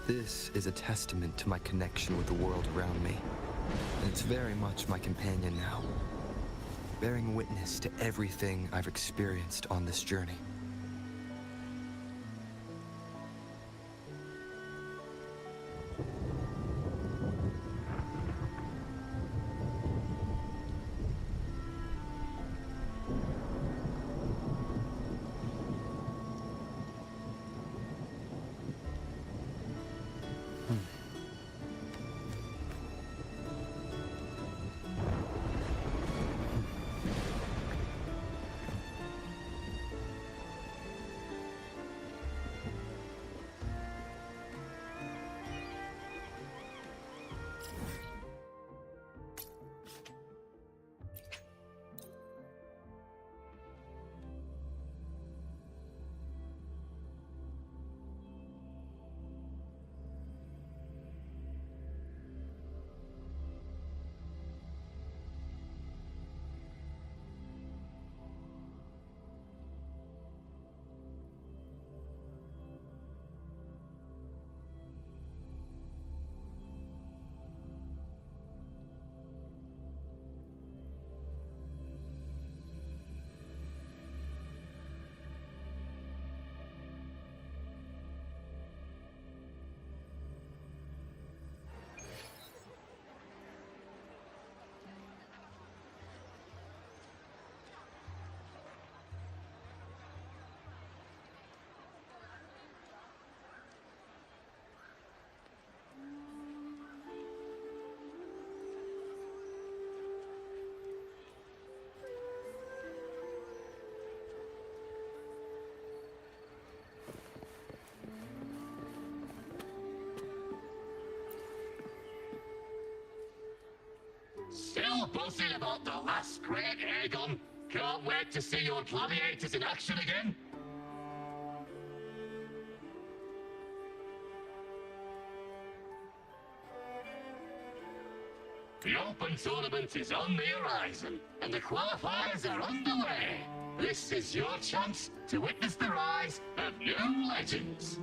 This is a testament to my connection with the world around me. And it's very much my companion now, bearing witness to everything I've experienced on this journey. Still buzzing about the last great airgun? Can't wait to see your gladiators in action again. The Open Tournament is on the horizon, and the qualifiers are underway. This is your chance to witness the rise of new legends.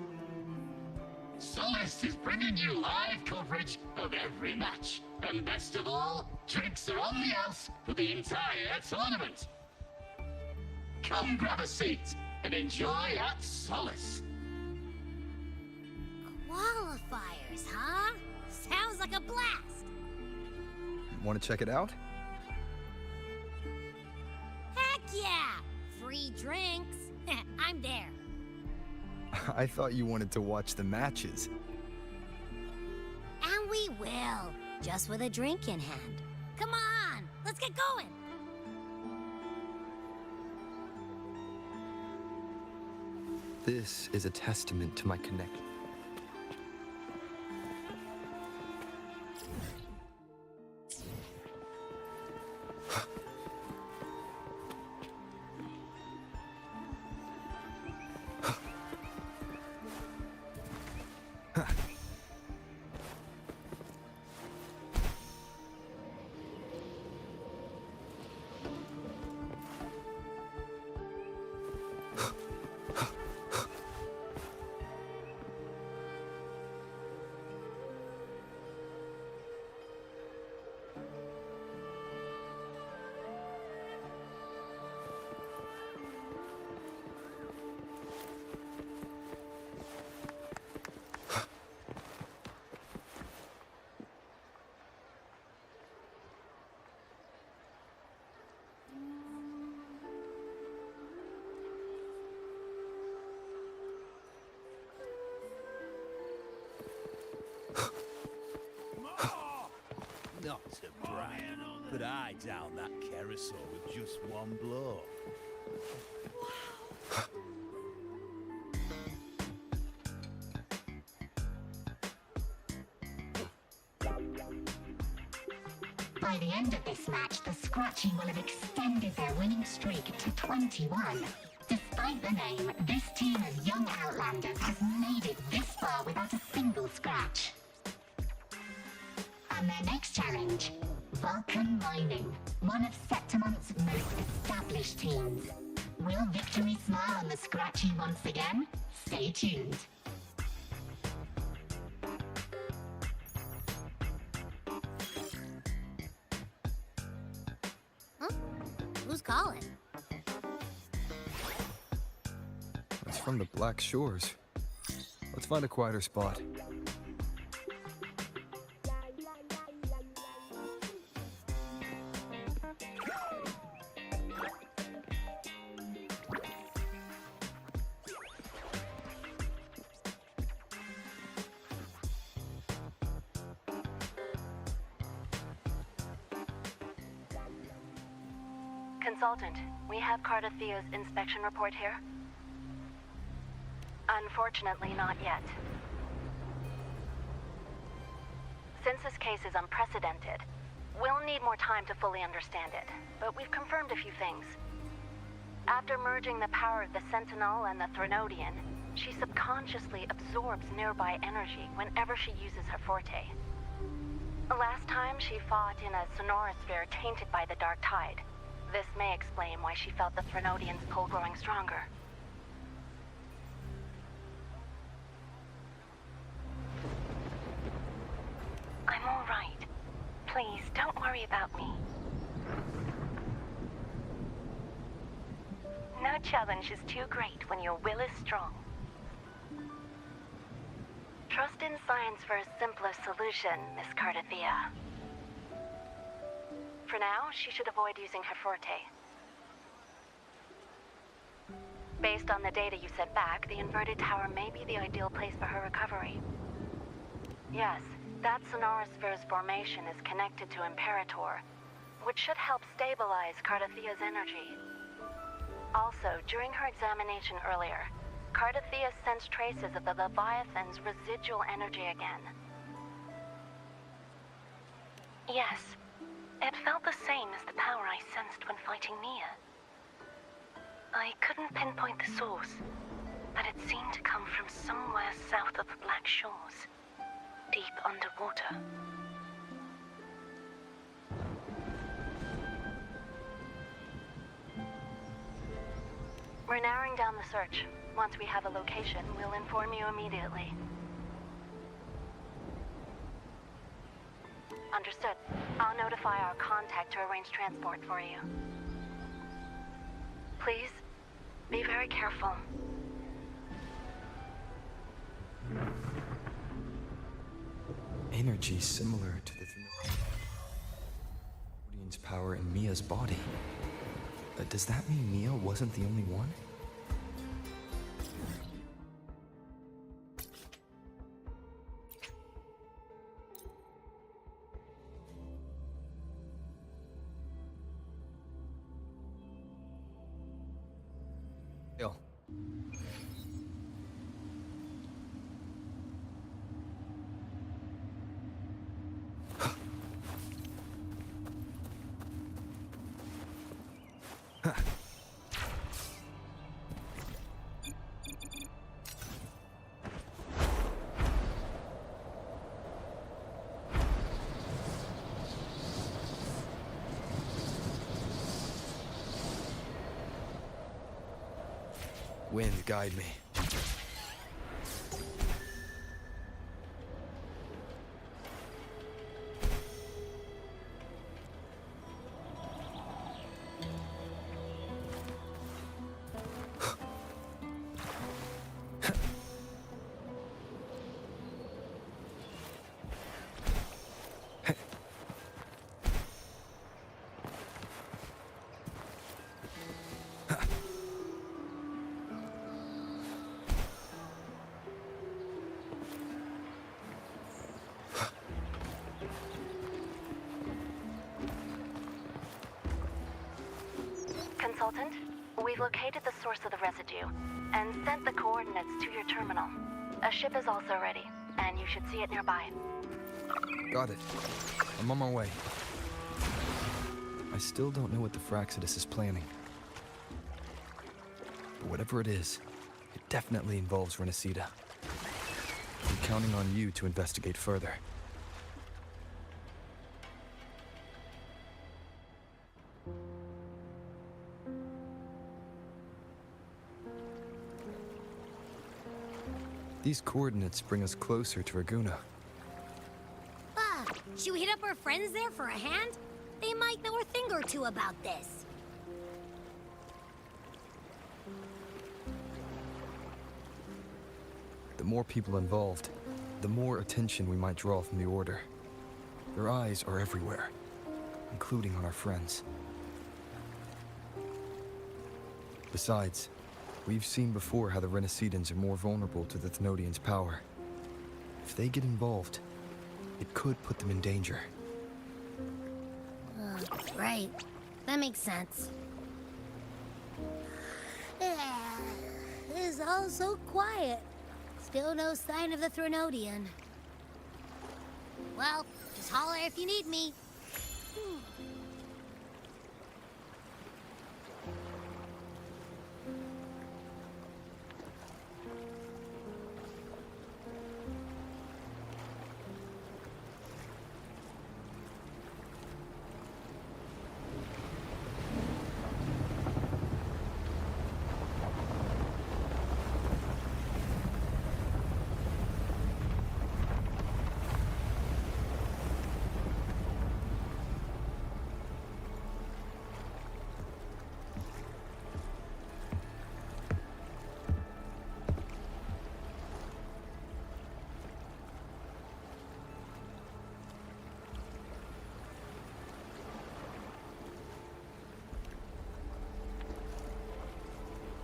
Solace is bringing you live coverage of every match. And best of all, drinks are on the house for the entire tournament. Come grab a seat and enjoy at Solace. Qualifiers, huh? Sounds like a blast. Want to check it out? Heck yeah! Free drinks. I'm there. I thought you wanted to watch the matches. And we will. Just with a drink in hand. Come on, let's get going. This is a testament to my connection. Not to brag, but I down that carousel with just one blow. By the end of this match, the Scratching will have extended their winning streak to 21. Despite the name, this team of young Outlanders has made it this far without a single scratch. And their next challenge, Vulcan Mining, one of Septimonth's most established teams. Will victory smile on the Scratchy once again? Stay tuned. It's from the Black Shores. Let's find a quieter spot. Consultant, we have Cardathea's inspection report here. Unfortunately, not yet. Since this case is unprecedented, we'll need more time to fully understand it, but we've confirmed a few things. After merging the power of the Sentinel and the Threnodian, she subconsciously absorbs nearby energy whenever she uses her forte. Last time she fought in a sonorosphere tainted by the Dark Tide. This may explain why she felt the Threnodian's pull growing stronger. I'm all right. Please, don't worry about me. No challenge is too great when your will is strong. Trust in science for a simpler solution, Miss Cardathea. For now, she should avoid using her forte. Based on the data you sent back, the inverted tower may be the ideal place for her recovery. Yes, that sonorosphere's formation is connected to Imperator, which should help stabilize Cardathea's energy. Also, during her examination earlier, Cardathea sensed traces of the Leviathan's residual energy again. Yes. It felt the same as the power I sensed when fighting Nia. I couldn't pinpoint the source, but it seemed to come from somewhere south of the Black Shores, deep underwater. We're narrowing down the search. Once we have a location, we'll inform you immediately. Understood. I'll notify our contact to arrange transport for you. Please, be very careful. Energy similar to the Threnodian's power in Mia's body. Does that mean Mia wasn't the only one? Wind, guide me. Consultant, we've located the source of the residue and sent the coordinates to your terminal. A ship is also ready, and you should see it nearby. Got it. I'm on my way. I still don't know what the Fraxidus is planning. But whatever it is, it definitely involves Renacida. I'm counting on you to investigate further. These coordinates bring us closer to Raguna. Should we hit up our friends there for a hand? They might know a thing or two about this. The more people involved, the more attention we might draw from the Order. Their eyes are everywhere, including on our friends. Besides, we've seen before how the Renacedans are more vulnerable to the Thenodians' power. If they get involved, it could put them in danger. Right. That makes sense. It's all so quiet. Still no sign of the Thenodian. Well, just holler if you need me.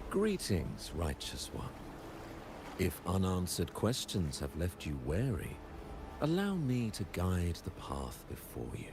Greetings, righteous one. If unanswered questions have left you wary, allow me to guide the path before you.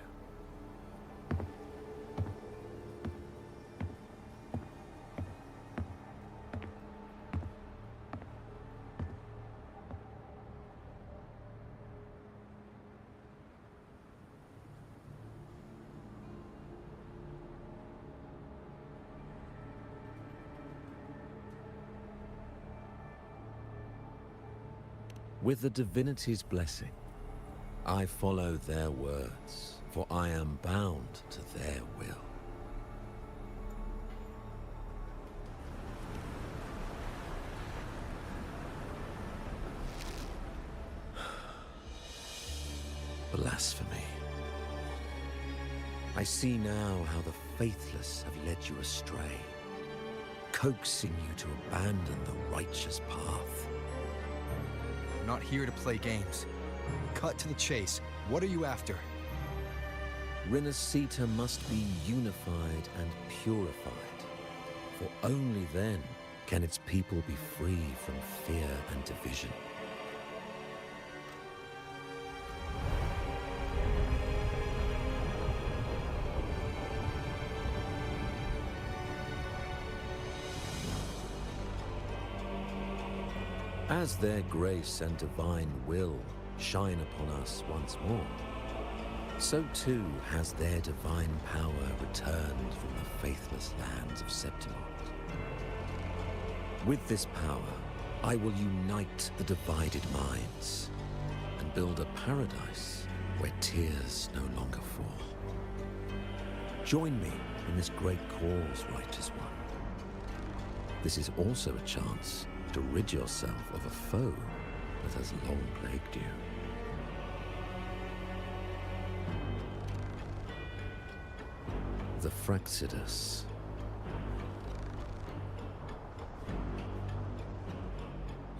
With the divinity's blessing, I follow their words, for I am bound to their will. Blasphemy. I see now how the faithless have led you astray, coaxing you to abandon the righteous path. We're not here to play games. Cut to the chase. What are you after? Renacita must be unified and purified, for only then can its people be free from fear and division. As their grace and divine will shine upon us once more, so too has their divine power returned from the faithless lands of Septimont. With this power, I will unite the divided minds and build a paradise where tears no longer fall. Join me in this great cause, righteous one. This is also a chance to rid yourself of a foe that has long plagued you. The Fraxidus.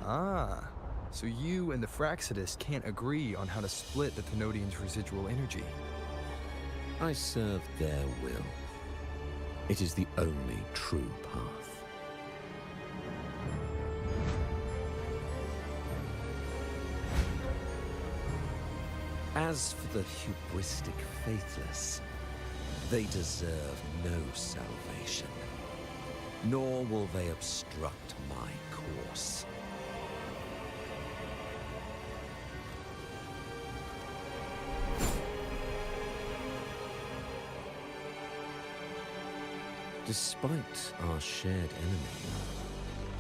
Ah, so you and the Fraxidus can't agree on how to split the Thenodians' residual energy. I serve their will. It is the only true path. As for the hubristic faithless, they deserve no salvation, nor will they obstruct my course. Despite our shared enemy,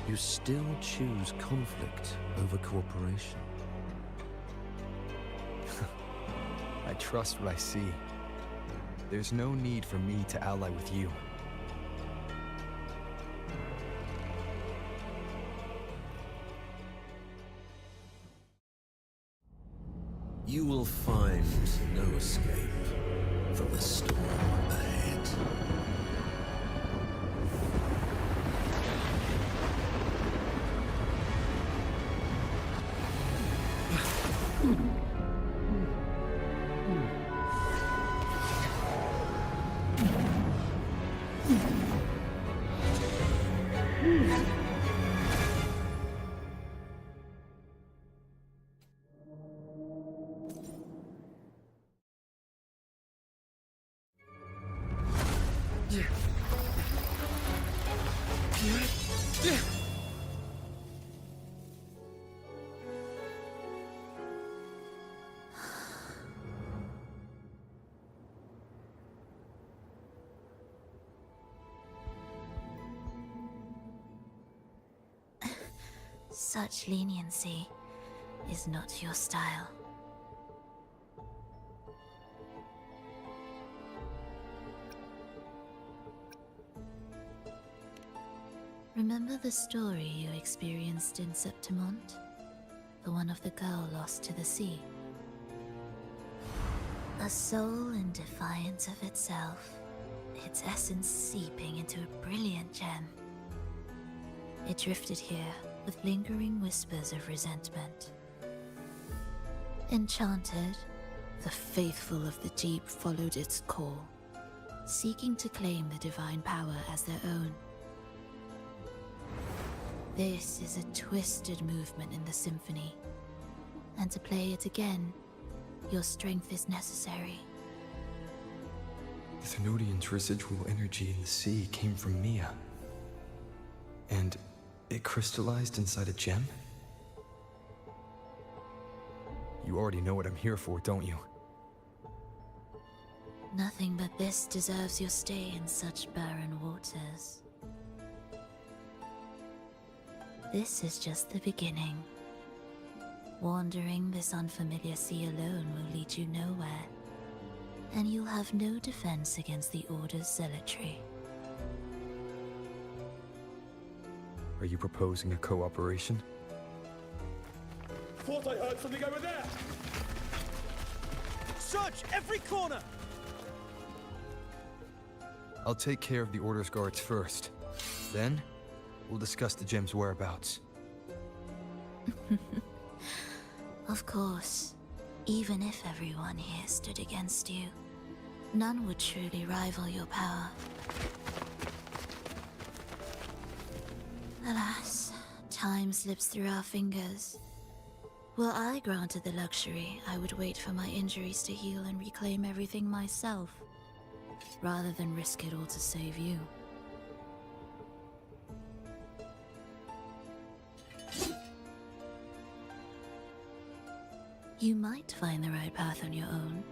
you still choose conflict over cooperation. I trust what I see. There's no need for me to ally with you. You will find no escape from the storm ahead. Such leniency is not your style. Remember the story you experienced in Septimont? The one of the girl lost to the sea? A soul in defiance of itself, its essence seeping into a brilliant gem. It drifted here with lingering whispers of resentment. Enchanted, the faithful of the deep followed its call, seeking to claim the divine power as their own. This is a twisted movement in the symphony, and to play it again, your strength is necessary. The Thenodian's residual energy in the sea came from Mia. And it crystallized inside a gem? You already know what I'm here for, don't you? Nothing but this deserves your stay in such barren waters. This is just the beginning. Wandering this unfamiliar sea alone will lead you nowhere, and you'll have no defense against the Order's zealotry. Are you proposing a cooperation? Thought I heard something over there! Search every corner! I'll take care of the Order's guards first. Then, we'll discuss the gem's whereabouts. Of course, even if everyone here stood against you, none would truly rival your power. Alas, time slips through our fingers. Were I granted the luxury, I would wait for my injuries to heal and reclaim everything myself, rather than risk it all to save you. You might find the right path on your own,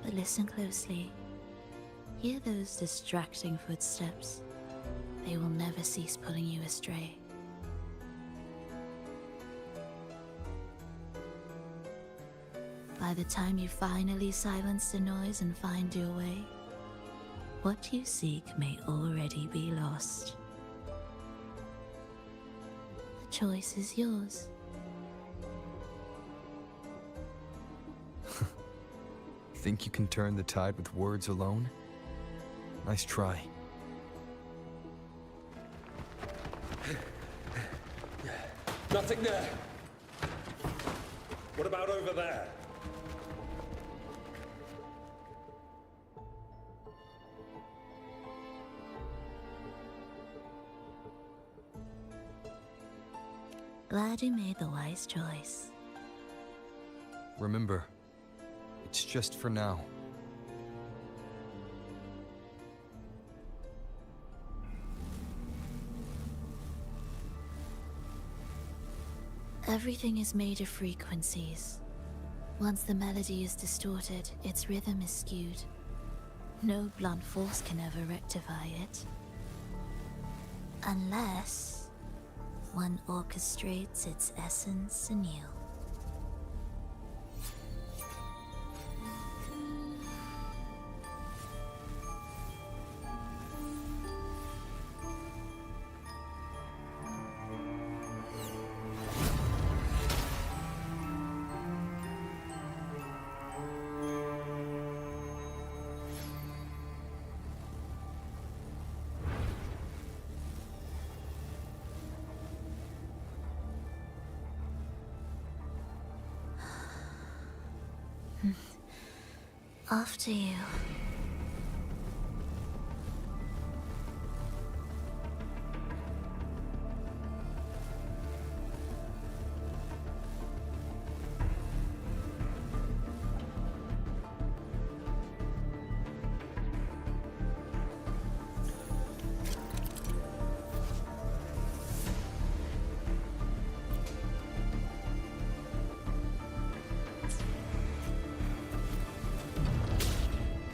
but listen closely. Hear those distracting footsteps. They will never cease pulling you astray. By the time you finally silence the noise and find your way, what you seek may already be lost. The choice is yours. Think you can turn the tide with words alone? Nice try. Nothing there. What about over there? Glad you made the wise choice. Remember, it's just for now. Everything is made of frequencies. Once the melody is distorted, its rhythm is skewed. No blunt force can ever rectify it. Unless one orchestrates its essence anew. After you.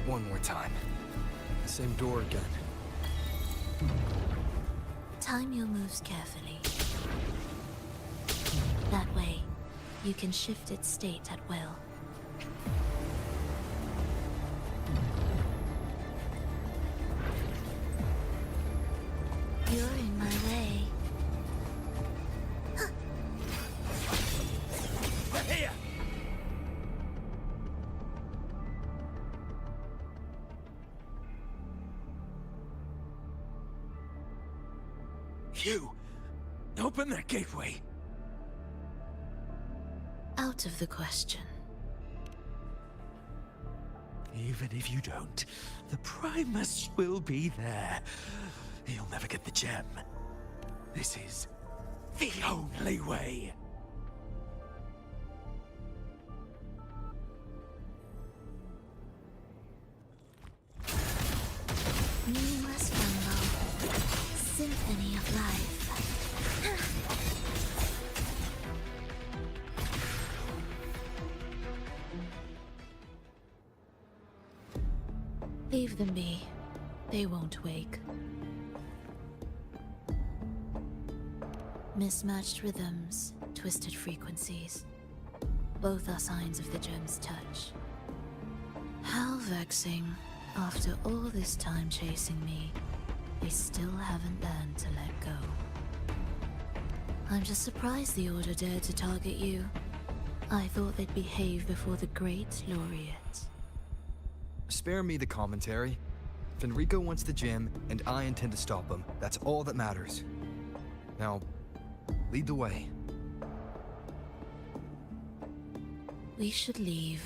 One more time. Same door again. Time your moves carefully. That way, you can shift its state at will. You're in my way. Here! You! Open that gateway! Out of the question. Even if you don't, the Primus will be there. He'll never get the gem. This is the only way. Meaningless rumble. Symphony of life. Leave them be. They won't wake. Mismatched rhythms, twisted frequencies. Both are signs of the gem's touch. How vexing. After all this time chasing me, they still haven't learned to let go. I'm just surprised the Order dared to target you. I thought they'd behave before the great laureate. Spare me the commentary. Fenrico wants the gem, and I intend to stop him. That's all that matters. Now, lead the way. We should leave.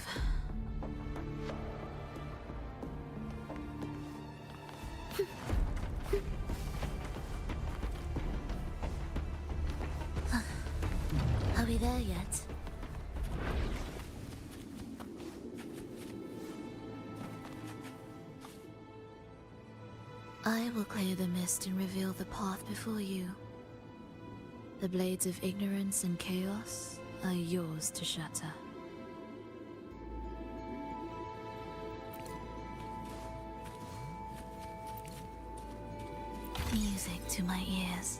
Are we there yet? I will clear the mist and reveal the path before you. The blades of ignorance and chaos are yours to shatter. Music to my ears.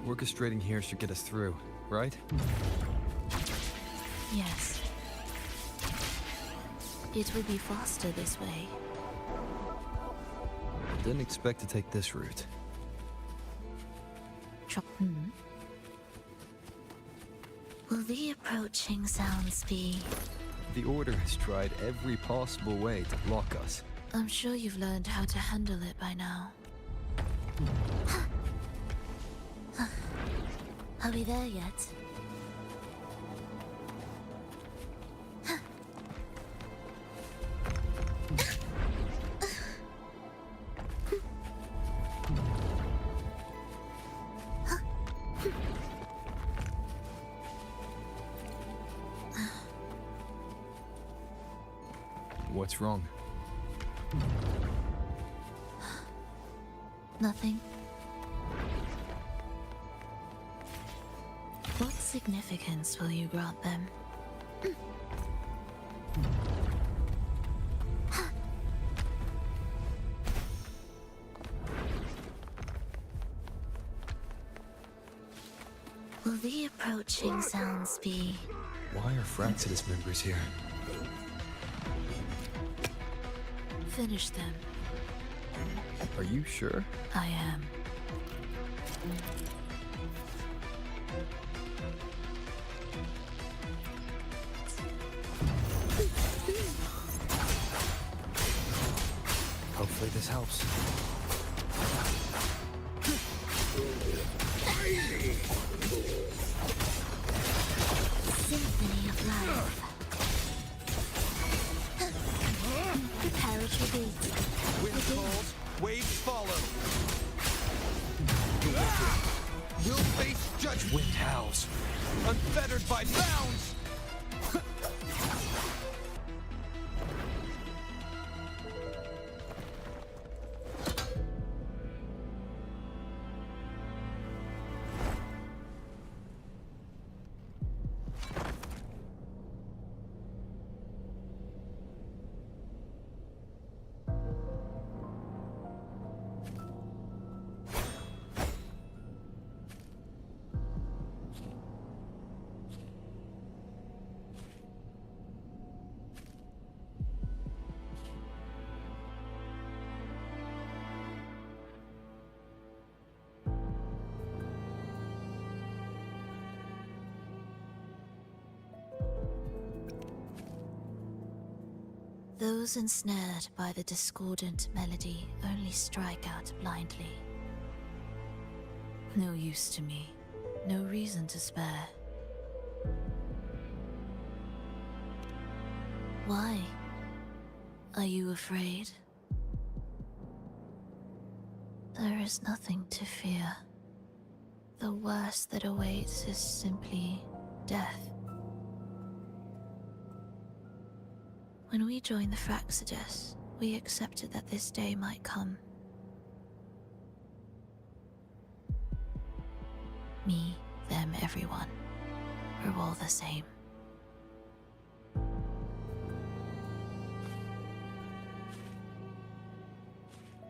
Orchestrating here should get us through, right? Yes. It would be faster this way. Didn't expect to take this route. Will the approaching sounds be... The Order has tried every possible way to block us. I'm sure you've learned how to handle it by now. Are we there yet? What's wrong? Nothing. What significance will you grant them? Will the approaching sounds be... Why are Fraxidus members here? Finish them. Are you sure? I am. Hopefully this helps. Symphony Waves follow. The wicked will face judgment. Wind howls, unfettered by bounds. Those ensnared by the discordant melody only strike out blindly. No use to me, no reason to spare. Why? Are you afraid? There is nothing to fear. The worst that awaits is simply death. When we joined the Fraxidus, we accepted that this day might come. Me, them, everyone. We're all the same.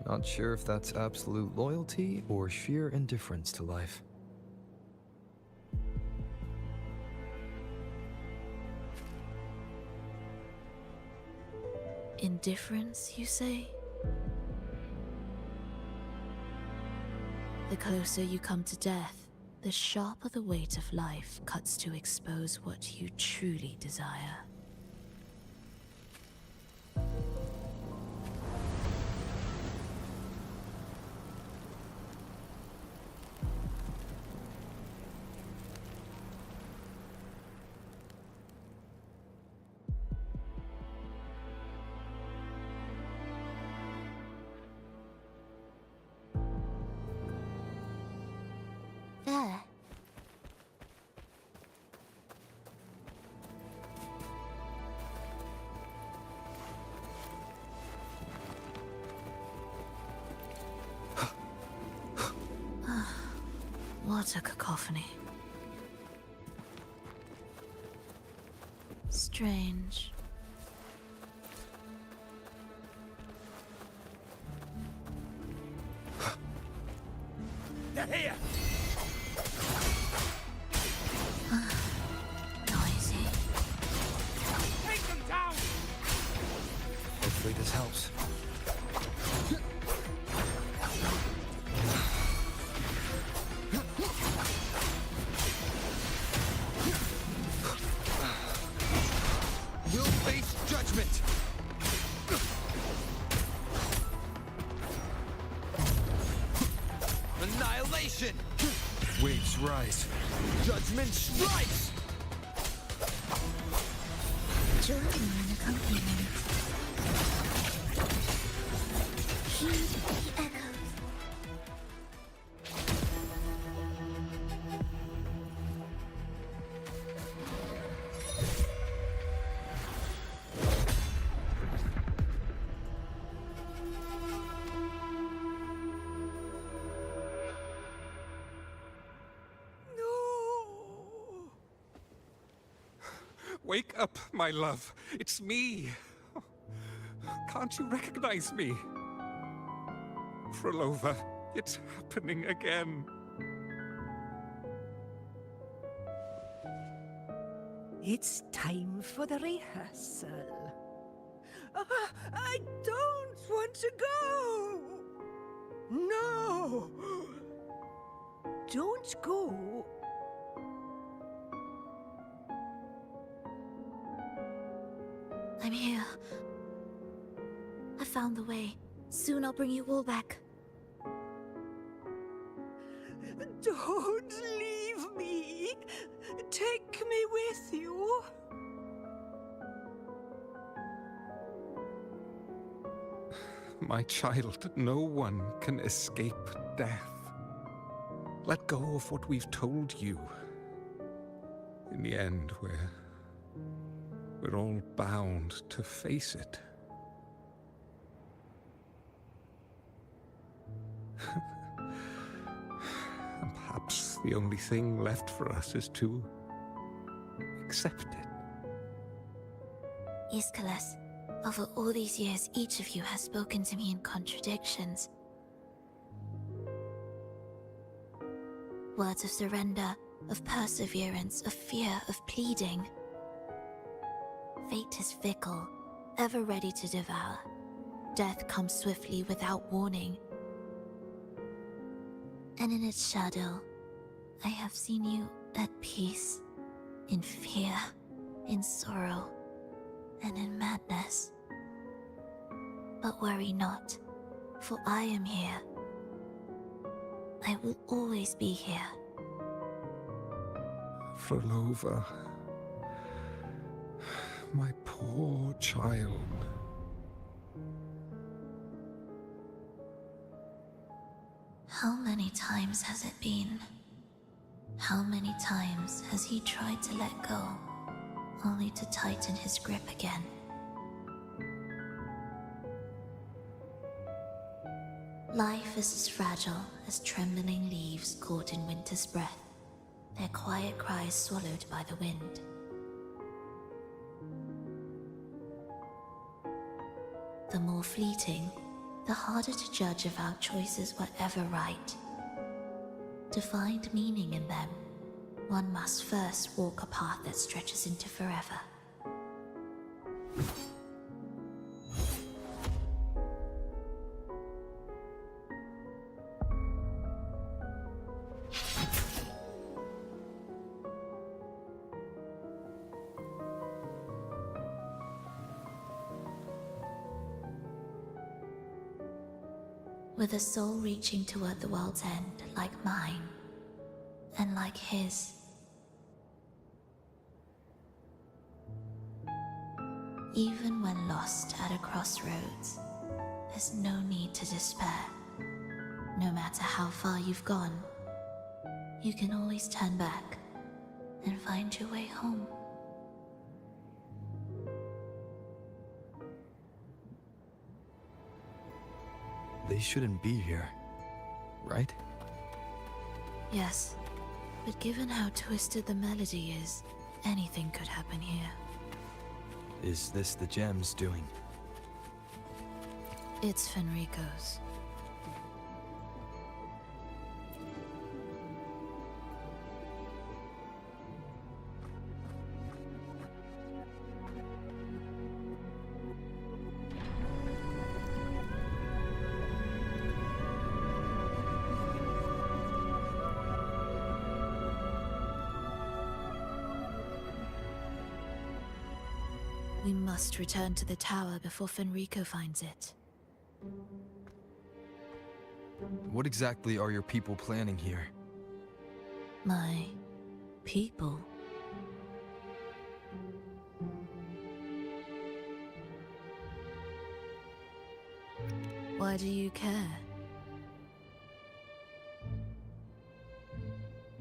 Not sure if that's absolute loyalty or sheer indifference to life. Indifference, you say? The closer you come to death, the sharper the weight of life cuts to expose what you truly desire. There. What a cacophony. Strange. They're here! Noisy. Take them down! Hopefully this helps. You'll face judgment! Annihilation! Waves rise. Judgment strikes! Join in accompaniment. Heed the echoes. Wake up, my love. It's me. Can't you recognize me? Frolova, it's happening again. It's time for the rehearsal. I don't want to go! No! Don't go! I'm here. I found the way. Soon I'll bring you all back. Don't leave me! Take me with you! My child, no one can escape death. Let go of what we've told you. In the end, we're all bound to face it. And perhaps the only thing left for us is to accept it. Iskalas, over all these years, each of you has spoken to me in contradictions. Words of surrender, of perseverance, of fear, of pleading. Fate is fickle, ever ready to devour. Death comes swiftly without warning. And in its shadow, I have seen you at peace, in fear, in sorrow, and in madness. But worry not, for I am here. I will always be here. Frolova, my poor child. How many times has it been? How many times has he tried to let go, only to tighten his grip again? Life is as fragile as trembling leaves caught in winter's breath, their quiet cries swallowed by the wind. The more fleeting, the harder to judge if our choices were ever right. To find meaning in them, one must first walk a path that stretches into forever. With a soul reaching toward the world's end, like mine, and like his. Even when lost at a crossroads, there's no need to despair. No matter how far you've gone, you can always turn back and find your way home. They shouldn't be here, right? Yes, but given how twisted the melody is, anything could happen here. Is this the gem's doing? It's Fenrico's. We must return to the tower before Fenrico finds it. What exactly are your people planning here? My people? Why do you care?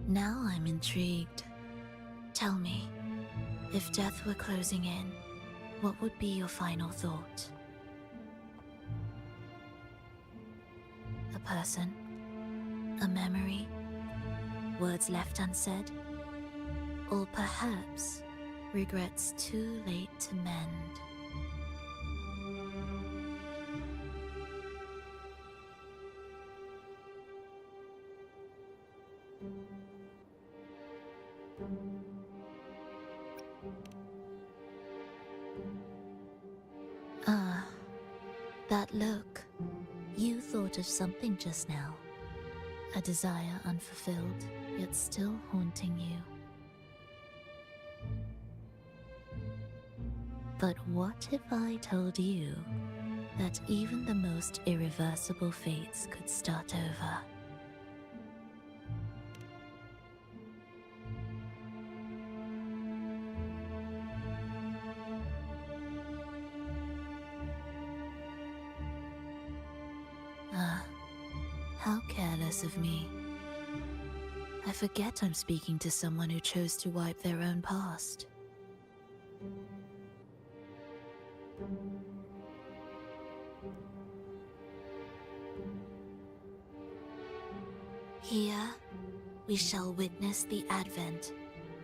Now I'm intrigued. Tell me, if death were closing in, what would be your final thought? A person? A memory? Words left unsaid? Or perhaps regrets too late to mend? Ah, that look. You thought of something just now. A desire unfulfilled, yet still haunting you. But what if I told you that even the most irreversible fates could start over? How careless of me. I forget I'm speaking to someone who chose to wipe their own past. Here, we shall witness the advent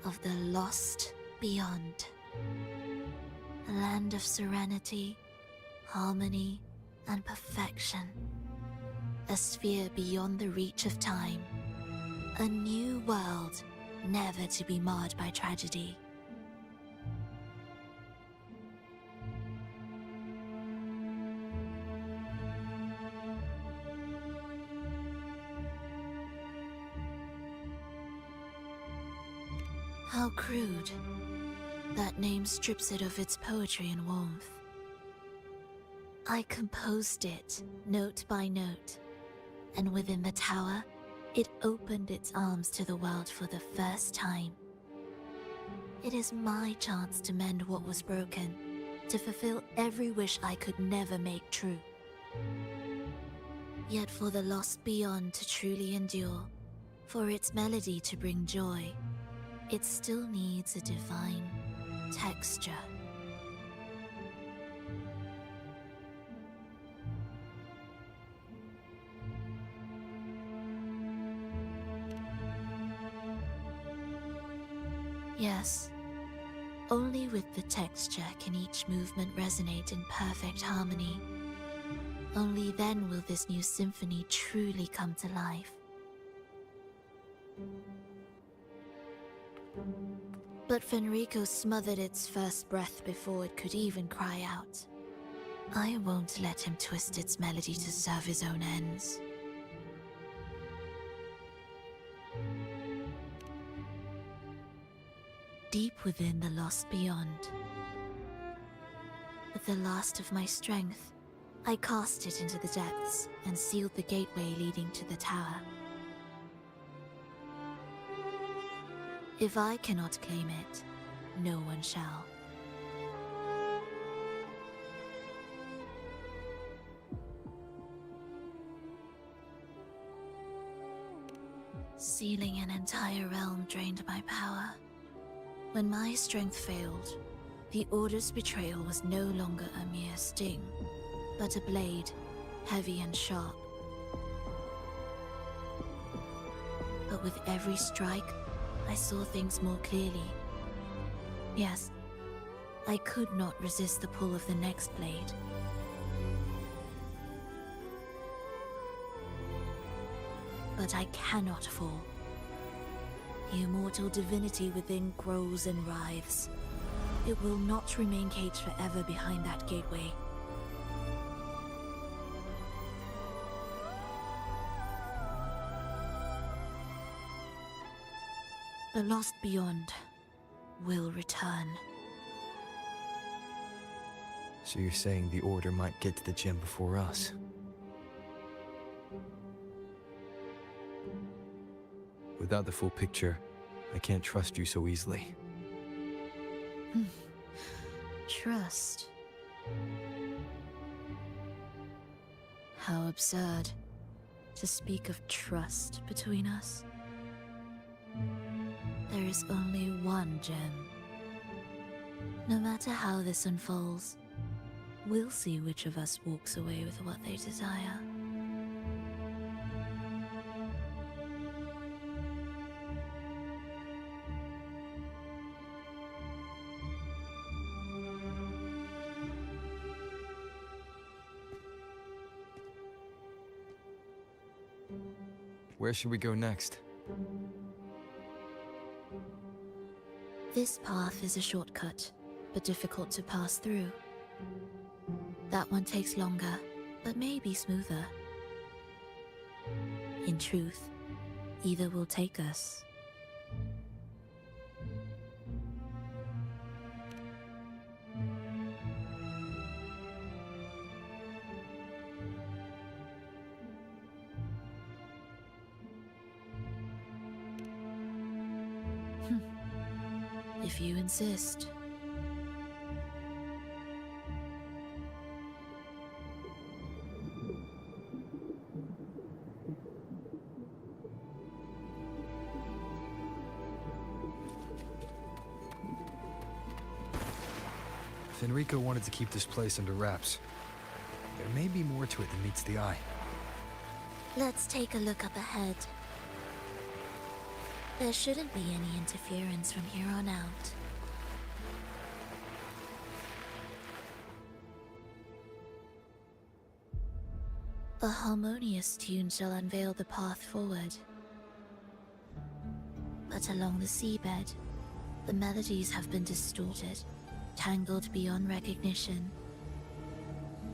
of the lost beyond. A land of serenity, harmony, and perfection. A sphere beyond the reach of time. A new world, never to be marred by tragedy. How crude. That name strips it of its poetry and warmth. I composed it, note by note, and within the tower, it opened its arms to the world for the first time. It is my chance to mend what was broken, to fulfill every wish I could never make true. Yet for the lost beyond to truly endure, for its melody to bring joy, it still needs a divine texture. Yes, only with the texture can each movement resonate in perfect harmony. Only then will this new symphony truly come to life. But Fenrico smothered its first breath before it could even cry out. I won't let him twist its melody to serve his own ends. Deep within the lost beyond, with the last of my strength, I cast it into the depths and sealed the gateway leading to the tower. If I cannot claim it, no one shall. Sealing an entire realm drained my power. When my strength failed, the Order's betrayal was no longer a mere sting, but a blade, heavy and sharp. But with every strike, I saw things more clearly. Yes, I could not resist the pull of the next blade. But I cannot fall. The immortal divinity within grows and writhes. It will not remain caged forever behind that gateway. The lost beyond will return. So you're saying the Order might get to the gem before us? Without the full picture, I can't trust you so easily. Trust. How absurd to speak of trust between us. There is only one gem. No matter how this unfolds, we'll see which of us walks away with what they desire. Where should we go next? This path is a shortcut, but difficult to pass through. That one takes longer, but may be smoother. In truth, either will take us. If you insist. Enrico wanted to keep this place under wraps. There may be more to it than meets the eye. Let's take a look up ahead. There shouldn't be any interference from here on out. A harmonious tune shall unveil the path forward. But along the seabed, the melodies have been distorted, tangled beyond recognition.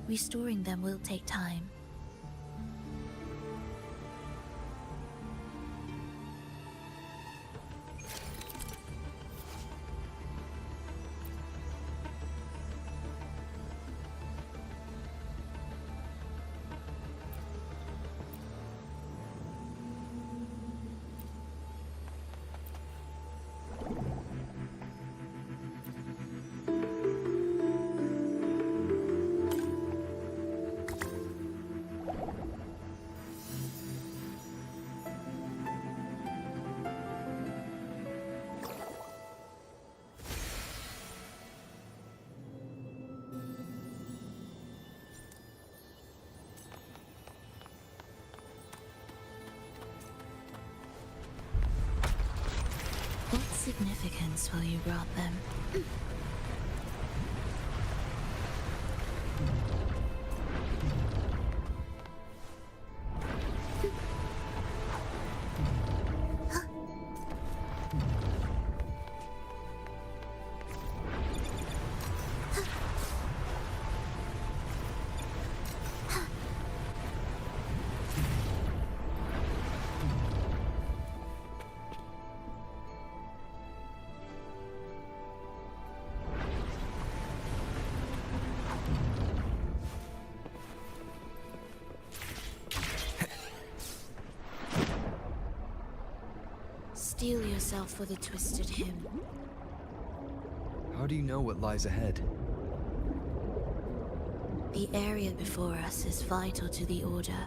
Restoring them will take time. What significance will you grant them? Steel yourself for the twisted hymn. How do you know what lies ahead? The area before us is vital to the Order.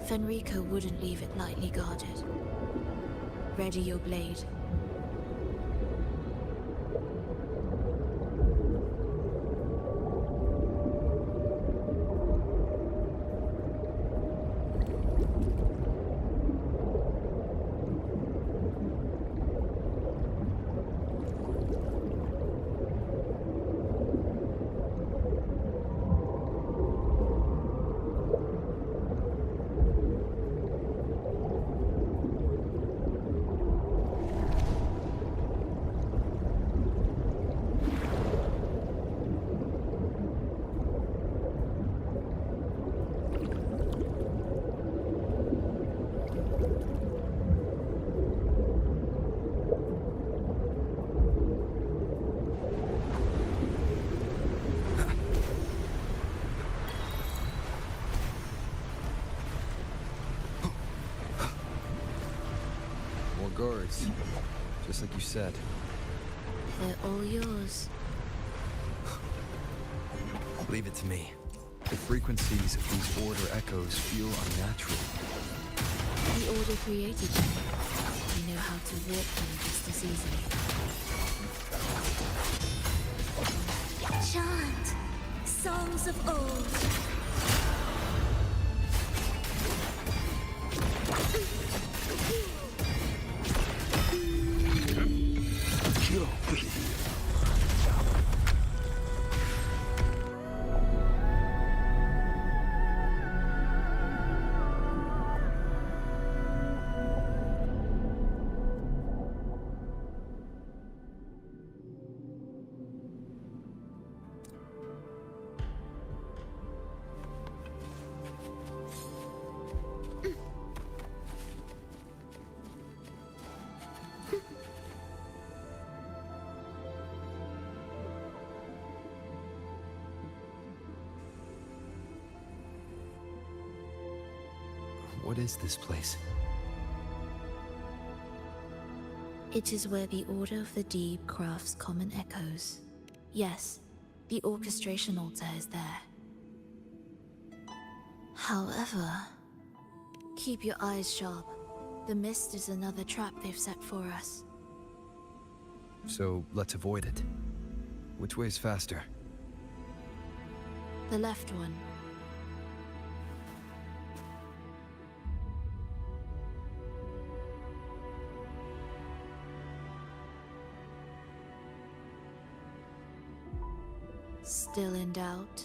Fenrico wouldn't leave it lightly guarded. Ready your blade. Guards, just like you said. They're all yours. Leave it to me. The frequencies of these Order echoes feel unnatural. The Order created them. We know how to warp them just as easily. Chant! Songs of old! What is this place? It is where the Order of the Deep crafts common echoes. Yes, the orchestration altar is there. However, keep your eyes sharp. The mist is another trap they've set for us. So let's avoid it. Which way's faster? The left one. Still in doubt?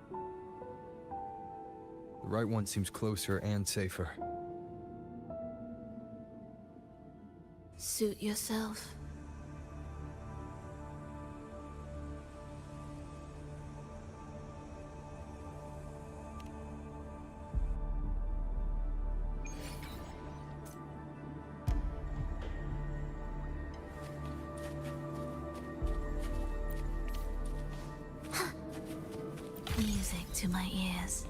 The right one seems closer and safer. Suit yourself. Music to my ears.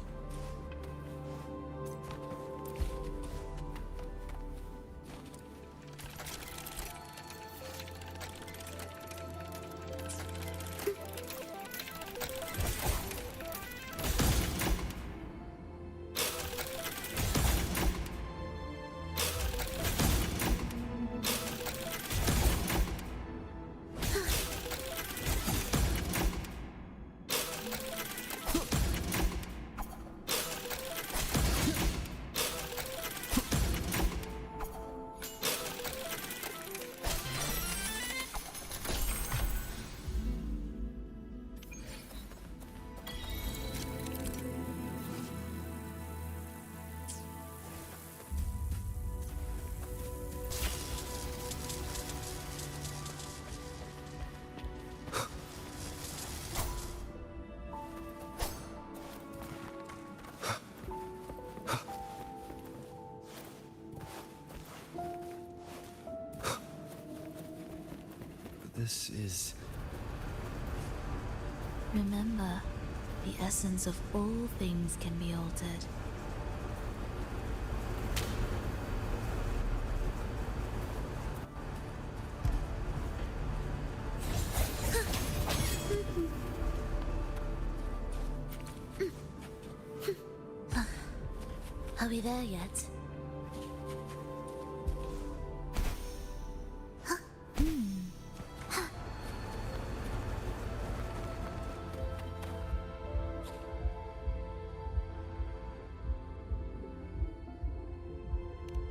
This is... Remember, the essence of all things can be altered. Are we there yet?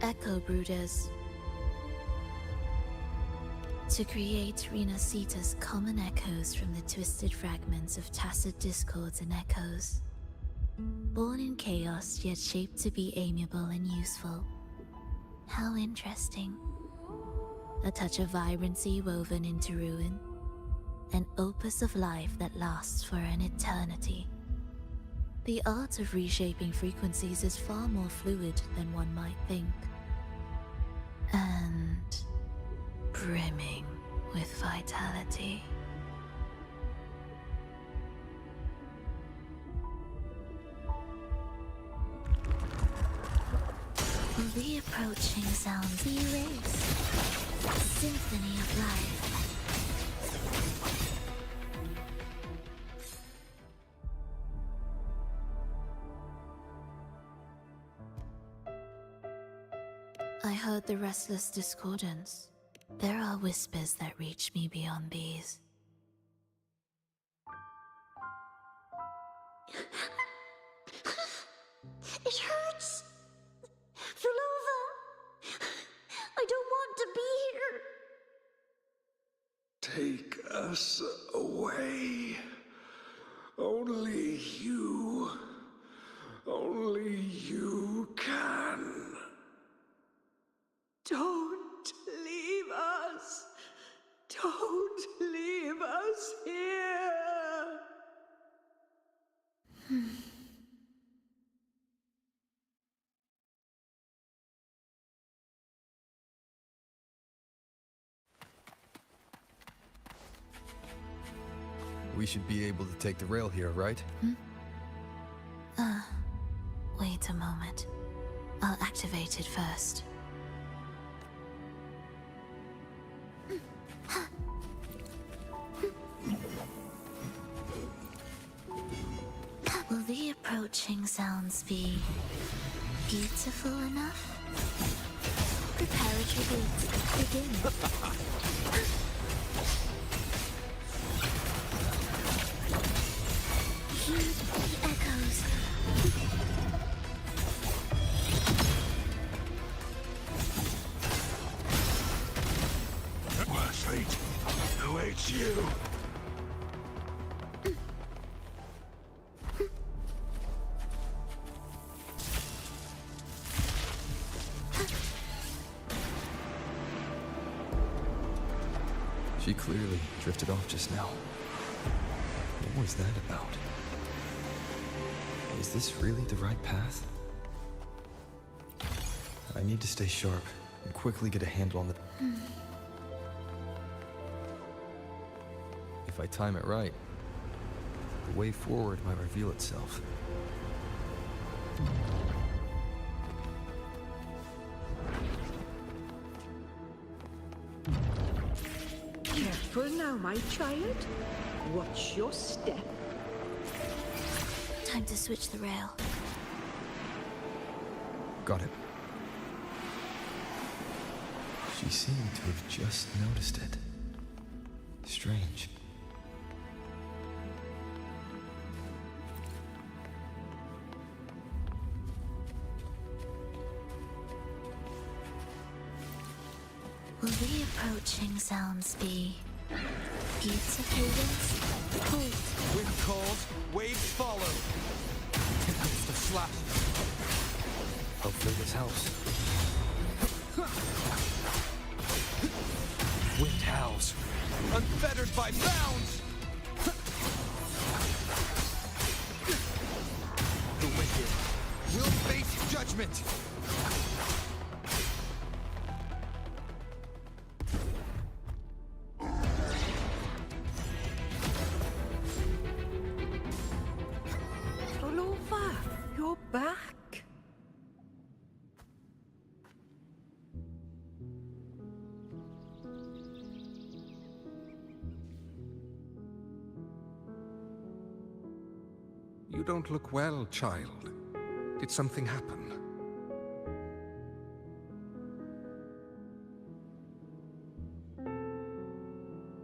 Echo Brooders. To create Rena Sita's common echoes from the twisted fragments of tacit discords and echoes. Born in chaos, yet shaped to be amiable and useful. How interesting. A touch of vibrancy woven into ruin. An opus of life that lasts for an eternity. The art of reshaping frequencies is far more fluid than one might think. And brimming with vitality. Will the approaching sounds be erased? Symphony of life. I heard the restless discordance. There are whispers that reach me beyond these. It hurts! Vulova! I don't want to be here! Take us away. Only you can. Don't leave us. Don't leave us here. We should be able to take the rail here, right? Wait a moment. I'll activate it first. Will the approaching sounds be beautiful enough? Preparatory beats begin. Heed the echoes. Worse fate awaits you. She clearly drifted off just now. What was that about? Is this really the right path? I need to stay sharp and quickly get a handle on the... If I time it right, the way forward might reveal itself. Careful now, my child. Watch your step. Time to switch the rail. Got it. She seemed to have just noticed it. Strange. Will the approaching sounds be beautiful? Hold. Wind calls, waves follow. Tempest of slash. Hopefully this helps. Wind howls, unfettered by bounds. The wicked will face judgment. Roll over. You're back. You don't look well, child. Did something happen?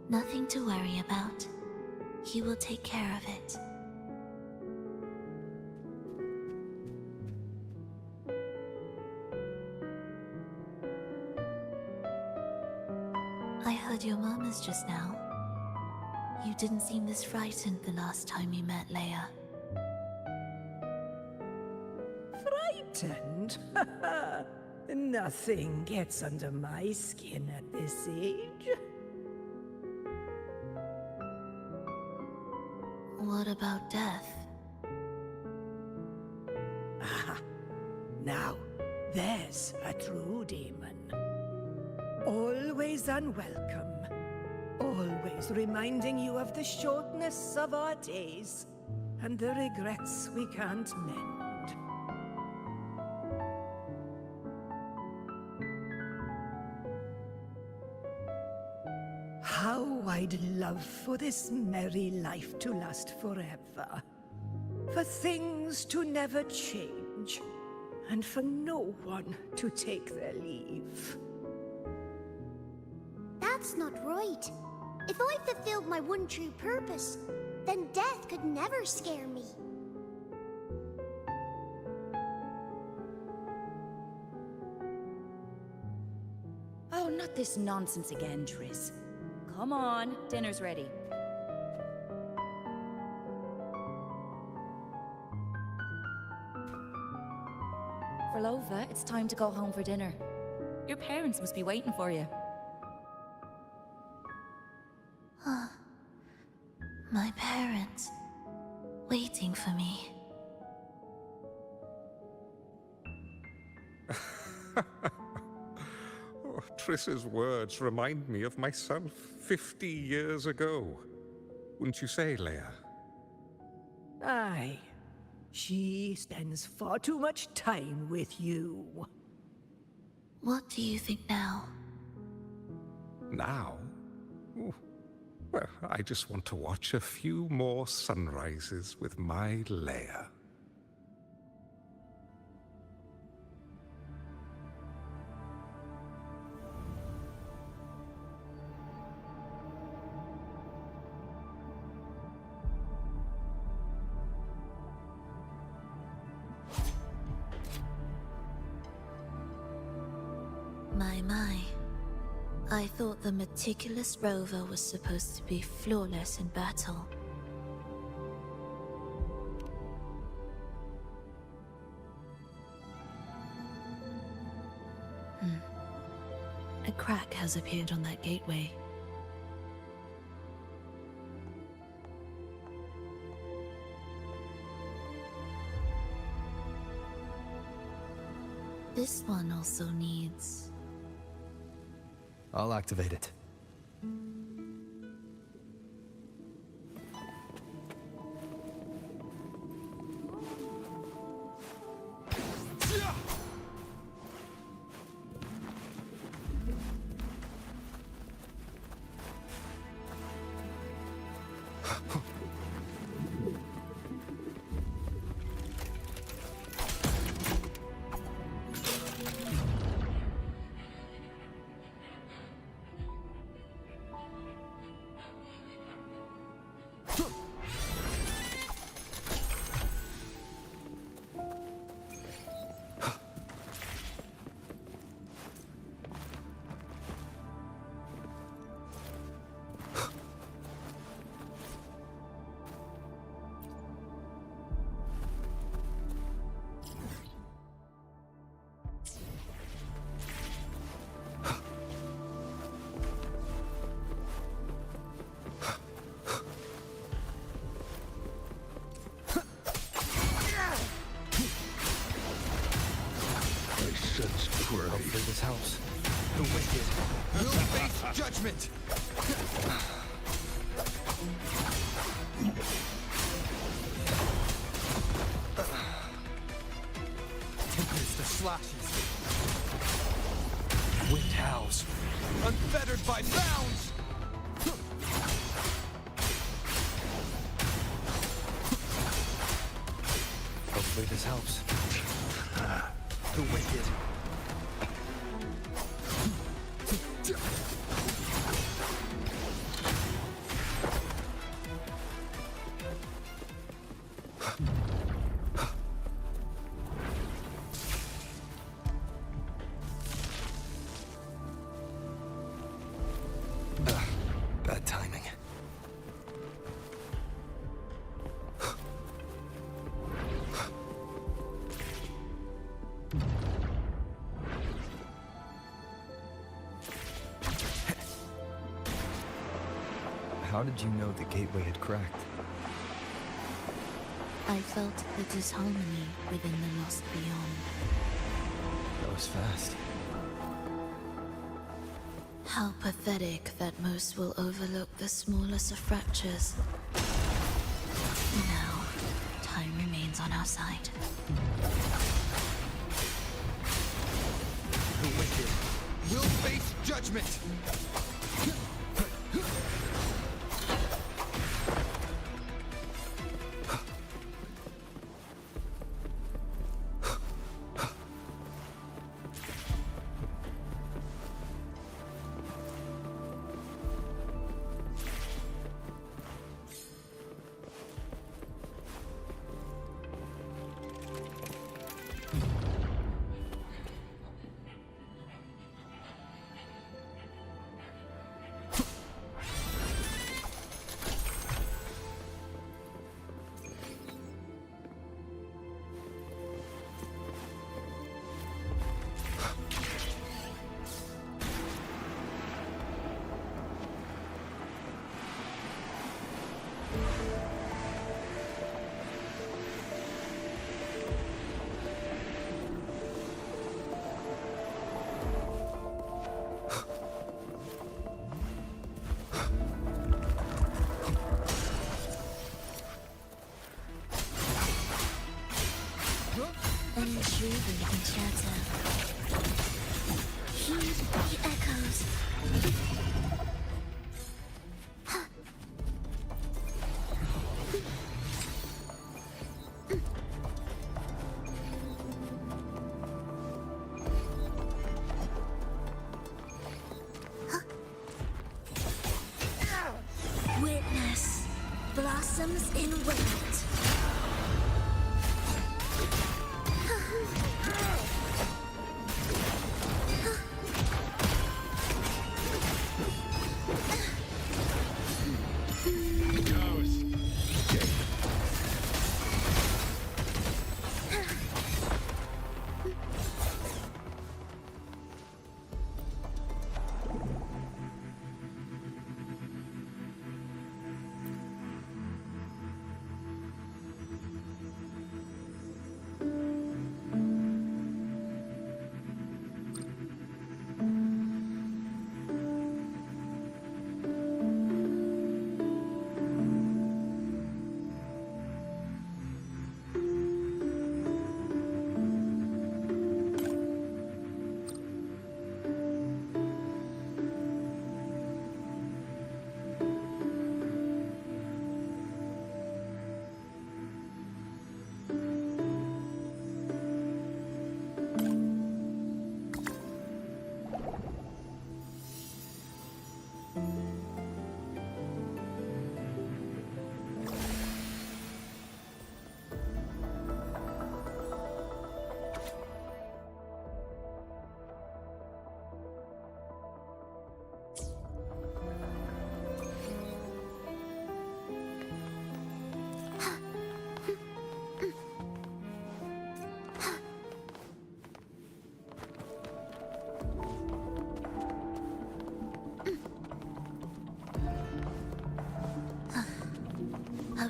Nothing to worry about. He will take care of it. I heard your murmurs just now. You didn't seem this frightened the last time we met, Leia. Frightened? Nothing gets under my skin at this age. What about death? Ah, now, there's a true demon. Always unwelcome. Always reminding you of the shortness of our days and the regrets we can't mend. How I'd love for this merry life to last forever. For things to never change, and for no one to take their leave. That's not right. If I fulfilled my one true purpose, then death could never scare me. Oh, not this nonsense again, Triss. Come on, dinner's ready. Verlova, it's time to go home for dinner. Your parents must be waiting for you. My parents, waiting for me. Oh, Triss's words remind me of myself 50 years ago. Wouldn't you say, Leia? Aye. She spends far too much time with you. What do you think now? Now? Oh, well, I just want to watch a few more sunrises with my Leia. My. I thought the meticulous rover was supposed to be flawless in battle. A crack has appeared on that gateway. This one also needs... I'll activate it. Hopefully this helps. The wicked will face judgment! Tempest the slashes. Wind howls. Unfettered by bounds! Hopefully this helps. The wicked. Bad timing. How did you know the gateway had cracked? I felt the disharmony within the lost beyond. That was fast. How pathetic that most will overlook the smallest of fractures. Now, time remains on our side. The wicked will face judgment! Intriguing chatter. Heed the echoes. Witness blossoms in wind.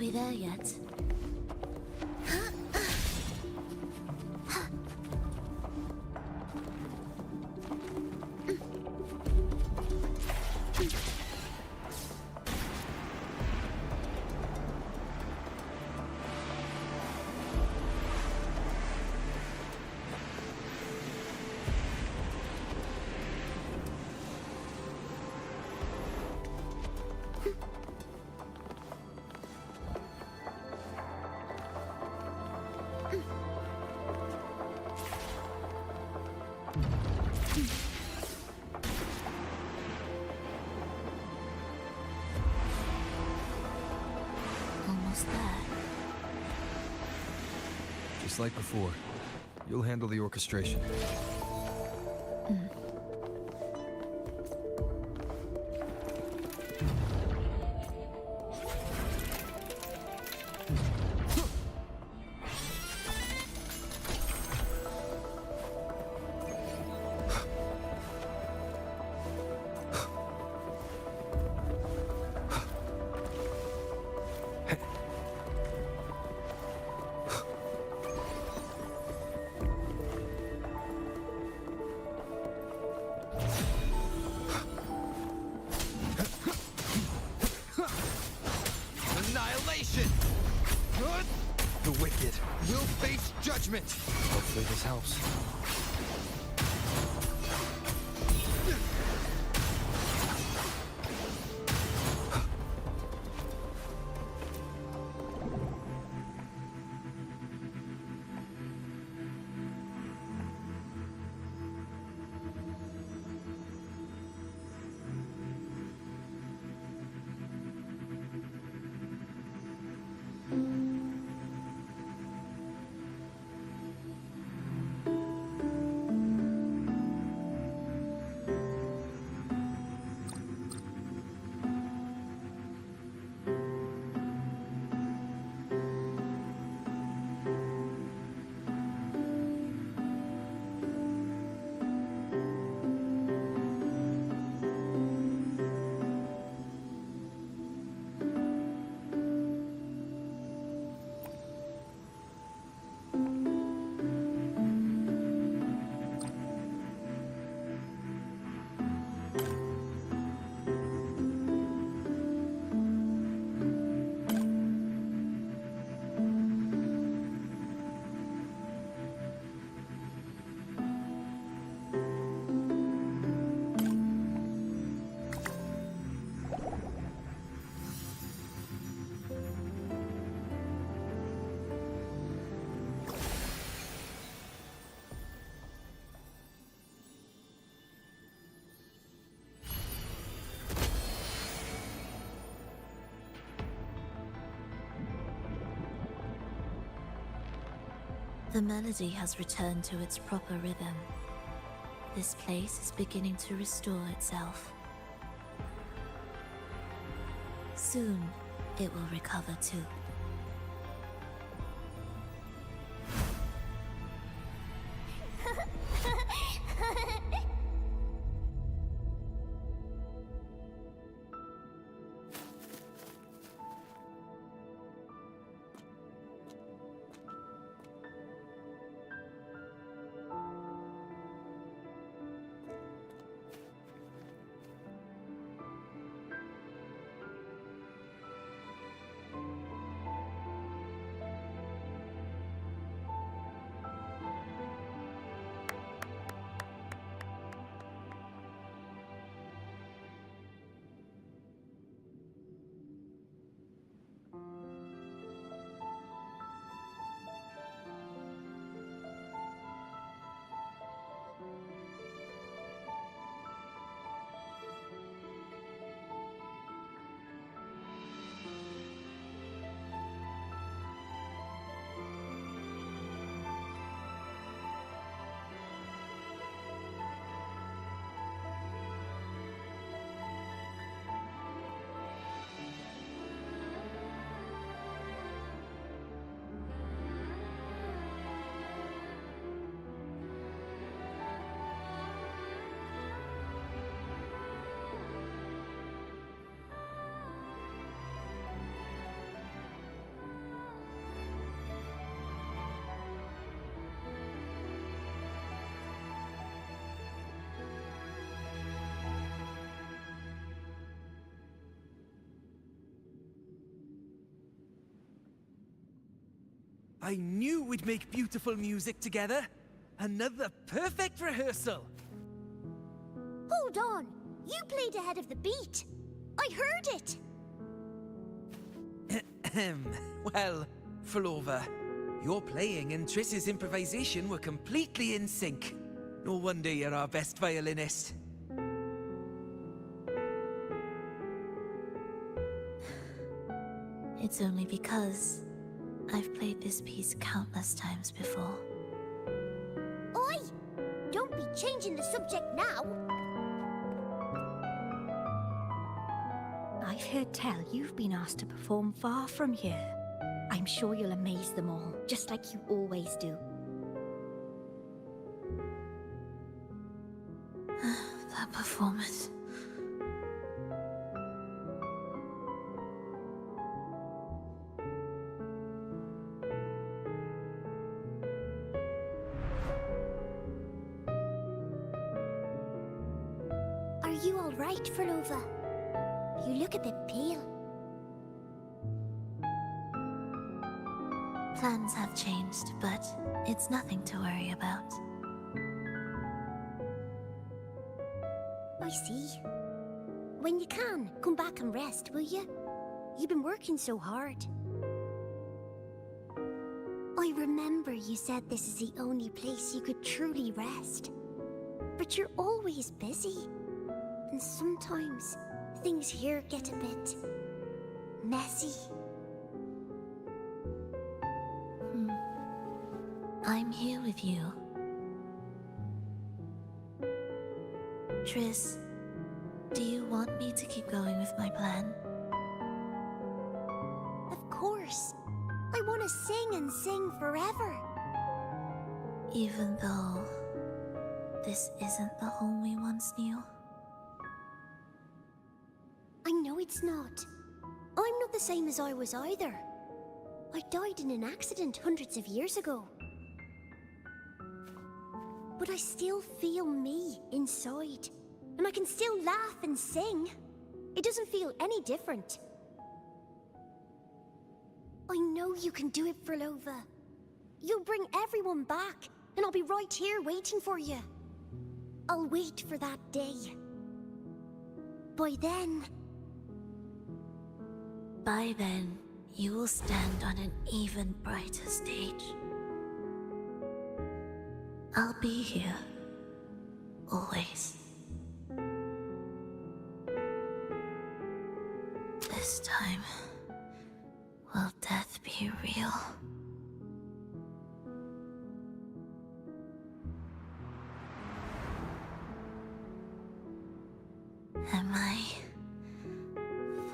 we there yet? Almost there. Just like before, you'll handle the orchestration. Annihilation! The wicked will face judgment! Hopefully this helps. The melody has returned to its proper rhythm. This place is beginning to restore itself. Soon, it will recover too. I knew we'd make beautiful music together. Another perfect rehearsal. Hold on! You played ahead of the beat! I heard it! Well, Flova, your playing and Triss's improvisation were completely in sync. No wonder you're our best violinist. It's only because I've played this piece countless times before. Oi! Don't be changing the subject now! I've heard tell you've been asked to perform far from here. I'm sure you'll amaze them all, just like you always do. That performance. Are you alright, Flova? You look a bit pale. Plans have changed, but it's nothing to worry about. I see. When you can, come back and rest, will you? You've been working so hard. I remember you said this is the only place you could truly rest. But you're always busy. And sometimes things here get a bit messy. I'm here with you. Triss, do you want me to keep going with my plan? Of course. I want to sing and sing forever. Even though this isn't the home we once knew? I know it's not. I'm not the same as I was either. I died in an accident hundreds of years ago. But I still feel me inside. And I can still laugh and sing. It doesn't feel any different. I know you can do it, Flova. You'll bring everyone back, and I'll be right here waiting for you. I'll wait for that day. By then, you will stand on an even brighter stage. I'll be here. Always. This time, will death be real? Am I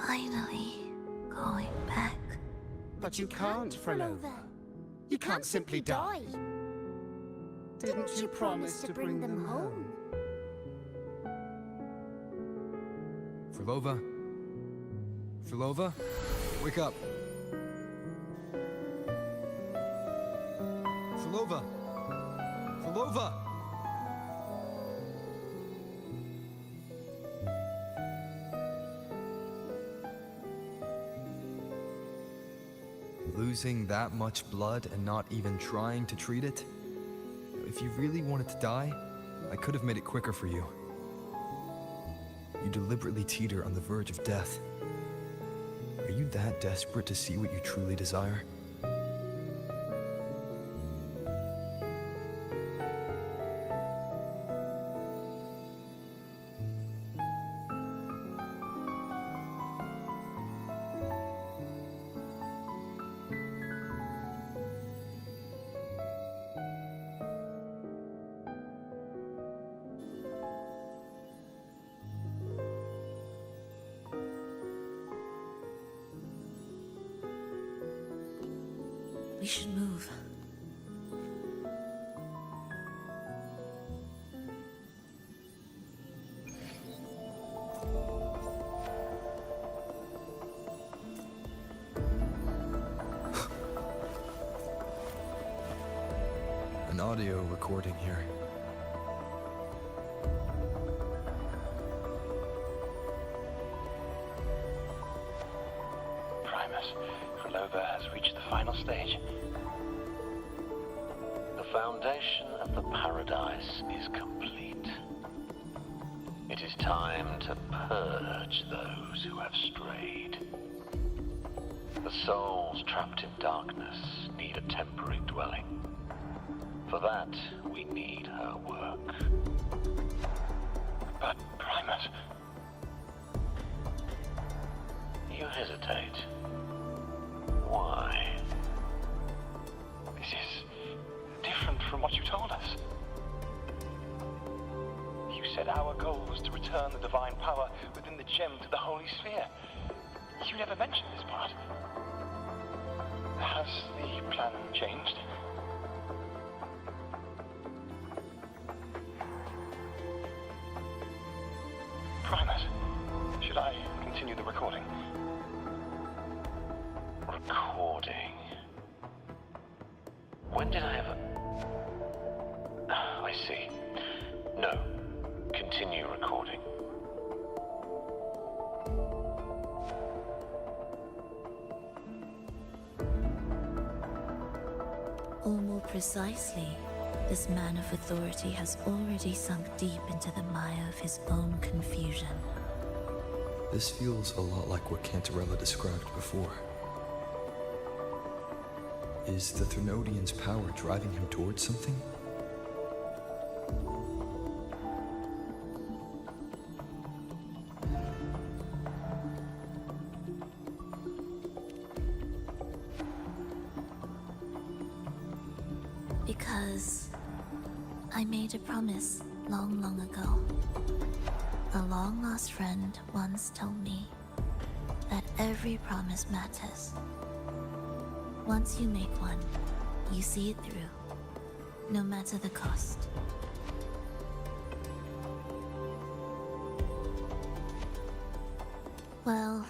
finally going back? But you can't, Flova. You can't simply die. Didn't you promise to bring them home? Flova? Flova? Wake up! Flova! Flova! Losing that much blood and not even trying to treat it? If you really wanted to die, I could have made it quicker for you. You deliberately teeter on the verge of death. Are you that desperate to see what you truly desire? We should move. An audio recording here. Primus, Flova has reached the final stage. foundation of the paradise is complete. It is time to purge those who have strayed. The souls trapped in darkness need a temporary dwelling. For that, we need her work. But, Primus... You hesitate. Why? This is different from what you told us. You said our goal was to return the divine power within the gem to the Holy Sphere. You never mentioned this part. Has the plan changed? Primus, should I continue the recording? Recording? When did I ever... I see. No. Continue recording. Or more precisely, this man of authority has already sunk deep into the mire of his own confusion. This feels a lot like what Cantarella described before. Is the Threnodian's power driving him towards something? Because I made a promise long, long ago. A long-lost friend once told me that every promise matters. Once you make one, you see it through, no matter the cost. Well,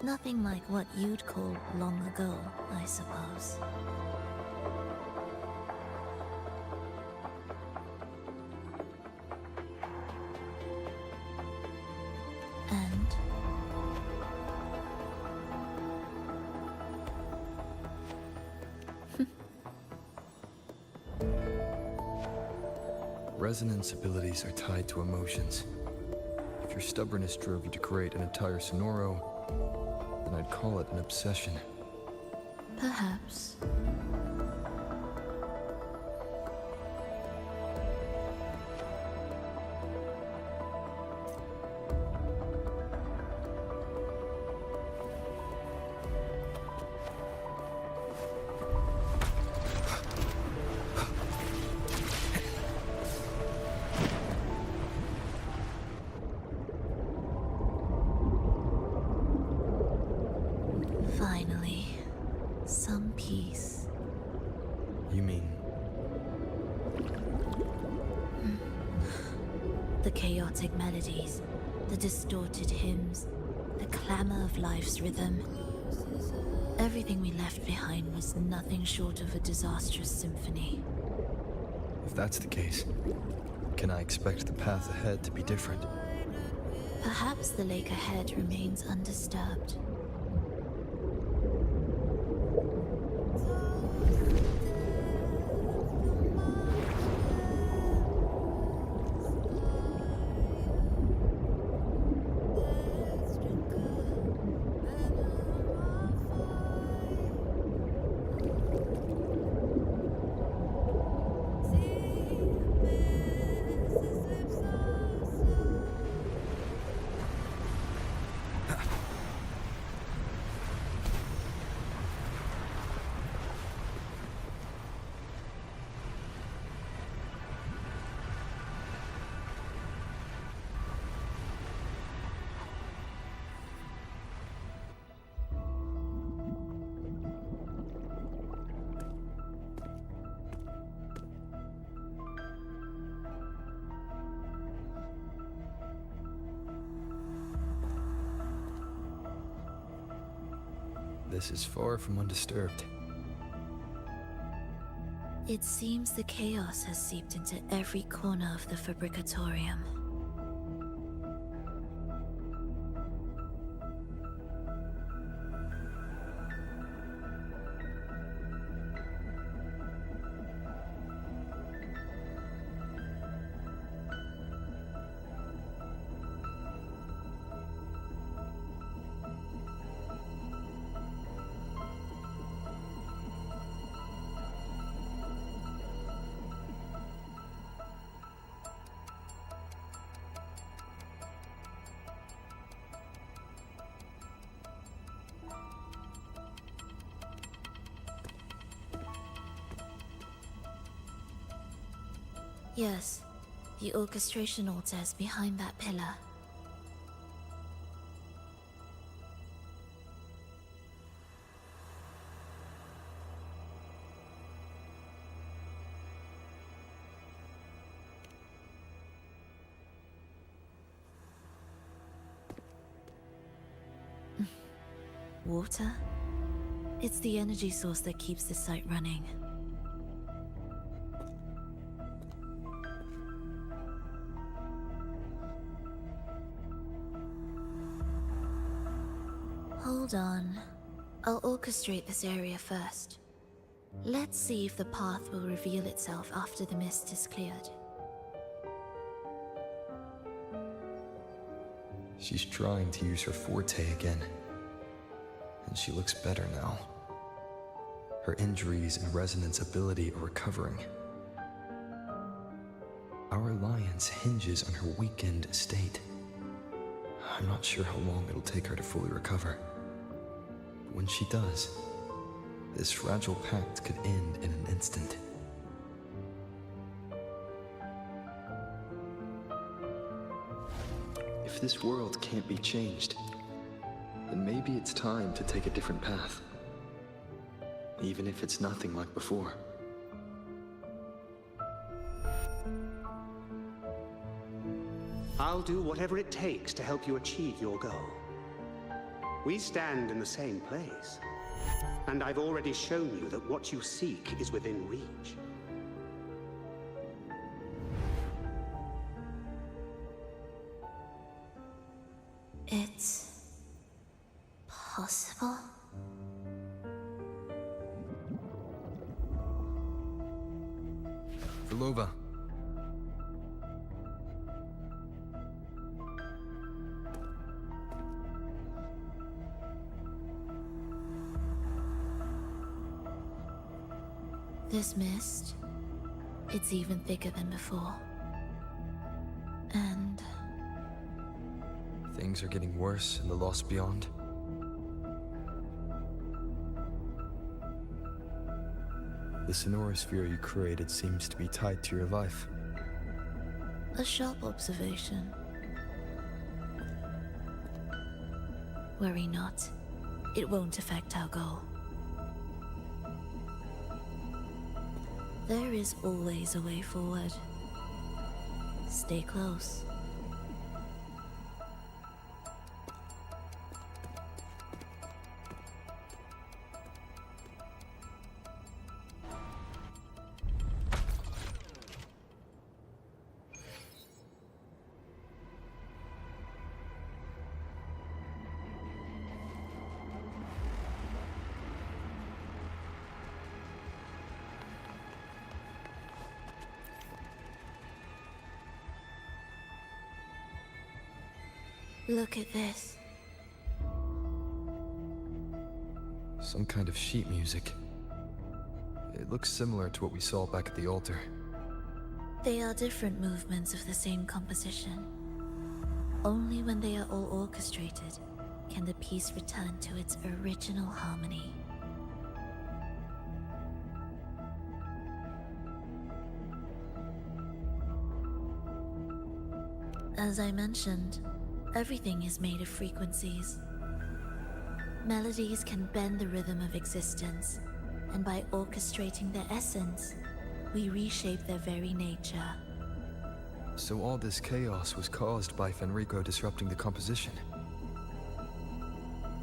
nothing like what you'd call long ago, I suppose. And Resonance abilities are tied to emotions. If your stubbornness drove you to create an entire Sonoro, then I'd call it an obsession. perhaps. Finally, some peace. You mean... The chaotic melodies, the distorted hymns, the clamor of life's rhythm. Everything we left behind was nothing short of a disastrous symphony. If that's the case, can I expect the path ahead to be different? Perhaps the lake ahead remains undisturbed. This is far from undisturbed. It seems the chaos has seeped into every corner of the Fabricatorium. Yes, the orchestration altar is behind that pillar. Water? It's the energy source that keeps the site running. Hold on. I'll orchestrate this area first. Let's see if the path will reveal itself after the mist is cleared. She's trying to use her forte again. And she looks better now. Her injuries and resonance ability are recovering. Our alliance hinges on her weakened state. I'm not sure how long it'll take her to fully recover. But when she does, this fragile pact could end in an instant. If this world can't be changed, then maybe it's time to take a different path. Even if it's nothing like before. I'll do whatever it takes to help you achieve your goal. We stand in the same place, and I've already shown you that what you seek is within reach. It's possible? Vilova. This mist, it's even thicker than before. And Things are getting worse in the Lost Beyond. The sonorosphere you created seems to be tied to your life. a sharp observation. Worry not. It won't affect our goal. There is always a way forward. Stay close. Look at this. Some kind of sheet music. It looks similar to what we saw back at the altar. They are different movements of the same composition. Only when they are all orchestrated can the piece return to its original harmony. As I mentioned, everything is made of frequencies. Melodies can bend the rhythm of existence, and by orchestrating their essence, we reshape their very nature. So all this chaos was caused by Fenrico disrupting the composition?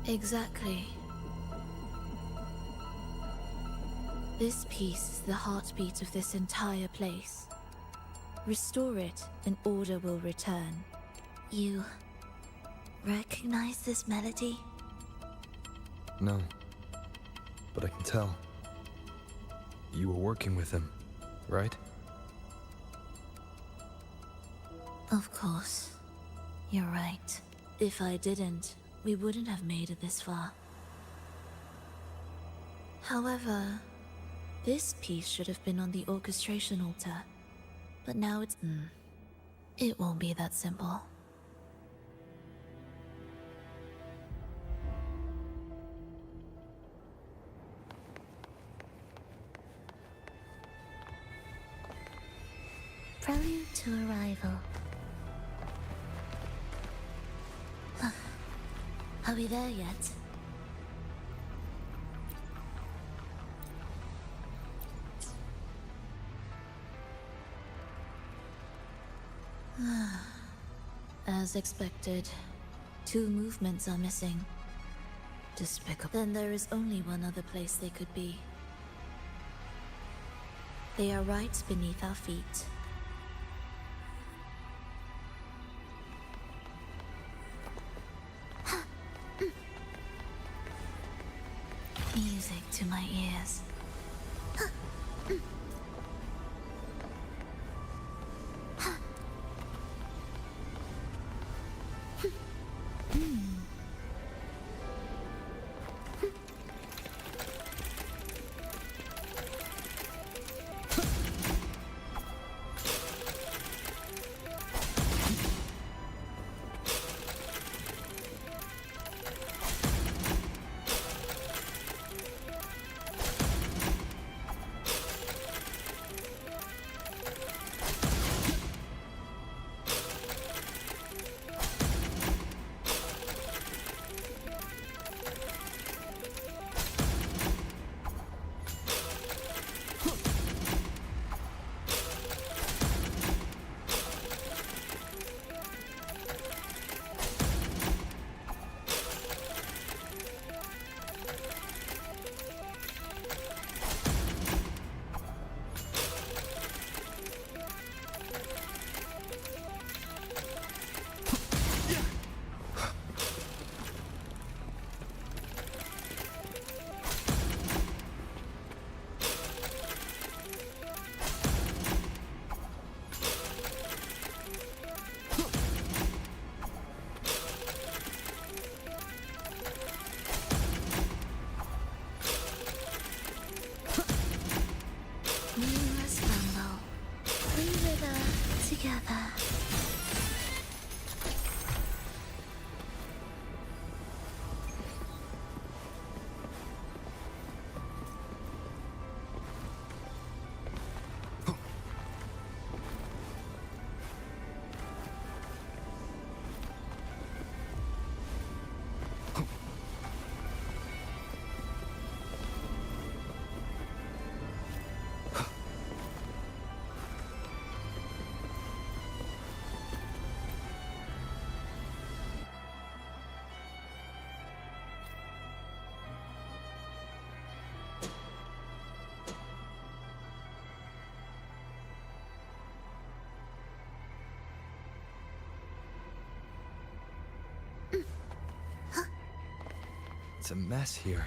Exactly. This piece is the heartbeat of this entire place. Restore it, and order will return. You recognize this melody? No. But I can tell. You were working with him, right? Of course. You're right. If I didn't, we wouldn't have made it this far. However, this piece should have been on the orchestration altar. But now it's... It won't be that simple. to arrival. Are we there yet? As expected, 2 movements are missing. Despicable. Then there is only one other place they could be. They are right beneath our feet. Music to my ears. Together. It's a mess here.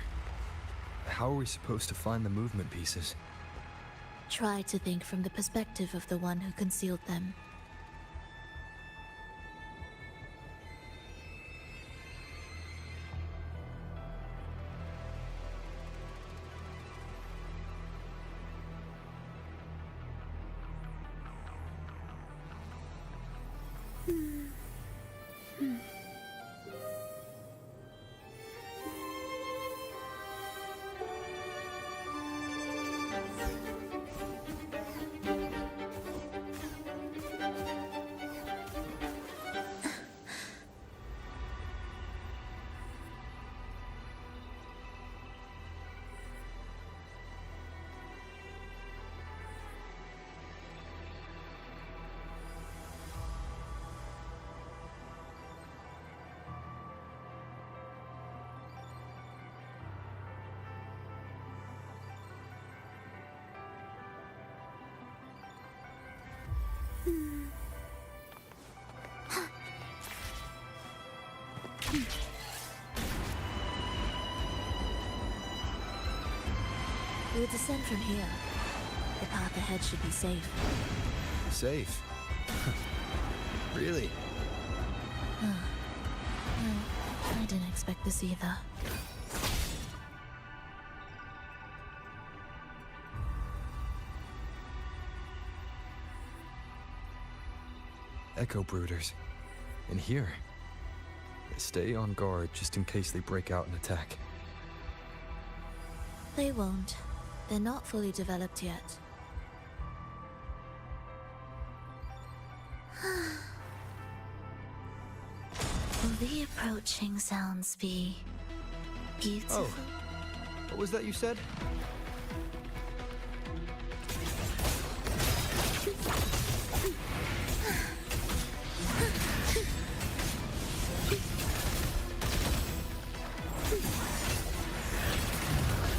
How are we supposed to find the movement pieces? Try to think from the perspective of the one who concealed them. We'll descend from here. The path ahead should be safe. Safe? Really? No, I didn't expect this either. Echo brooders. In here. Stay on guard just in case they break out and attack. They won't. They're not fully developed yet. The approaching sounds be beautiful. Oh, what was that you said?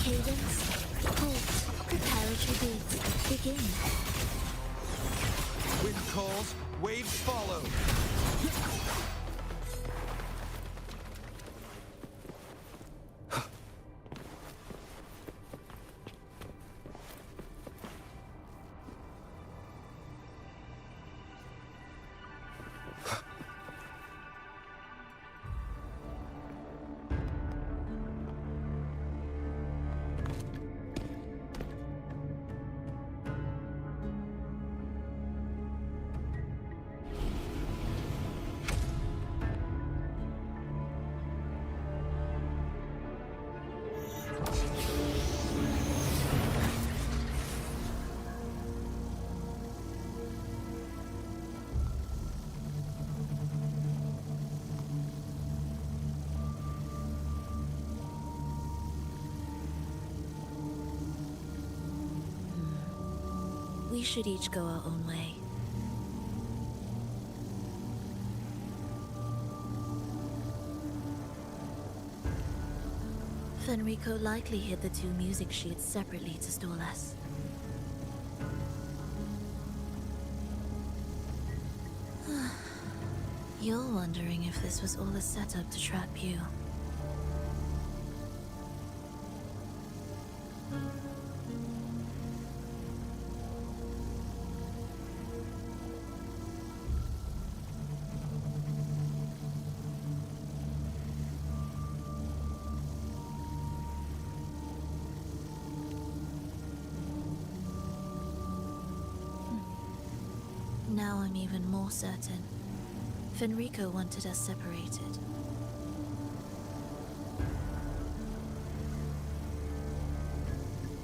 Cadence, halt, preparatory beats, begin. Wind calls, waves follow. We should each go our own way. Fenrico likely hid the two music sheets separately to stall us. You're wondering if this was all a setup to trap you. Now I'm even more certain. Fenrico wanted us separated.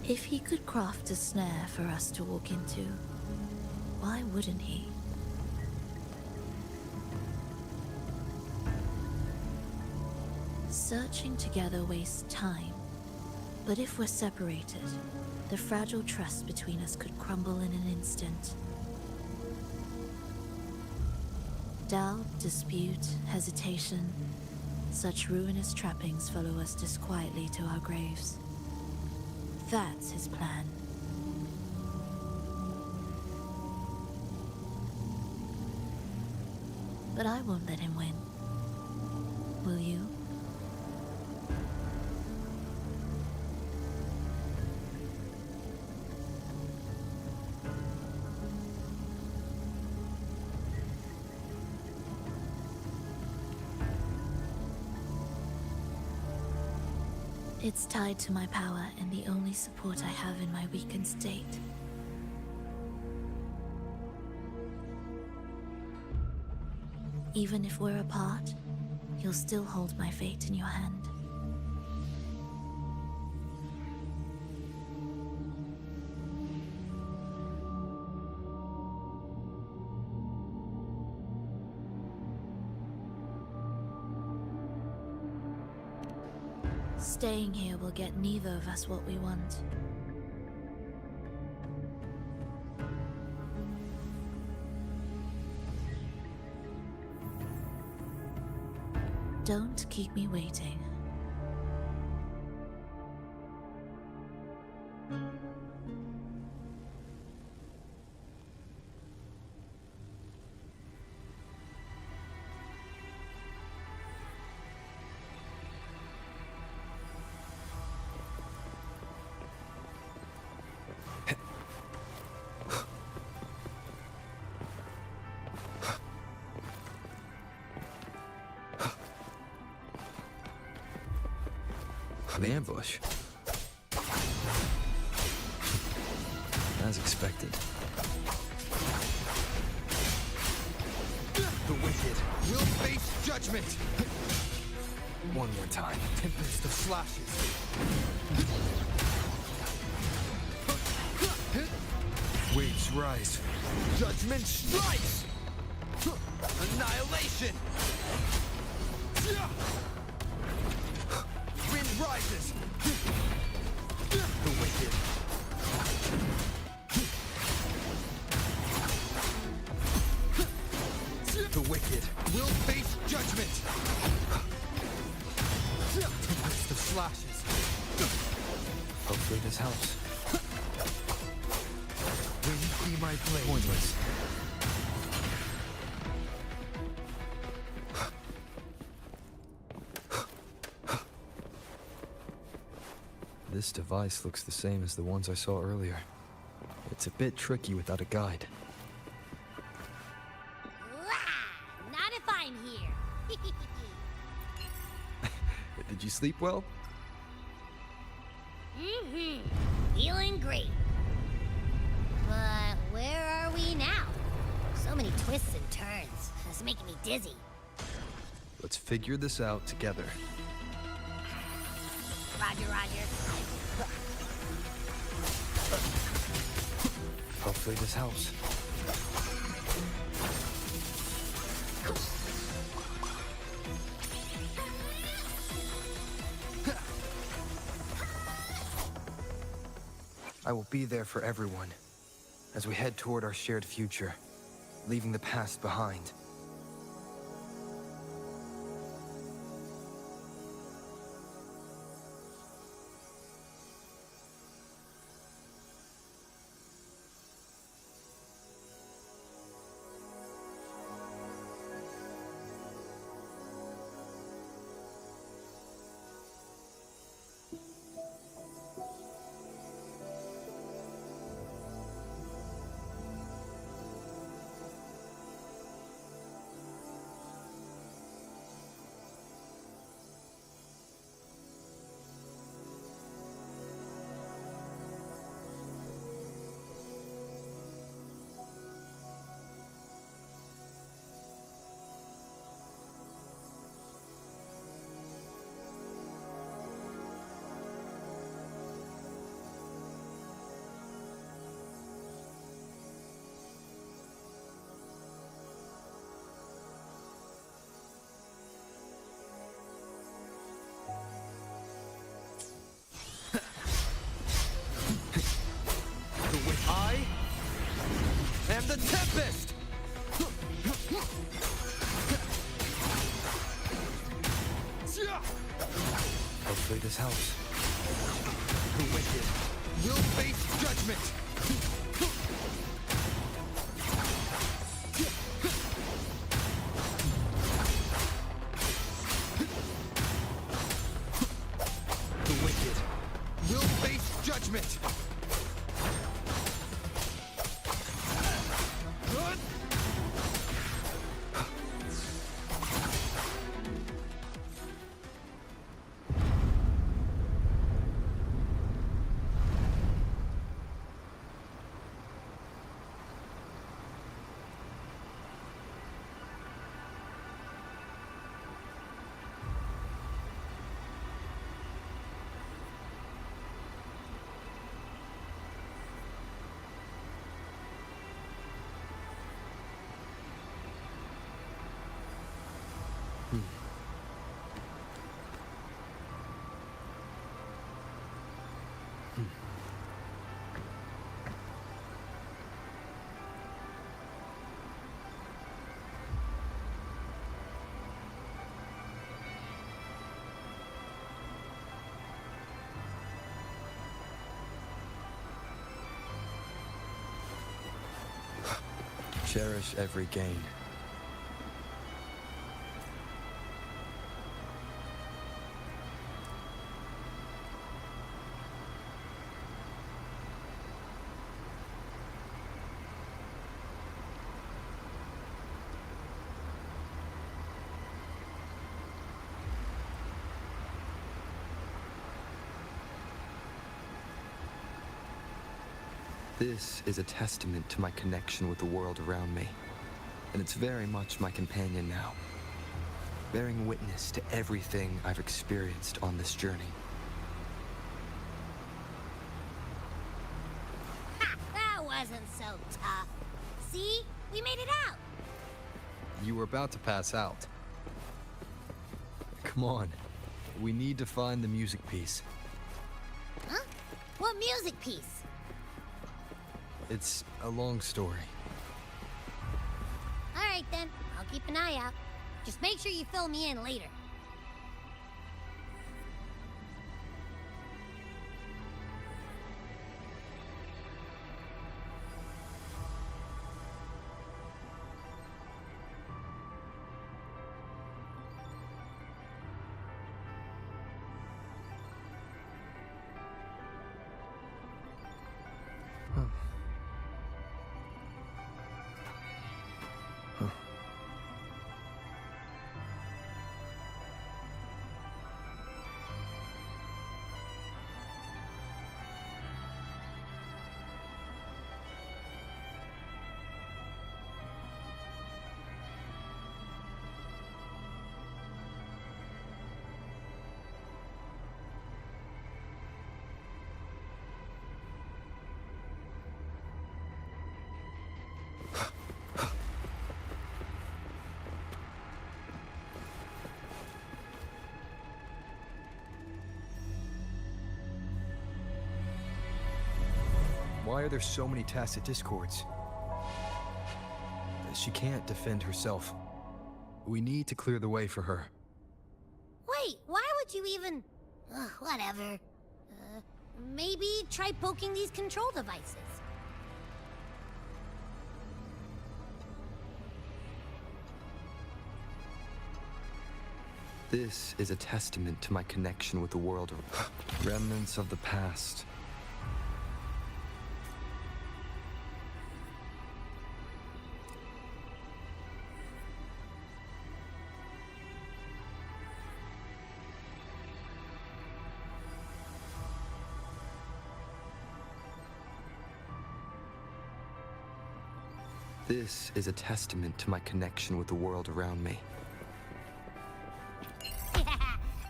If he could craft a snare for us to walk into, why wouldn't he? Searching together wastes time, but if we're separated, the fragile trust between us could crumble in an instant. Doubt, dispute, hesitation, such ruinous trappings follow us disquietly to our graves. That's his plan. But I won't let him win. Will you? It's tied to my power and the only support I have in my weakened state. Even if we're apart, you'll still hold my fate in your hand. Staying here will get neither of us what we want. Don't keep me waiting. An ambush. As expected. The wicked will face judgment! One more time. Tempest of slashes. Waves rise. Judgment strikes! Annihilation! Wind rises! The wicked. The wicked will face judgment! Tempest of slashes. Hopefully this helps. Wind be my blade. Pointless. This device looks the same as the ones I saw earlier. It's a bit tricky without a guide. Not if I'm here. Did you sleep well? Feeling great. But where are we now? So many twists and turns. It's making me dizzy. Let's figure this out together. Roger, Roger. Hopefully this helps. I will be there for everyone as we head toward our shared future, leaving the past behind. And the Tempest! Hopefully this helps. The wicked will face judgment! The wicked will face judgment! Cherish every gain. This is a testament to my connection with the world around me, and it's very much my companion now, bearing witness to everything I've experienced on this journey. Ha! That wasn't so tough. See? We made it out! You were about to pass out. Come on. We need to find the music piece. Huh? What music piece? It's a long story. Alright then, I'll keep an eye out. Just make sure you fill me in later. Why are there so many tacit discords? She can't defend herself. We need to clear the way for her. Wait, why would you even... whatever. Maybe try poking these control devices. This is a testament to my connection with the world of remnants of the past. This is a testament to my connection with the world around me.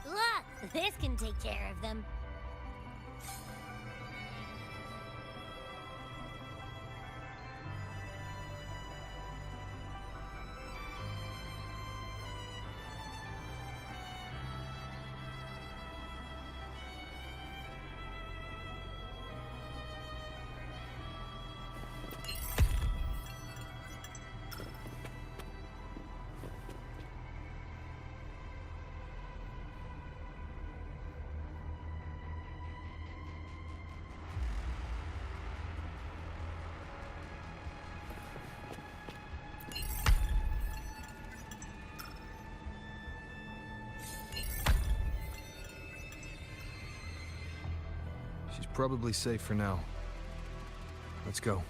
Look, this can take care of them. She's probably safe for now. Let's go.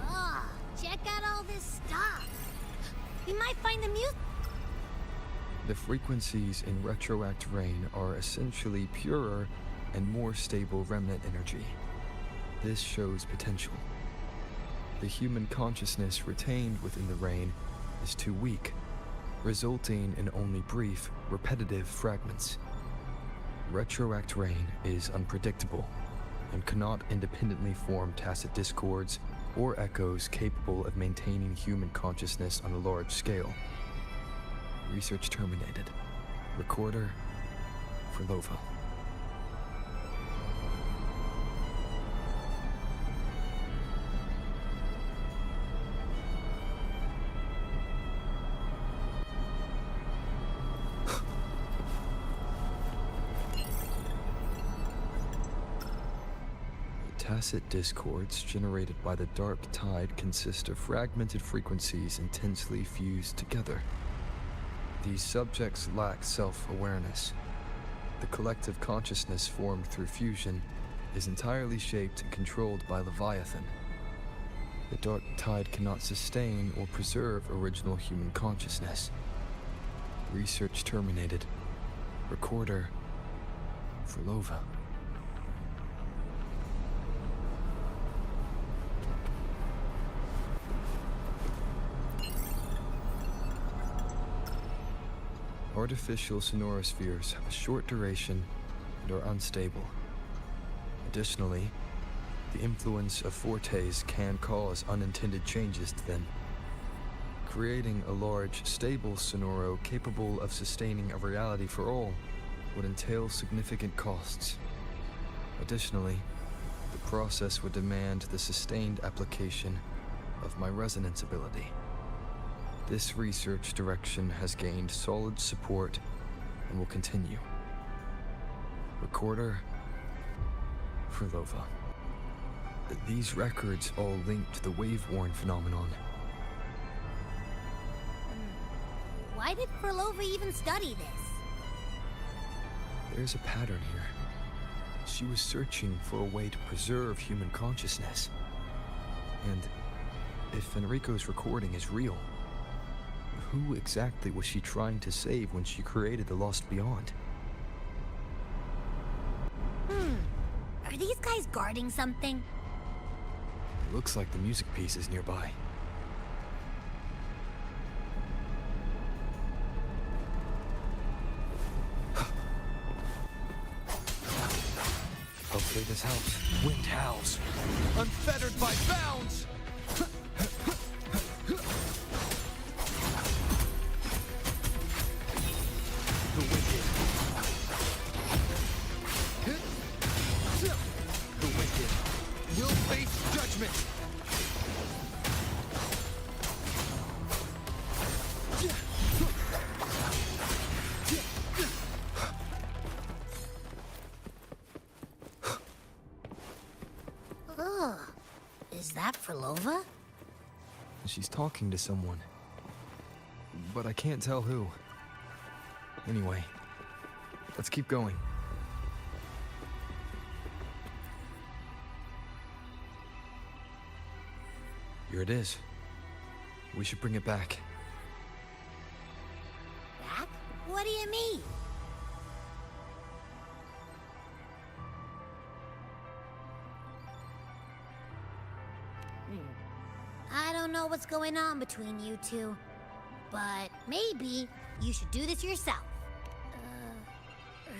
Oh, check out all this stuff. We might find the music. The frequencies in Retroact Rain are essentially purer and more stable remnant energy. This shows potential. The human consciousness retained within the rain is too weak, resulting in only brief, repetitive fragments. Retroact Rain is unpredictable and cannot independently form tacit discords or echoes capable of maintaining human consciousness on a large scale. Research terminated. Recorder for Lova. Tacit discords generated by the dark tide consist of fragmented frequencies intensely fused together. These subjects lack self-awareness. The collective consciousness formed through fusion is entirely shaped and controlled by Leviathan. The dark tide cannot sustain or preserve original human consciousness. Research terminated. Recorder for Lova. Artificial sonorospheres have a short duration and are unstable. Additionally, the influence of fortes can cause unintended changes to them. Creating a large, stable sonoro capable of sustaining a reality for all would entail significant costs. Additionally, the process would demand the sustained application of my resonance ability. This research direction has gained solid support and will continue. Recorder, Frolova. These records all link to the wave-worn phenomenon. Why did Frolova even study this? There's a pattern here. She was searching for a way to preserve human consciousness. And if Enrico's recording is real, who exactly was she trying to save when she created the Lost Beyond? Are these guys guarding something? Looks like the music piece is nearby. Hopefully this helps. Wind howls, unfettered by bounds! The wicked. The wicked will face judgment! Is that Frolova? She's talking to someone. But I can't tell who. Anyway, let's keep going. Here it is. We should bring it back. Back? What do you mean? I don't know what's going on between you two, but maybe you should do this yourself.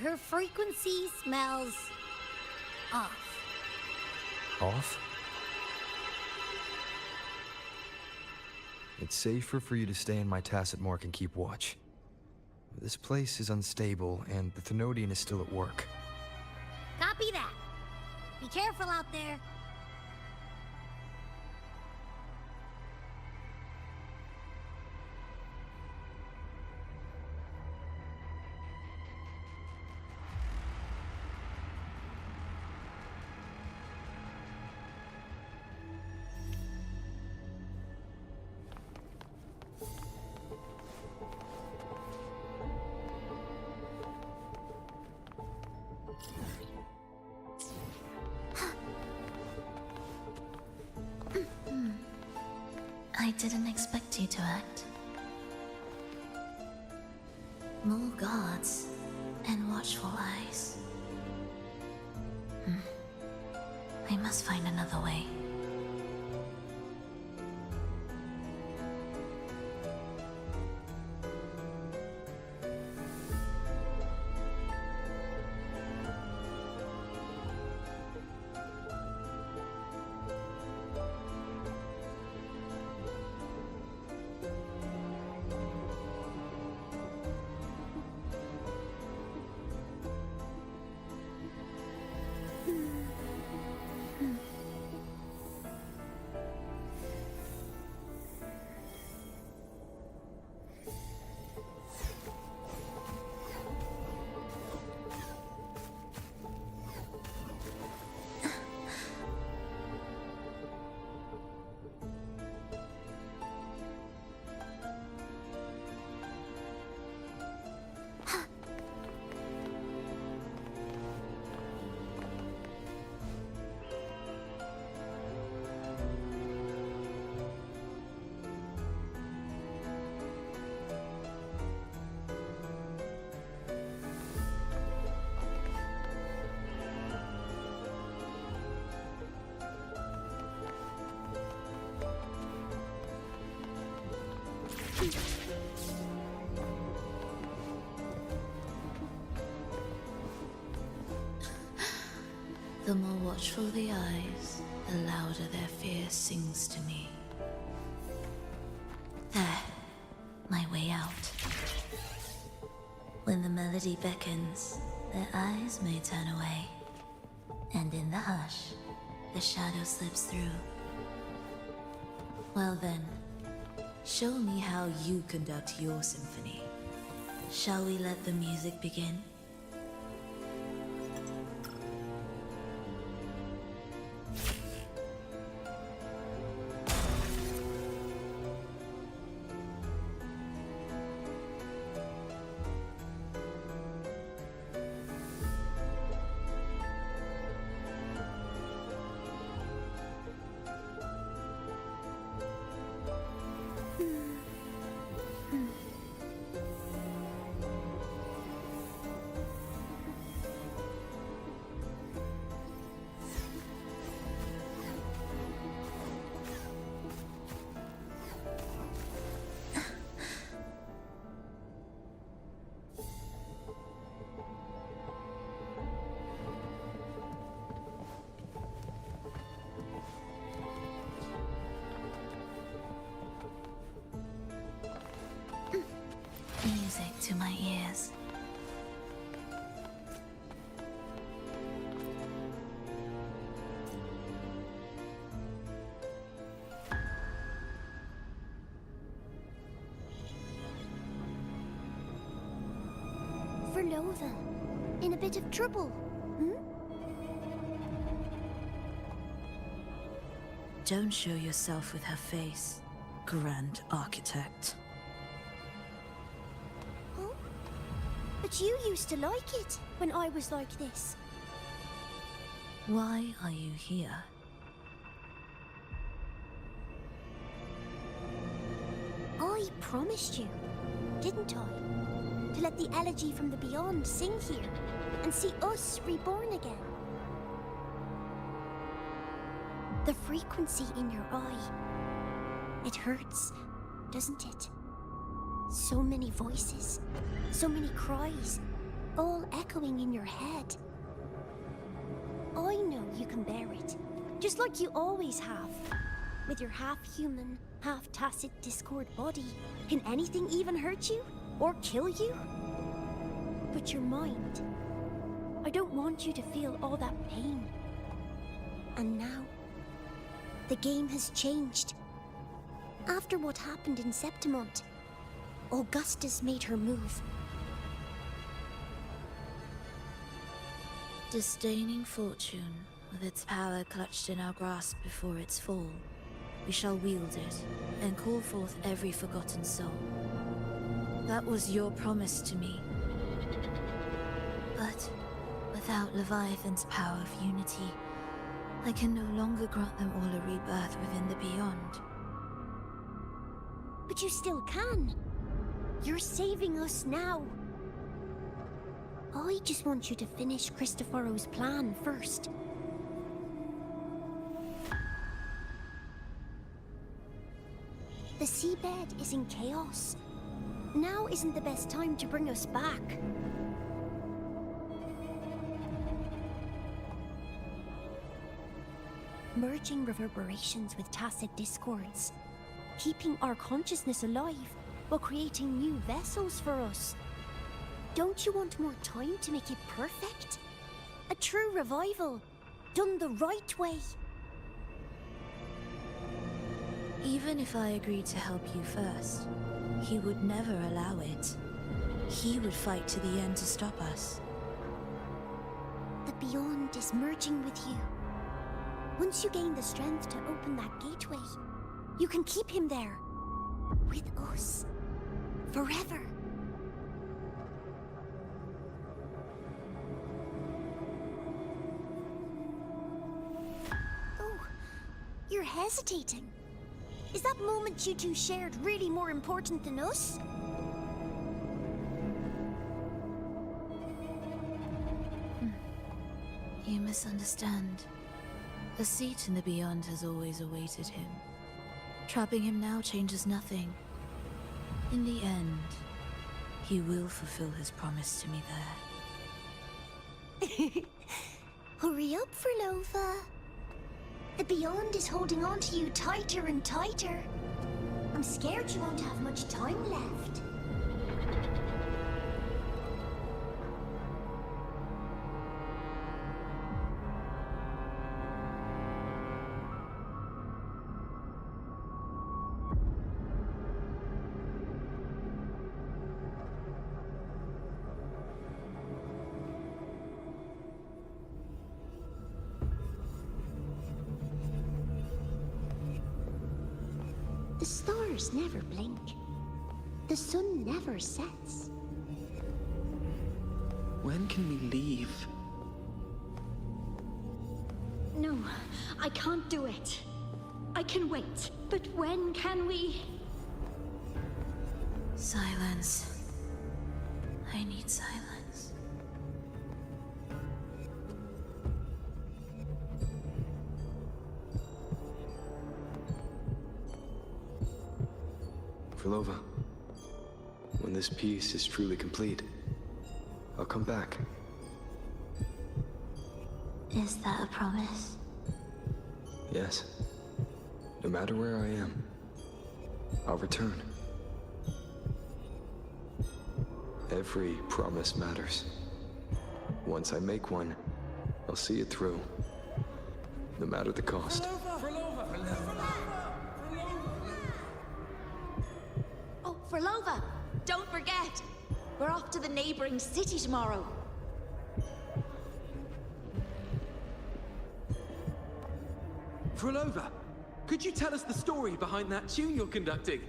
Her frequency smells off. Off? It's safer for you to stay in my tacit mark and keep watch. This place is unstable, and the Thenodian is still at work. Copy that. Be careful out there. I didn't expect you to act. More guards and watchful eyes. I must find another way. The more watchful the eyes, the louder their fear sings to me. There, my way out. When the melody beckons, their eyes may turn away. And in the hush, the shadow slips through. Well then, show me how you conduct your symphony. Shall we let the music begin? Music to my ears. Verlova, in a bit of trouble, Don't show yourself with her face, Grand Architect. But you used to like it when I was like this. Why are you here? I promised you, didn't I? To let the elegy from the beyond sing here and see us reborn again. The frequency in your eye, it hurts, doesn't it? So many voices, so many cries, all echoing in your head. I know you can bear it, just like you always have. With your half-human, half-tacit Discord body, can anything even hurt you? Or kill you? But your mind, I don't want you to feel all that pain. And now, the game has changed. After what happened in Septimont, Augustus made her move. Disdaining fortune, with its power clutched in our grasp before its fall, we shall wield it and call forth every forgotten soul. That was your promise to me. But without Leviathan's power of unity, I can no longer grant them all a rebirth within the beyond. But you still can. You're saving us now. I just want you to finish Cristoforo's plan first. The seabed is in chaos. Now isn't the best time to bring us back. Merging reverberations with tacit discords. Keeping our consciousness alive while creating new vessels for us. Don't you want more time to make it perfect? A true revival, done the right way. Even if I agreed to help you first, he would never allow it. He would fight to the end to stop us. The Beyond is merging with you. Once you gain the strength to open that gateway, you can keep him there. With us. Forever. Oh, you're hesitating. Is that moment you two shared really more important than us? You misunderstand. A seat in the Beyond has always awaited him. Trapping him now changes nothing. In the end, he will fulfill his promise to me there. Hurry up, Frolova. The Beyond is holding on to you tighter and tighter. I'm scared you won't have much time left. The stars never blink. The sun never sets. When can we leave? No, I can't do it. I can wait, but when can we? Silence. I need silence. Frolova, when this piece is truly complete, I'll come back. Is that a promise? Yes. No matter where I am, I'll return. Every promise matters. Once I make one, I'll see it through, no matter the cost. Oh, Frolova! Don't forget! We're off to the neighboring city tomorrow. Frolova, could you tell us the story behind that tune you're conducting?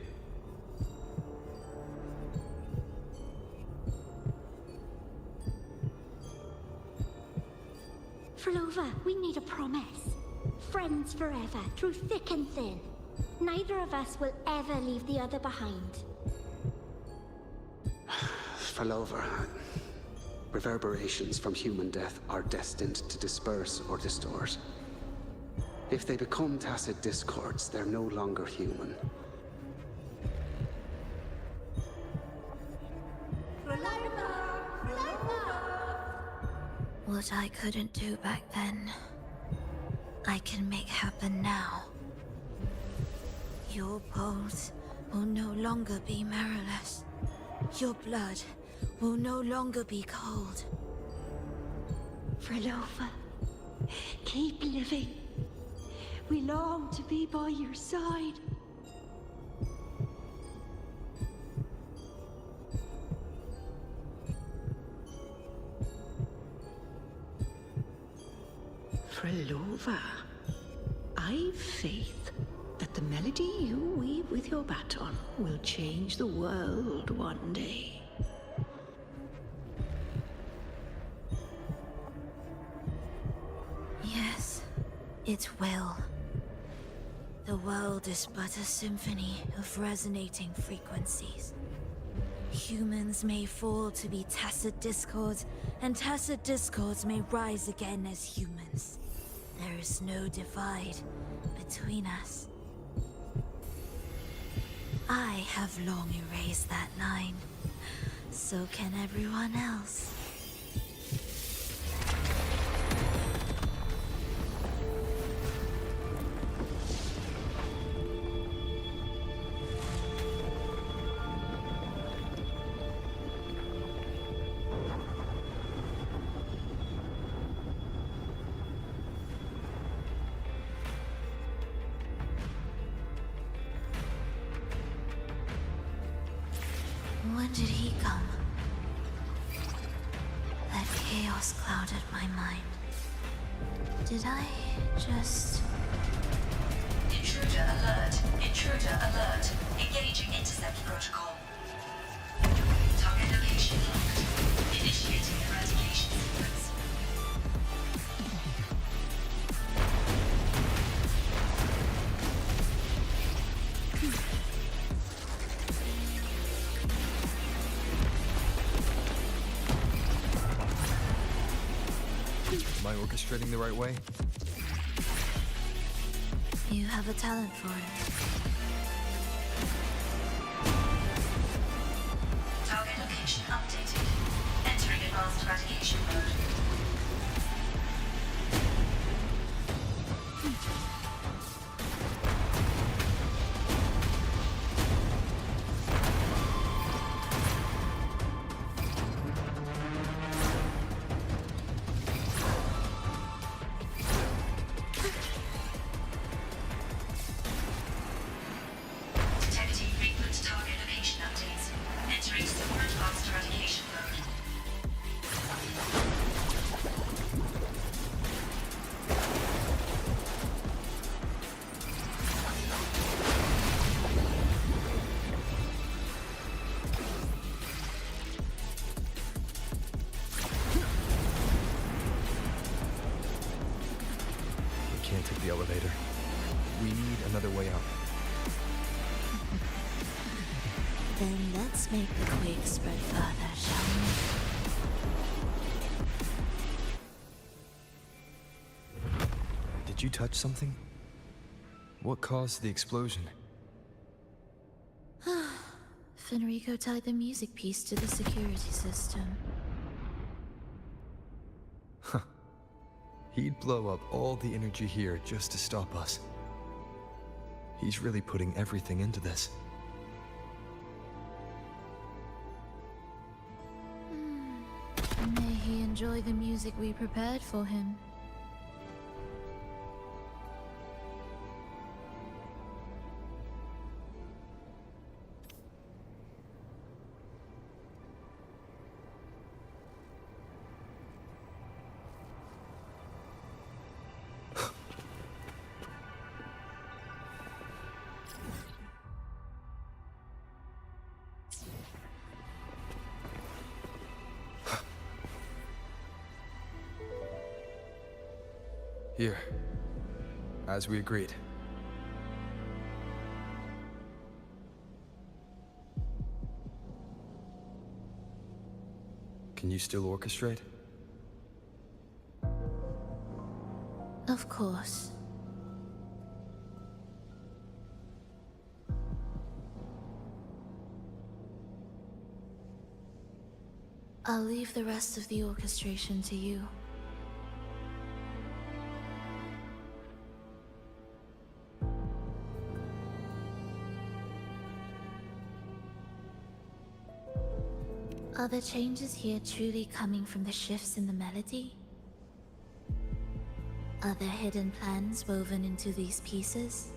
Frolova, we need a promise. Friends forever, through thick and thin. Neither of us will ever leave the other behind. Frolova, reverberations from human death are destined to disperse or distort. If they become tacit discords, they're no longer human. What I couldn't do back then, I can make happen now. Your bones will no longer be marrowless. Your blood will no longer be cold. Frolova, keep living. We long to be by your side. Frolova, I've faith that the melody you weave with your baton will change the world one day. Yes, it will. The world is but a symphony of resonating frequencies. Humans may fall to be tacit discords, and tacit discords may rise again as humans. There is no divide between us. I have long erased that line. So can everyone else. When did he come? That chaos clouded my mind. Did I just... Intruder alert. Intruder alert. Engaging intercept protocol. Target location locked. Initiating eradication sequence. Am I orchestrating the right way? You have a talent for it. Target location updated. Entering advanced eradication mode. another way up. Then let's make the quake spread further, shall we? Did you touch something? What caused the explosion? Fenrico tied the music piece to the security system. Huh. He'd blow up all the energy here just to stop us. He's really putting everything into this. May he enjoy the music we prepared for him. Here, as we agreed. Can you still orchestrate? Of course. I'll leave the rest of the orchestration to you. Are the changes here truly coming from the shifts in the melody? Are there hidden plans woven into these pieces?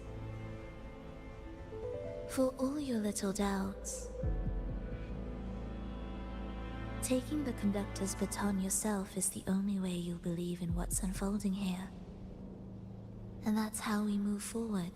For all your little doubts, taking the conductor's baton yourself is the only way you'll believe in what's unfolding here. And that's how we move forward.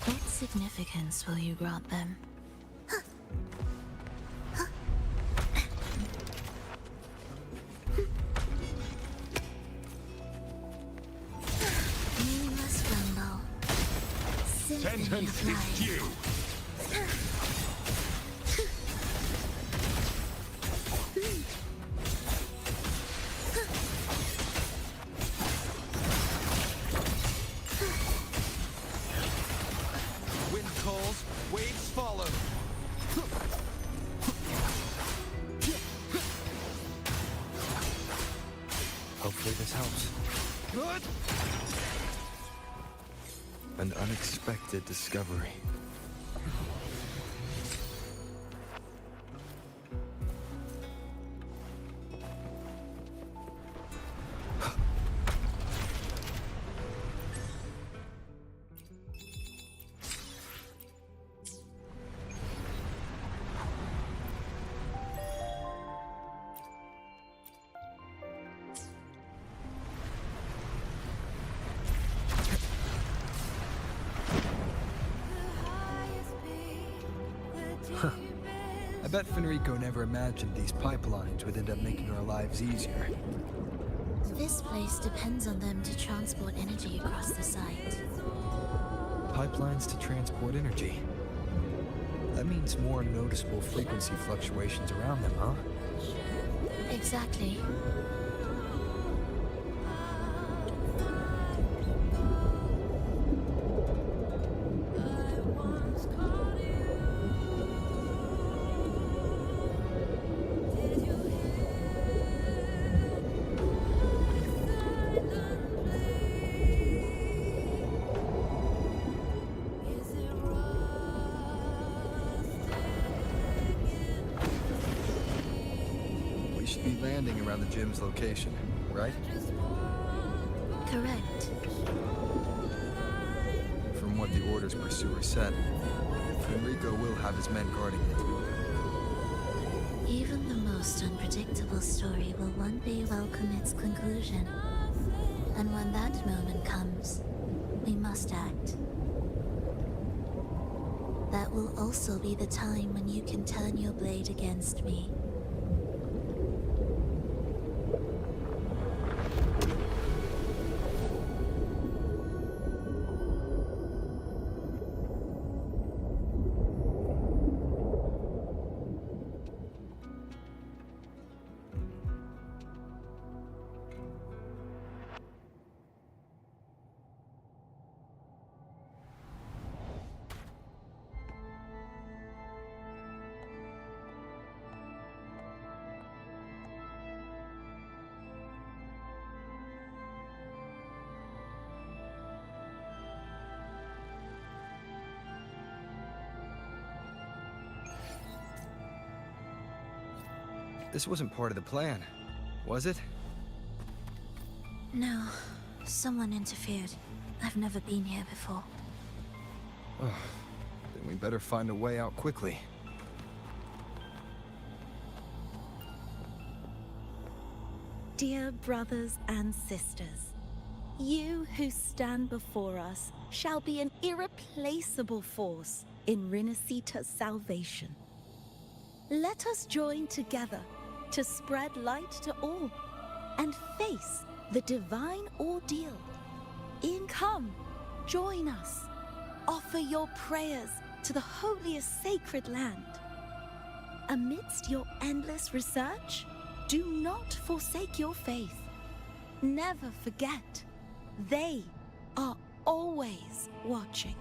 What significance will you grant them? Meaningless rumble. Sentence is due. Wind calls, waves follow. Hopefully this helps. Good. An unexpected discovery. I bet Fenrico never imagined these pipelines would end up making our lives easier. This place depends on them to transport energy across the site. Pipelines to transport energy. That means more noticeable frequency fluctuations around them, huh? Exactly. We should be landing around the gym's location, right? Correct. From what the Order's pursuer said, Enrico will have his men guarding it. Even the most unpredictable story will one day welcome its conclusion. And when that moment comes, we must act. That will also be the time when you can turn your blade against me. This wasn't part of the plan, was it? No, someone interfered. I've never been here before. Oh, then we better find a way out quickly. Dear brothers and sisters, you who stand before us shall be an irreplaceable force in Rinasita's salvation. Let us join together to spread light to all and face the divine ordeal. Come, join us. Offer your prayers to the holiest sacred land. Amidst your endless research, do not forsake your faith. Never forget, they are always watching.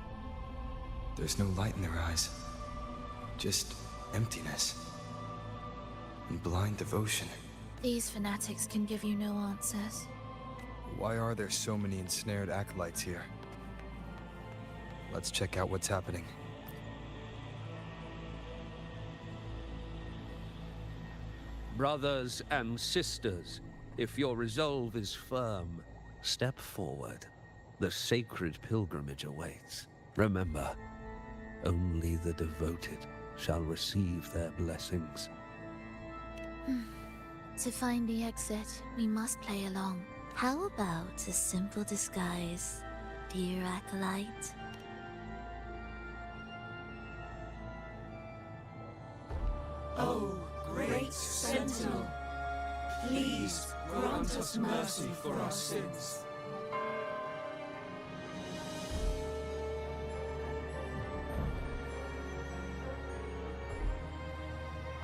There's no light in their eyes. Just emptiness. And blind devotion. These fanatics can give you no answers. Why are there so many ensnared acolytes here? Let's check out what's happening. Brothers and sisters, if your resolve is firm, step forward. The sacred pilgrimage awaits. Remember, only the devoted shall receive their blessings. To find the exit, we must play along. How about a simple disguise, dear acolyte? Oh, great Sentinel, please grant us mercy for our sins.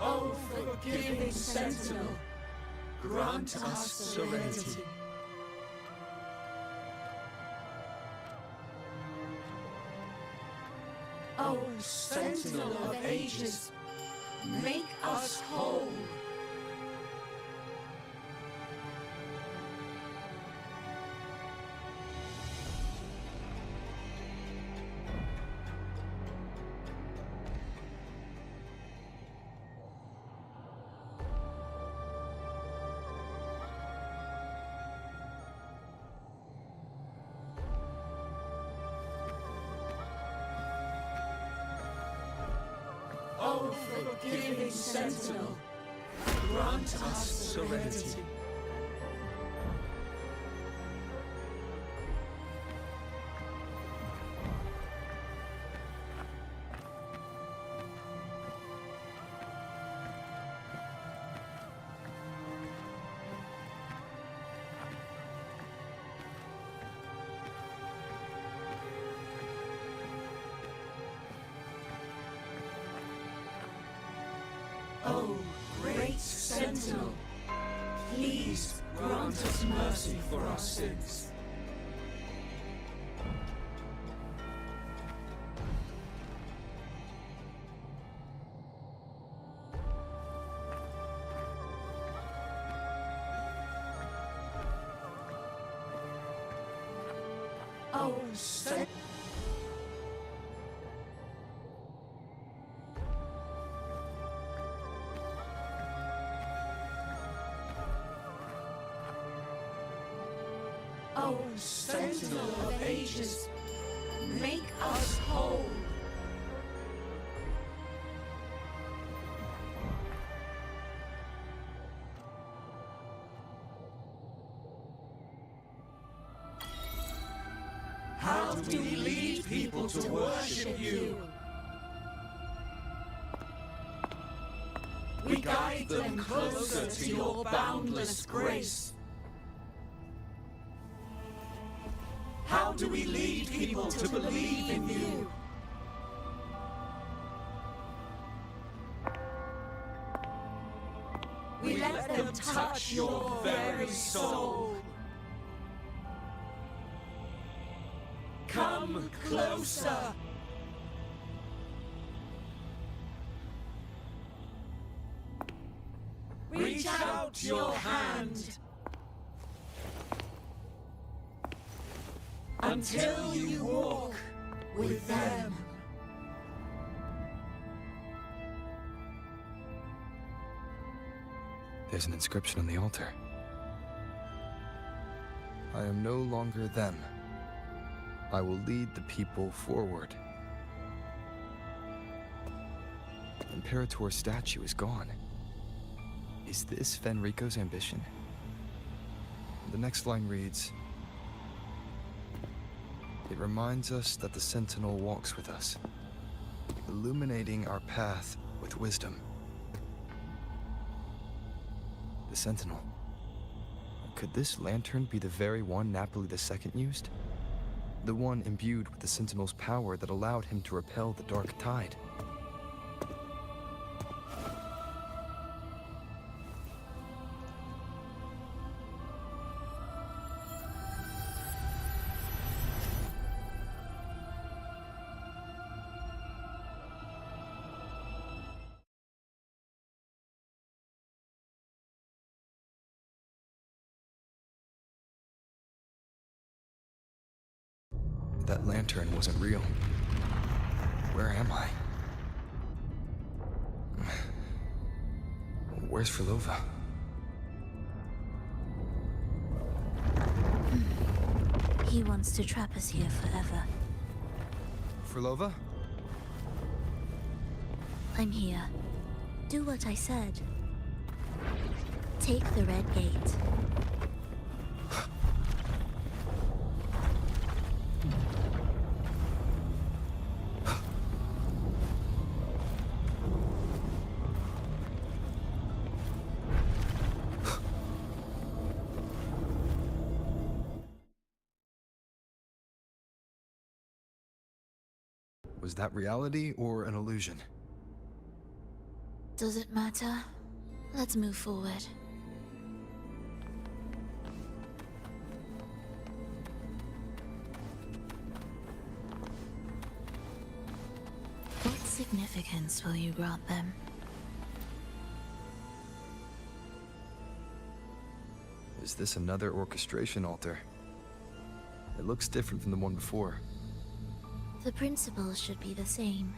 Oh, forgiving Sentinel, grant us serenity. Oh, Sentinel of ages, make us whole. Oh, forgiving Sentinel, grant us serenity. Sentinel, please grant us mercy for our sins. Oh, Sentinel. Oh, Sentinel of Ages, make us whole. How do we lead people to worship you? We guide them closer to your boundless grace. How do we lead people to believe in you? We let them touch your very soul. Come closer. Reach out your hand. Until you walk with them. There's an inscription on the altar. I am no longer them. I will lead the people forward. Imperator's statue is gone. Is this Fenrico's ambition? The next line reads, "It reminds us that the Sentinel walks with us, illuminating our path with wisdom." The Sentinel. Could this lantern be the very one Napoli II used? The one imbued with the Sentinel's power that allowed him to repel the dark tide? That lantern wasn't real. Where am I? Where's Frolova? He wants to trap us here forever. Frolova? I'm here. Do what I said. Take the red gate. Was that reality or an illusion? Does it matter? Let's move forward. What significance will you grant them? Is this another orchestration altar? It looks different from the one before. The principles should be the same.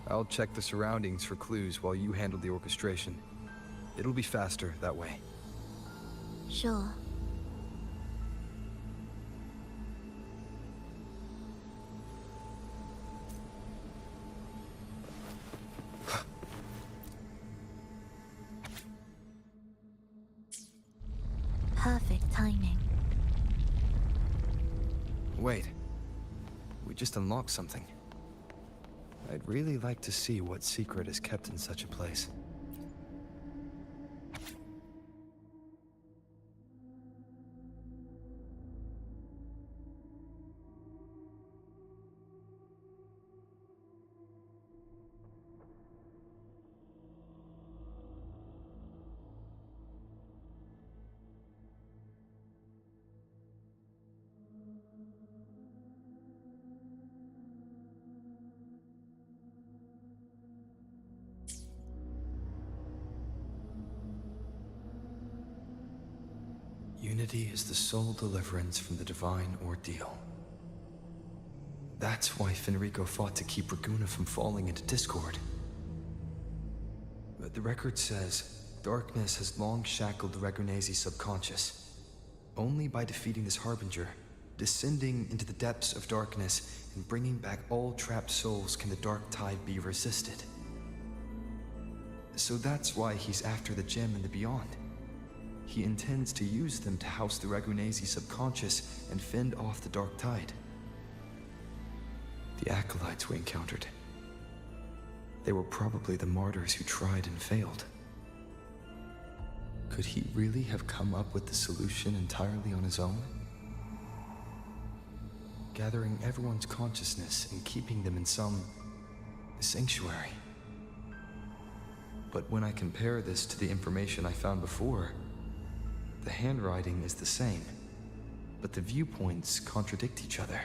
I'll check the surroundings for clues while you handle the orchestration. It'll be faster that way. Sure. Perfect timing. Wait. We just unlocked something. I'd really like to see what secret is kept in such a place. Unity is the sole deliverance from the divine ordeal. That's why Fenrico fought to keep Raguna from falling into discord. But the record says darkness has long shackled Ragunese's subconscious. Only by defeating this harbinger, descending into the depths of darkness, and bringing back all trapped souls can the dark tide be resisted. So that's why he's after the gem and the beyond. He intends to use them to house the Ragunese subconscious and fend off the dark tide. The acolytes we encountered. They were probably the martyrs who tried and failed. Could he really have come up with the solution entirely on his own? Gathering everyone's consciousness and keeping them in some sanctuary. But when I compare this to the information I found before, the handwriting is the same, but the viewpoints contradict each other.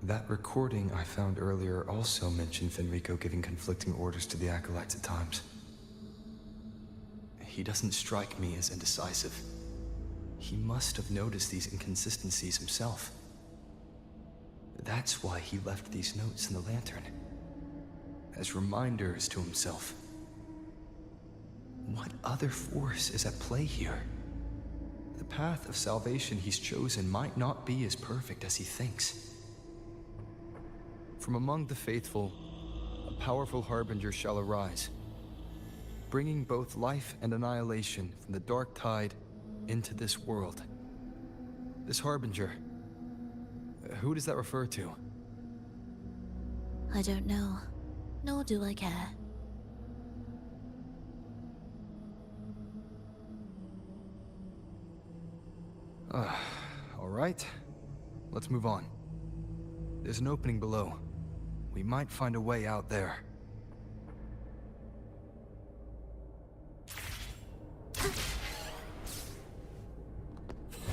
That recording I found earlier also mentioned Fenrico giving conflicting orders to the acolytes at times. He doesn't strike me as indecisive. He must have noticed these inconsistencies himself. That's why he left these notes in the lantern, as reminders to himself. What other force is at play here? The path of salvation he's chosen might not be as perfect as he thinks. From among the faithful, a powerful harbinger shall arise, bringing both life and annihilation from the dark tide into this world. This harbinger, who does that refer to? I don't know, nor do I care. All right, let's move on. There's an opening below. We might find a way out there.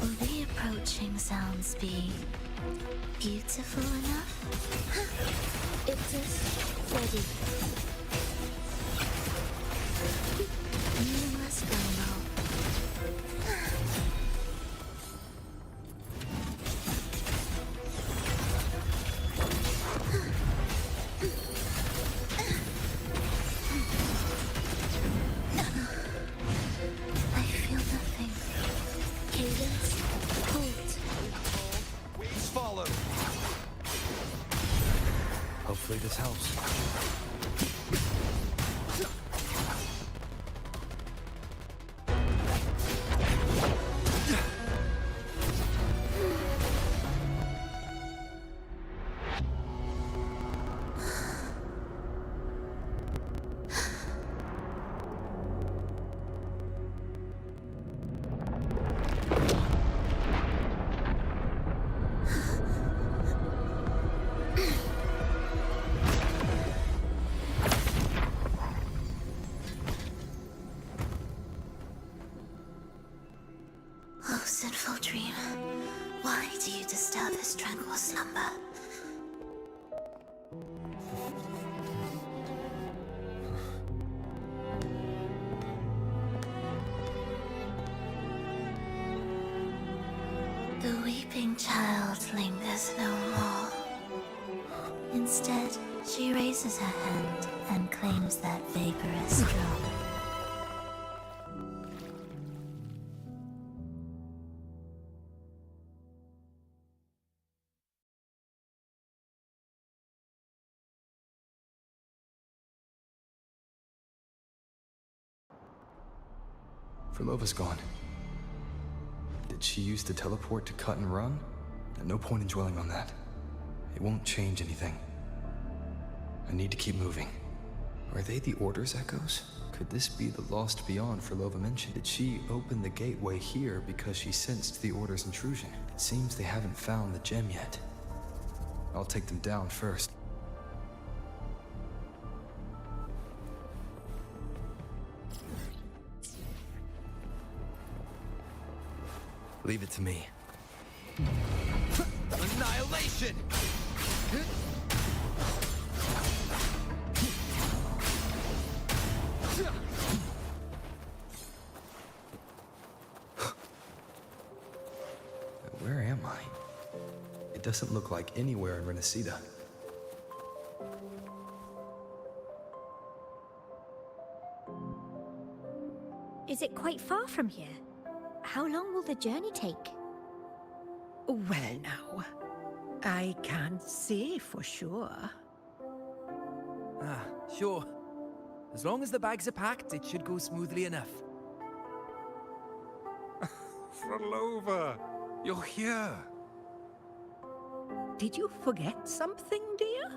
Will the approaching sounds be beautiful enough? It is ready. You must go now. I feel nothing. Cadence, hold. Waves follow. Hopefully this helps. Oh, sinful dream, why do you disturb this tranquil slumber? The weeping child lingers no more. Instead, she raises her hand and claims that vaporous drop. Frolova's gone. Did she use the teleport to cut and run? No point in dwelling on that. It won't change anything. I need to keep moving. Are they the Order's echoes? Could this be the Lost Beyond Frolova mentioned? Did she open the gateway here because she sensed the Order's intrusion? It seems they haven't found the gem yet. I'll take them down first. Leave it to me. Annihilation! it doesn't look like anywhere in Renacida. Is it quite far from here? How long will the journey take? Well, now, I can't say for sure. Ah, sure. As long as the bags are packed, it should go smoothly enough. Frolova, you're here. Did you forget something, dear?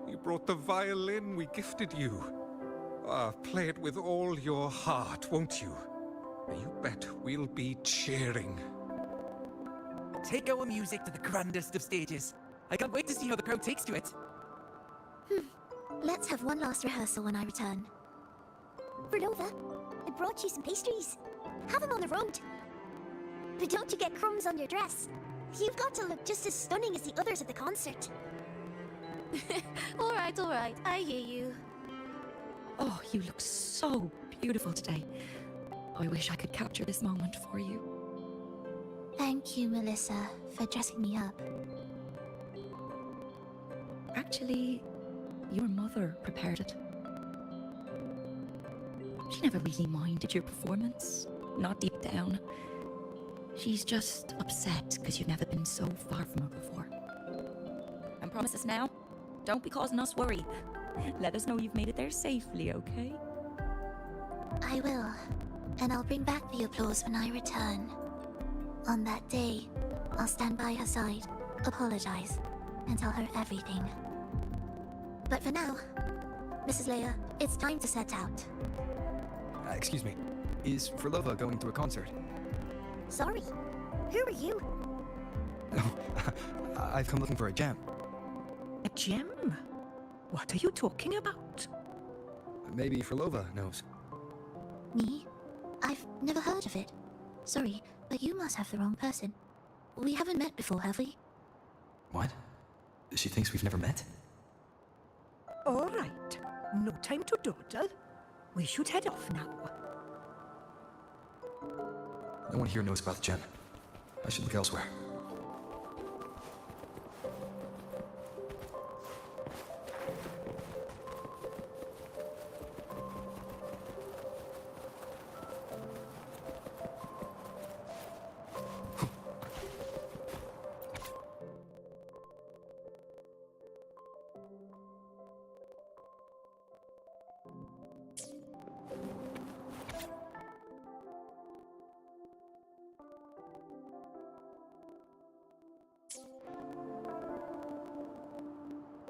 You brought the violin we gifted you. Play it with all your heart, won't you? You bet we'll be cheering. Take our music to the grandest of stages. I can't wait to see how the crowd takes to it. Let's have one last rehearsal when I return. Vernova, I brought you some pastries. Have them on the road. But don't you get crumbs on your dress. You've got to look just as stunning as the others at the concert. All right, I hear you. Oh, you look so beautiful today. I wish I could capture this moment for you. Thank you, Melissa, for dressing me up. Actually, your mother prepared it. She never really minded your performance, not deep down. She's just upset because you've never been so far from her before. And promise us now, don't be causing us worry. Let us know you've made it there safely, okay? I will. And I'll bring back the applause when I return. On that day, I'll stand by her side, apologize, and tell her everything. But for now, Mrs. Leia, it's time to set out. Excuse me. Is Frolova going to a concert? Sorry. Who are you? I've come looking for a gem. A gem? What are you talking about? Maybe Frolova knows. Me? I've never heard of it. Sorry, but you must have the wrong person. We haven't met before, have we? What? She thinks we've never met? All right. No time to dawdle. We should head off now. No one here knows about the gem. I should look elsewhere.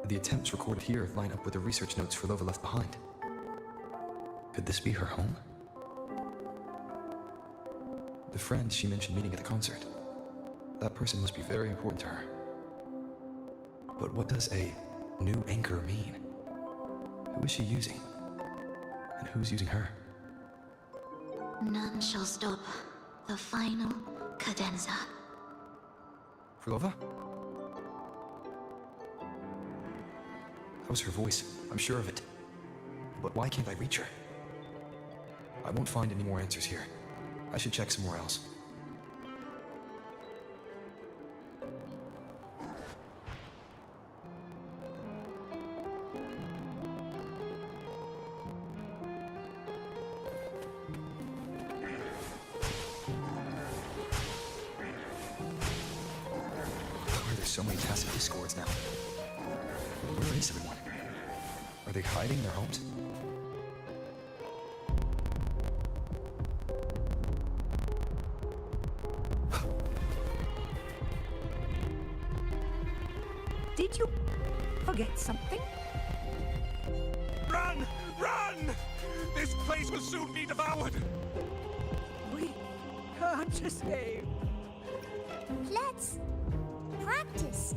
The attempts recorded here line up with the research notes Frolova left behind. Could this be her home? The friend she mentioned meeting at the concert. That person must be very important to her. But what does a new anchor mean? Who is she using? And who's using her? None shall stop the final cadenza. Frolova? That was her voice, I'm sure of it. But why can't I reach her? I won't find any more answers here. I should check somewhere else. Why are there so many tacit discords now? Where is everyone? Are they hiding in their homes? Did you forget something? Run! Run! This place will soon be devoured! We can't escape. Let's practice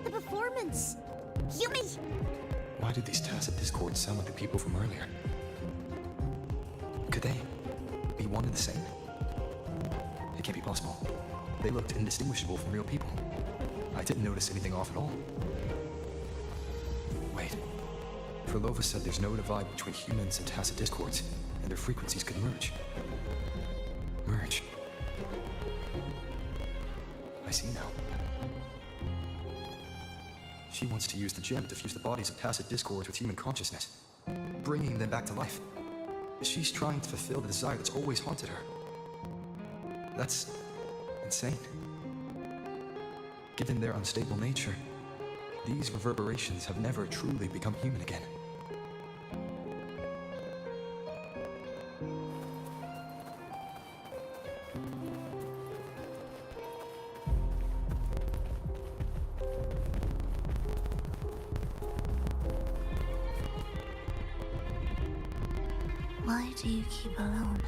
the performance. Yumi! Why do these tacit discords sound like the people from earlier? Could they be one and the same? It can't be possible. They looked indistinguishable from real people. I didn't notice anything off at all. Wait. Frolova said there's no divide between humans and tacit discords, and their frequencies could merge. Merge? I see now. She wants to use the gem to fuse the bodies of tacit discords with human consciousness, bringing them back to life. She's trying to fulfill the desire that's always haunted her. That's insane. Given their unstable nature, these reverberations have never truly become human again. Why do you keep alone?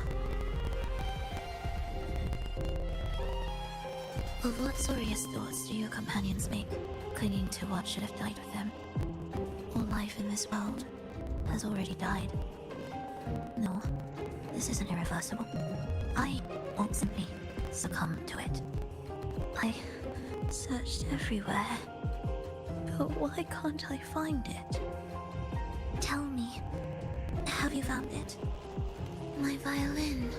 Of what sorriest thoughts do your companions make, clinging to what should have died with them? All life in this world has already died. No, this isn't irreversible. I won't simply succumb to it. I searched everywhere, but why can't I find it? Tell me, have you found it? My violin,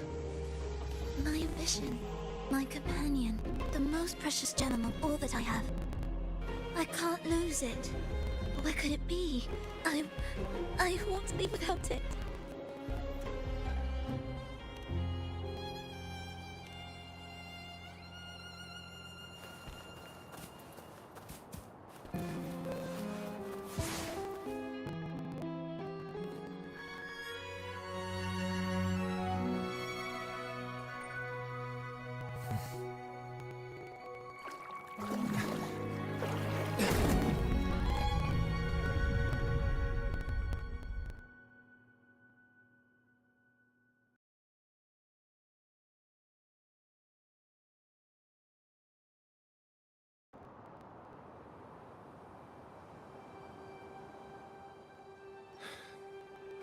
my vision, my companion, the most precious gem among all that I have. I can't lose it. Where could it be? I won't live without it.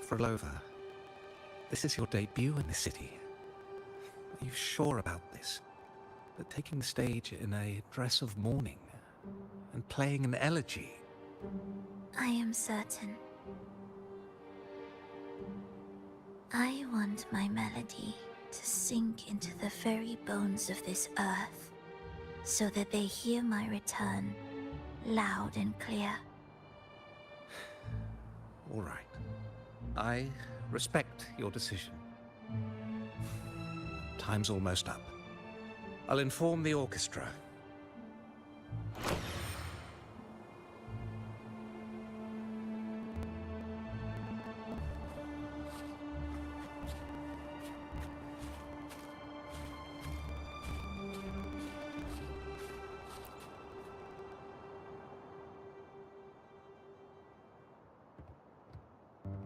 Frolova, this is your debut in the city. Are you sure about this? That taking the stage in a dress of mourning and playing an elegy? I am certain. I want my melody to sink into the very bones of this earth, so that they hear my return, loud and clear. All right. I respect your decision. Time's almost up. I'll inform the orchestra.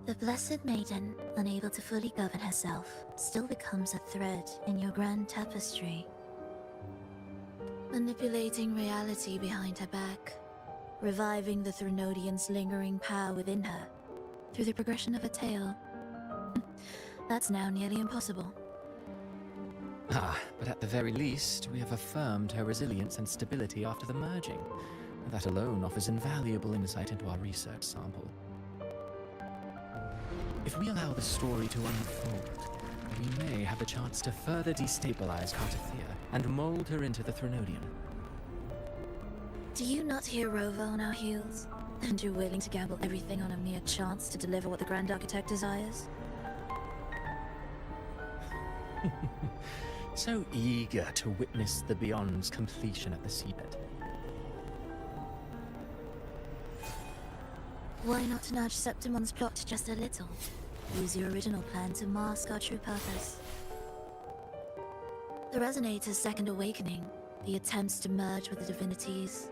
The Blessed Maiden, unable to fully govern herself, still becomes a thread in your grand tapestry. Manipulating reality behind her back, reviving the Threnodian's lingering power within her, through the progression of a tale. That's now nearly impossible. But at the very least, we have affirmed her resilience and stability after the merging. That alone offers invaluable insight into our research sample. If we allow the story to unfold, we may have a chance to further destabilize Cartathea and mold her into the Threnodian. Do you not hear Rover on our heels? And you're willing to gamble everything on a mere chance to deliver what the Grand Architect desires? So eager to witness the Beyond's completion at the seabed. Why not nudge Septimon's plot just a little? Use your original plan to mask our true purpose. The Resonator's second awakening, the attempts to merge with the divinities,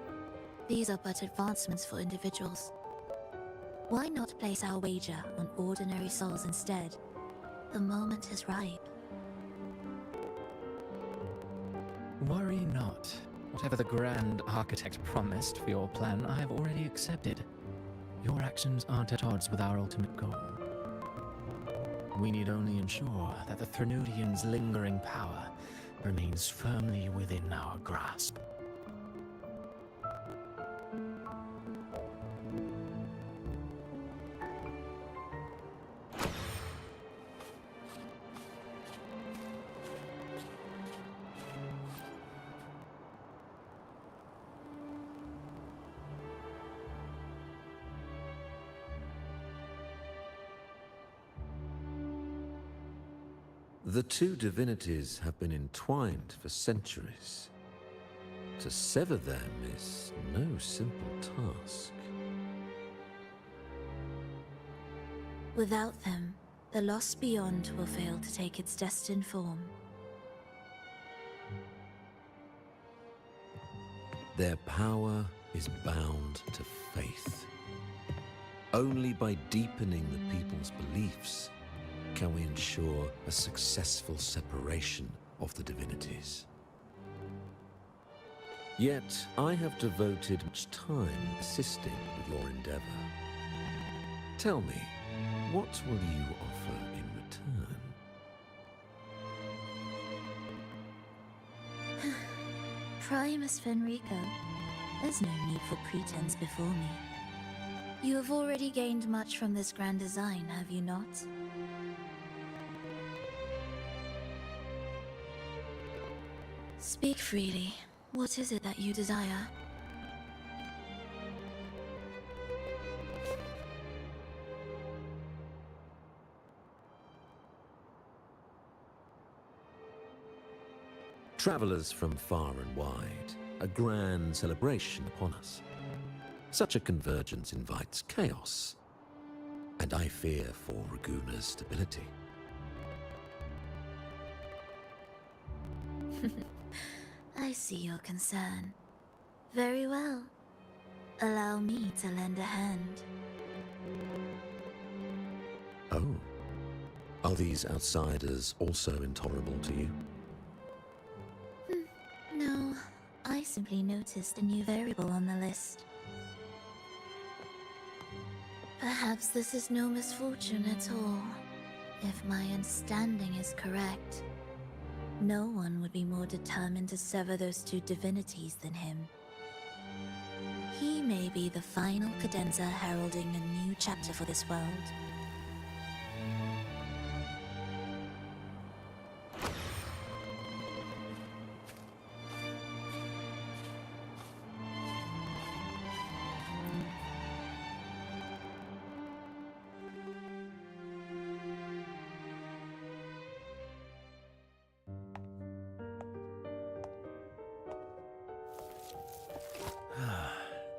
these are but advancements for individuals. Why not place our wager on ordinary souls instead? The moment is ripe. Worry not. Whatever the Grand Architect promised for your plan, I have already accepted. Your actions aren't at odds with our ultimate goal. We need only ensure that the Threnodian's lingering power remains firmly within our grasp. The two divinities have been entwined for centuries. To sever them is no simple task. Without them, the lost beyond will fail to take its destined form. Their power is bound to faith. Only by deepening the people's beliefs can we ensure a successful separation of the divinities. Yet, I have devoted much time assisting with your endeavor. Tell me, what will you offer in return? Primus Fenrico, there's no need for pretense before me. You have already gained much from this grand design, have you not? Speak freely. What is it that you desire? Travelers from far and wide, a grand celebration upon us. Such a convergence invites chaos, and I fear for Raguna's stability. I see your concern. Very well. Allow me to lend a hand. Oh. Are these outsiders also intolerable to you? No, I simply noticed a new variable on the list. Perhaps this is no misfortune at all. If my understanding is correct, no one would be more determined to sever those two divinities than him. He may be the final cadenza heralding a new chapter for this world.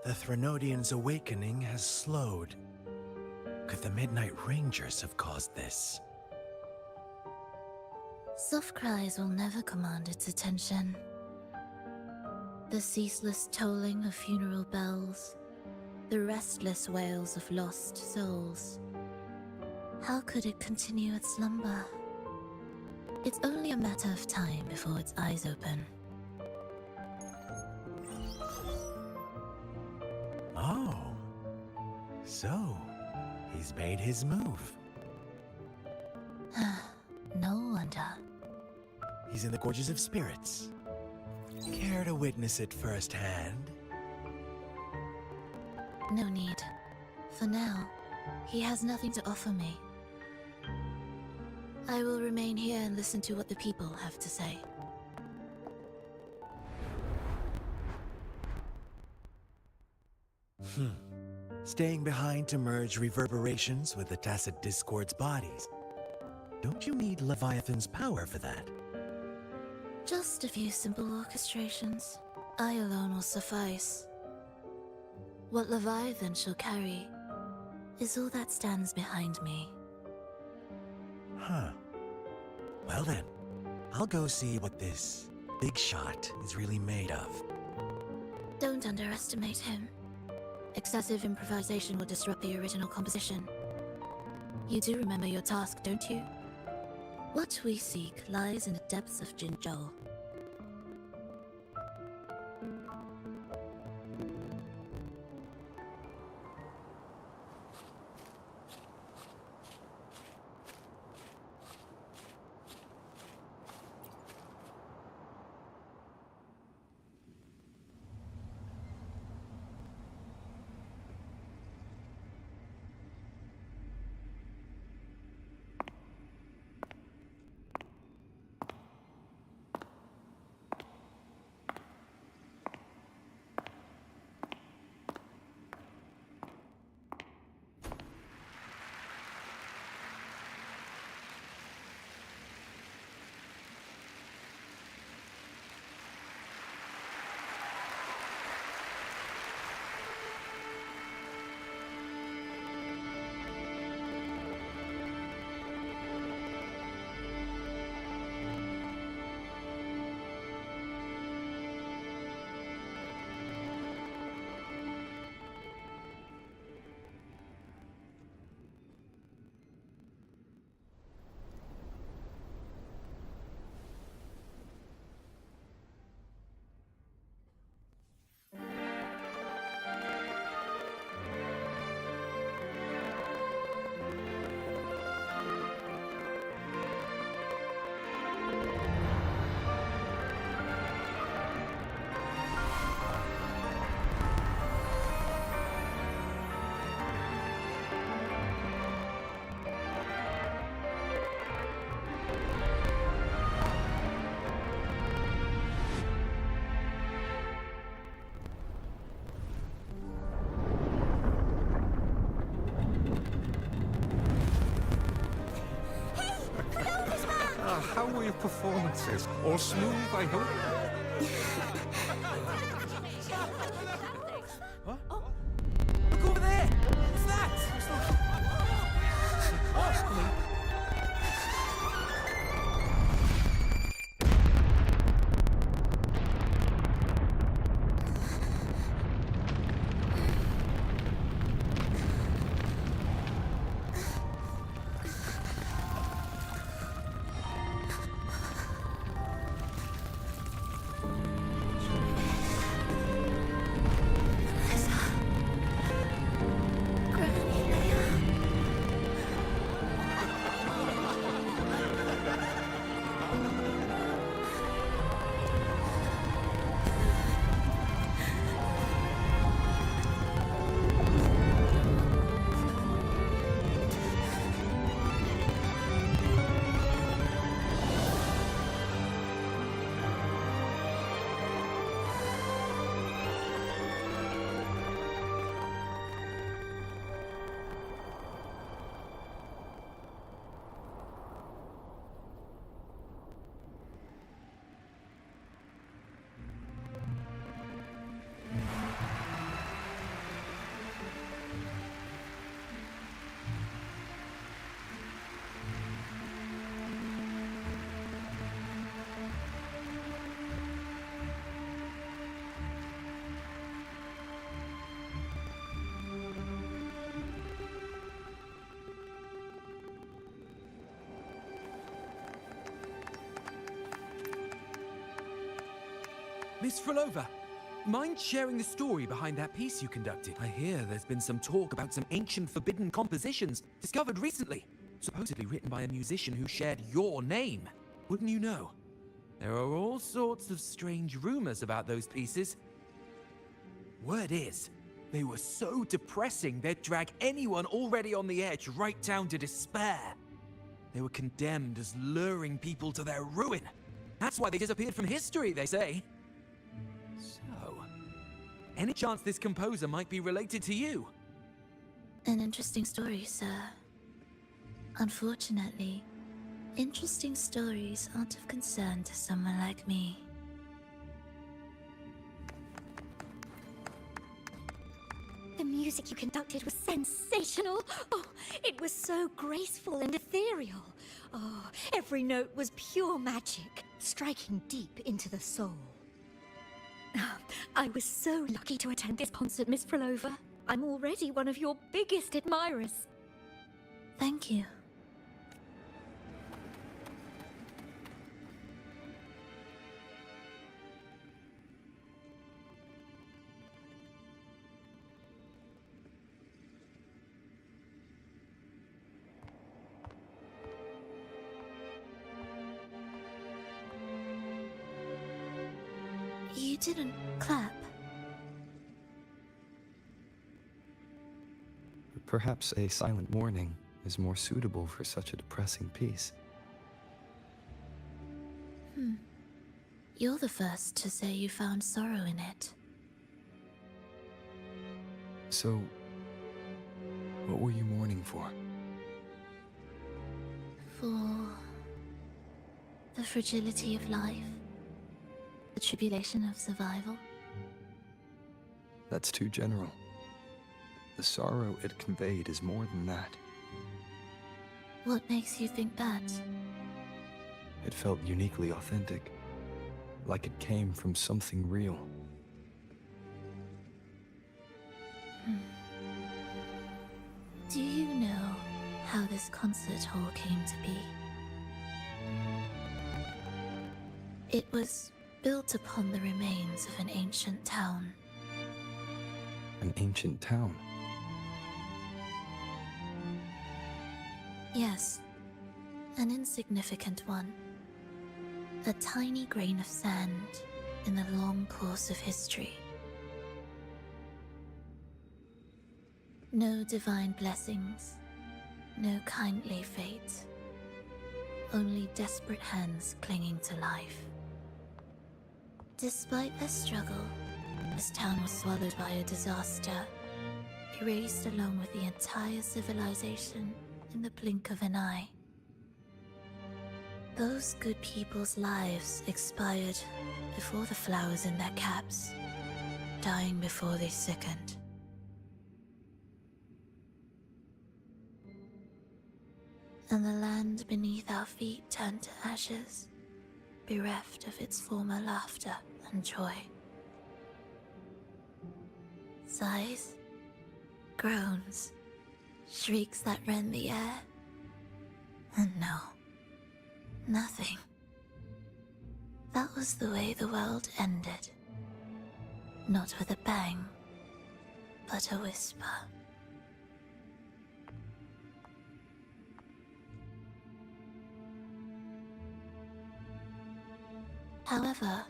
The Threnodians' awakening has slowed. Could the Midnight Rangers have caused this? Soft cries will never command its attention. The ceaseless tolling of funeral bells, the restless wails of lost souls. How could it continue its slumber? It's only a matter of time before its eyes open. Oh. So, he's made his move. No wonder. He's in the Gorges of Spirits. Care to witness it firsthand? No need. For now, he has nothing to offer me. I will remain here and listen to what the people have to say. Staying behind to merge reverberations with the Tacit Discord's bodies. Don't you need Leviathan's power for that? Just a few simple orchestrations. I alone will suffice. What Leviathan shall carry is all that stands behind me. Huh. Well then, I'll go see what this big shot is really made of. Don't underestimate him. Excessive improvisation will disrupt the original composition. You do remember your task, don't you? What we seek lies in the depths of Jinzhou. how were your performances? All smooth, I hope? What? Oh. Look over there! What's that? Miss Frolova, mind sharing the story behind that piece you conducted? I hear there's been some talk about some ancient forbidden compositions discovered recently, supposedly written by a musician who shared your name. Wouldn't you know? There are all sorts of strange rumors about those pieces. Word is, they were so depressing they'd drag anyone already on the edge right down to despair. They were condemned as luring people to their ruin. That's why they disappeared from history, they say. So, any chance this composer might be related to you? An interesting story, sir. Unfortunately, interesting stories aren't of concern to someone like me. The music you conducted was sensational. Oh, it was so graceful and ethereal. Oh, every note was pure magic, striking deep into the soul. I was so lucky to attend this concert, Miss Frolova. I'm already one of your biggest admirers. Thank you. You didn't clap. Perhaps a silent mourning is more suitable for such a depressing piece. You're the first to say you found sorrow in it. So, what were you mourning for? For the fragility of life, the tribulation of survival. That's too general. The sorrow it conveyed is more than that. What makes you think that? It felt uniquely authentic, like it came from something real. Do you know how this concert hall came to be? It was built upon the remains of an ancient town. An ancient town? Yes, an insignificant one. A tiny grain of sand in the long course of history. No divine blessings, no kindly fate. Only desperate hands clinging to life. Despite their struggle, this town was swallowed by a disaster, erased along with the entire civilization in the blink of an eye. Those good people's lives expired before the flowers in their caps, dying before they sickened. And the land beneath our feet turned to ashes, bereft of its former laughter and joy. Sighs, groans, shrieks that rend the air. And no, nothing. That was the way the world ended. Not with a bang, but a whisper. However,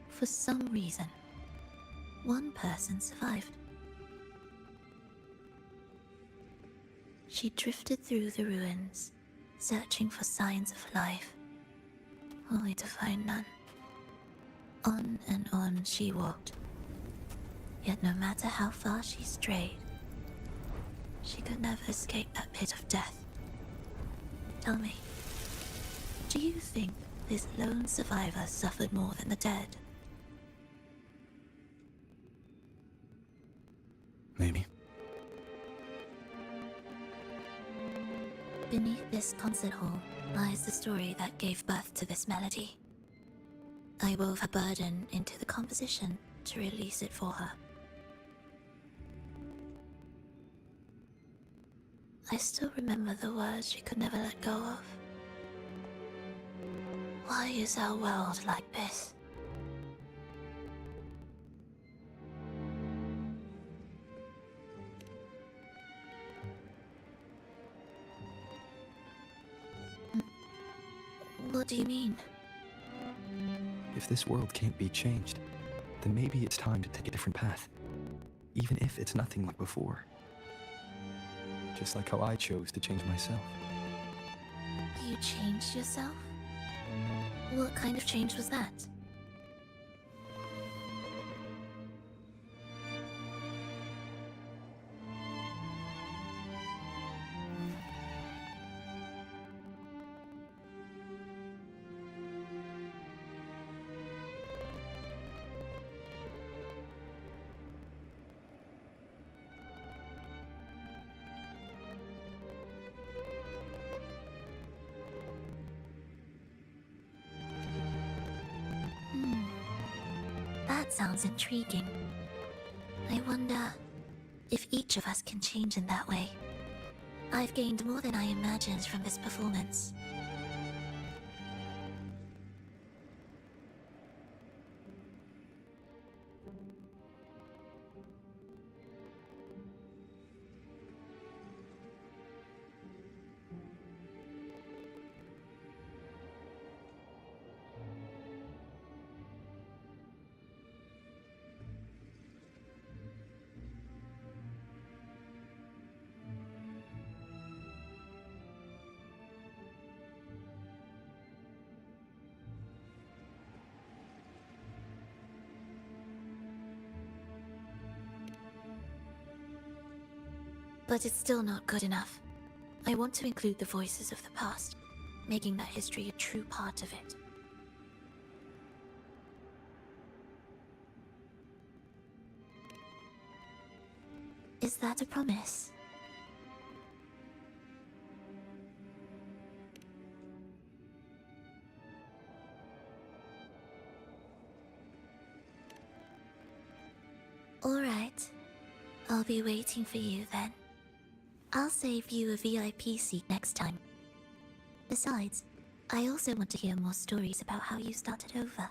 for some reason, one person survived. She drifted through the ruins, searching for signs of life, only to find none. On and on she walked, yet no matter how far she strayed, she could never escape that pit of death. Tell me, do you think this lone survivor suffered more than the dead? Maybe. Beneath this concert hall lies the story that gave birth to this melody. I wove her burden into the composition to release it for her. I still remember the words she could never let go of. Why is our world like this? What do you mean? If this world can't be changed, then maybe it's time to take a different path. Even if it's nothing like before. Just like how I chose to change myself. You changed yourself? What kind of change was that? That sounds intriguing. I wonder if each of us can change in that way. I've gained more than I imagined from this performance. But it's still not good enough. I want to include the voices of the past, making that history a true part of it. Is that a promise? All right. I'll be waiting for you then. I'll save you a VIP seat next time. Besides, I also want to hear more stories about how you started over.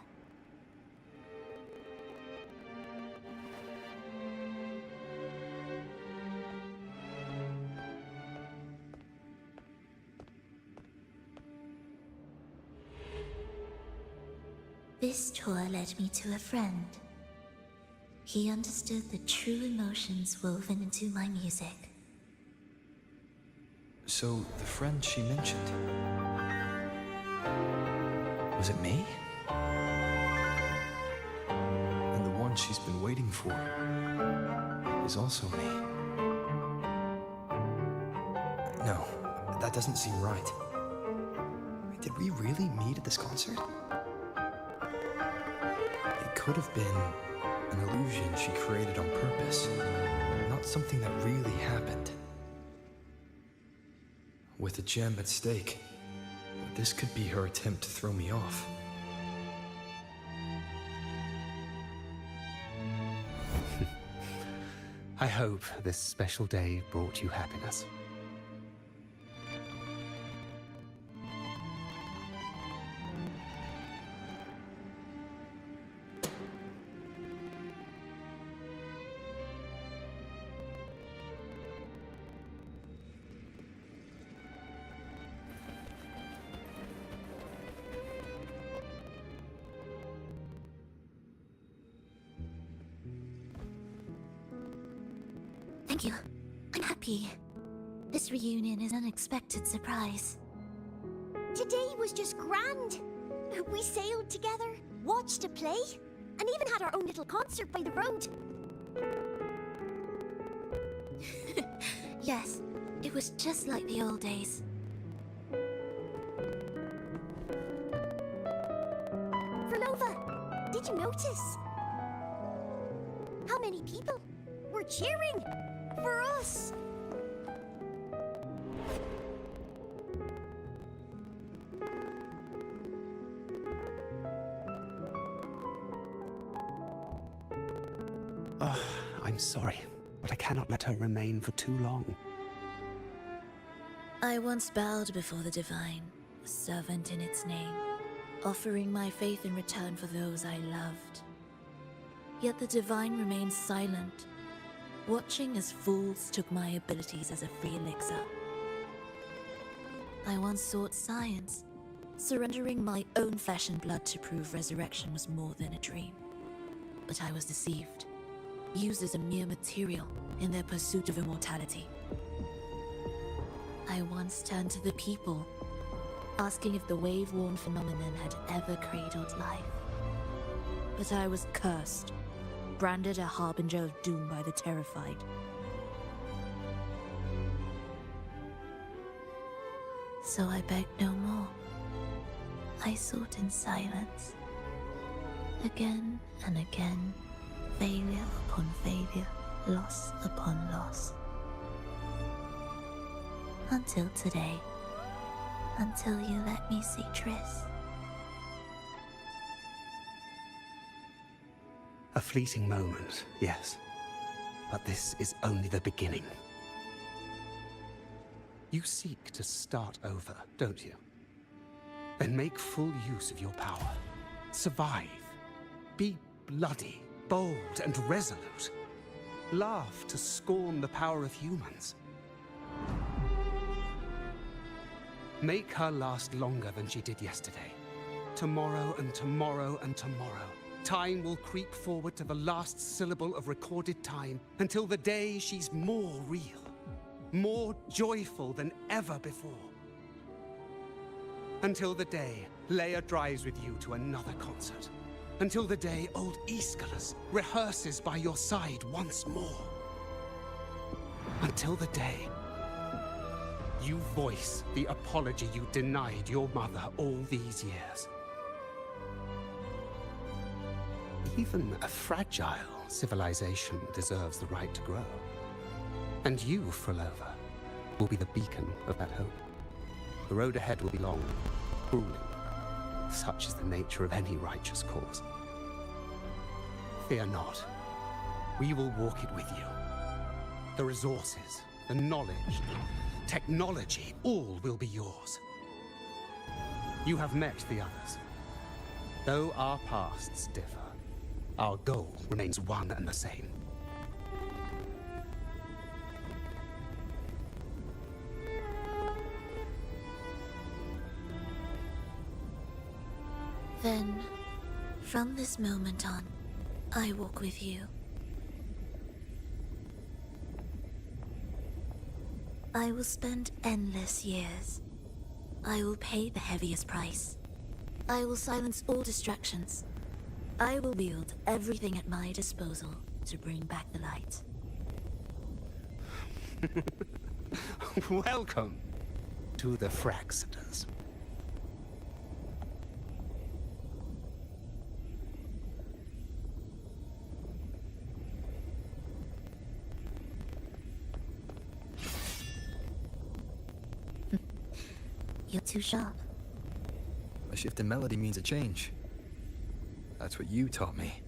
This tour led me to a friend. He understood the true emotions woven into my music. So, the friend she mentioned... was it me? And the one she's been waiting for... is also me. No, That doesn't seem right. Did we really meet at this concert? It could have been an illusion she created on purpose, not something that really happened. With a gem at stake, this could be her attempt to throw me off. I hope this special day brought you happiness. Thank you. I'm happy. This reunion is an unexpected surprise. Today was just grand. We sailed together, watched a play, and even had our own little concert by the road. Yes, it was just like the old days. Verlova, did you notice? How many people were cheering for us? Oh, I'm sorry, but I cannot let her remain for too long. I once bowed before the Divine, a servant in its name, offering my faith in return for those I loved. Yet the Divine remained silent, watching as fools took my abilities as a free elixir. I once sought science, surrendering my own flesh and blood to prove resurrection was more than a dream. But I was deceived, used as a mere material in their pursuit of immortality. I once turned to the people, asking if the wave-worn phenomenon had ever cradled life. But I was cursed, branded a harbinger of doom by the terrified. So I begged no more. I sought in silence. Again and again, failure upon failure, loss upon loss. Until today. Until you let me see Triss. A fleeting moment, yes. But this is only the beginning. You seek to start over, don't you? Then make full use of your power. Survive. Be bloody, bold, and resolute. Laugh to scorn the power of humans. Make her last longer than she did yesterday. Tomorrow and tomorrow and tomorrow. Time will creep forward to the last syllable of recorded time until the day she's more real, more joyful than ever before. Until the day Leia drives with you to another concert. Until the day old Aeschylus rehearses by your side once more. Until the day you voice the apology you denied your mother all these years. Even a fragile civilization deserves the right to grow. And you, Frolova, will be the beacon of that hope. The road ahead will be long, grueling. Such is the nature of any righteous cause. Fear not. We will walk it with you. The resources, the knowledge, technology, all will be yours. You have met the others. Though our pasts differ, our goal remains one and the same. Then, from this moment on, I walk with you. I will spend endless years. I will pay the heaviest price. I will silence all distractions. I will wield everything at my disposal to bring back the light. Welcome to the Fraxiters. You're too sharp. A shift in melody means a change. That's what you taught me.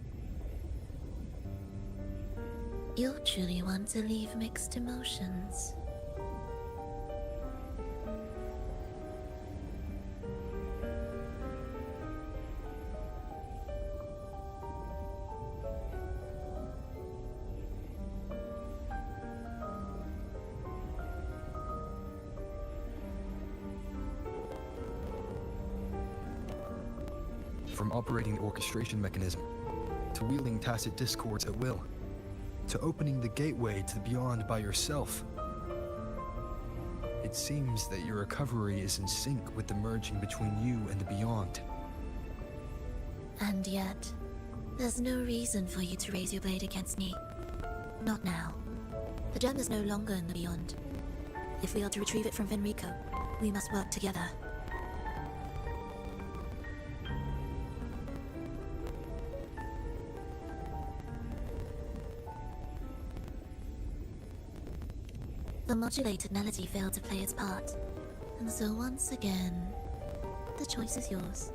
You're truly one to leave mixed emotions. From operating the orchestration mechanism, to wielding tacit discords at will, to opening the gateway to the beyond by yourself. It seems that your recovery is in sync with the merging between you and the beyond. And yet, there's no reason for you to raise your blade against me. Not now. The gem is no longer in the beyond. If we are to retrieve it from Venrico, we must work together. The modulated melody failed to play its part, and so once again, the choice is yours.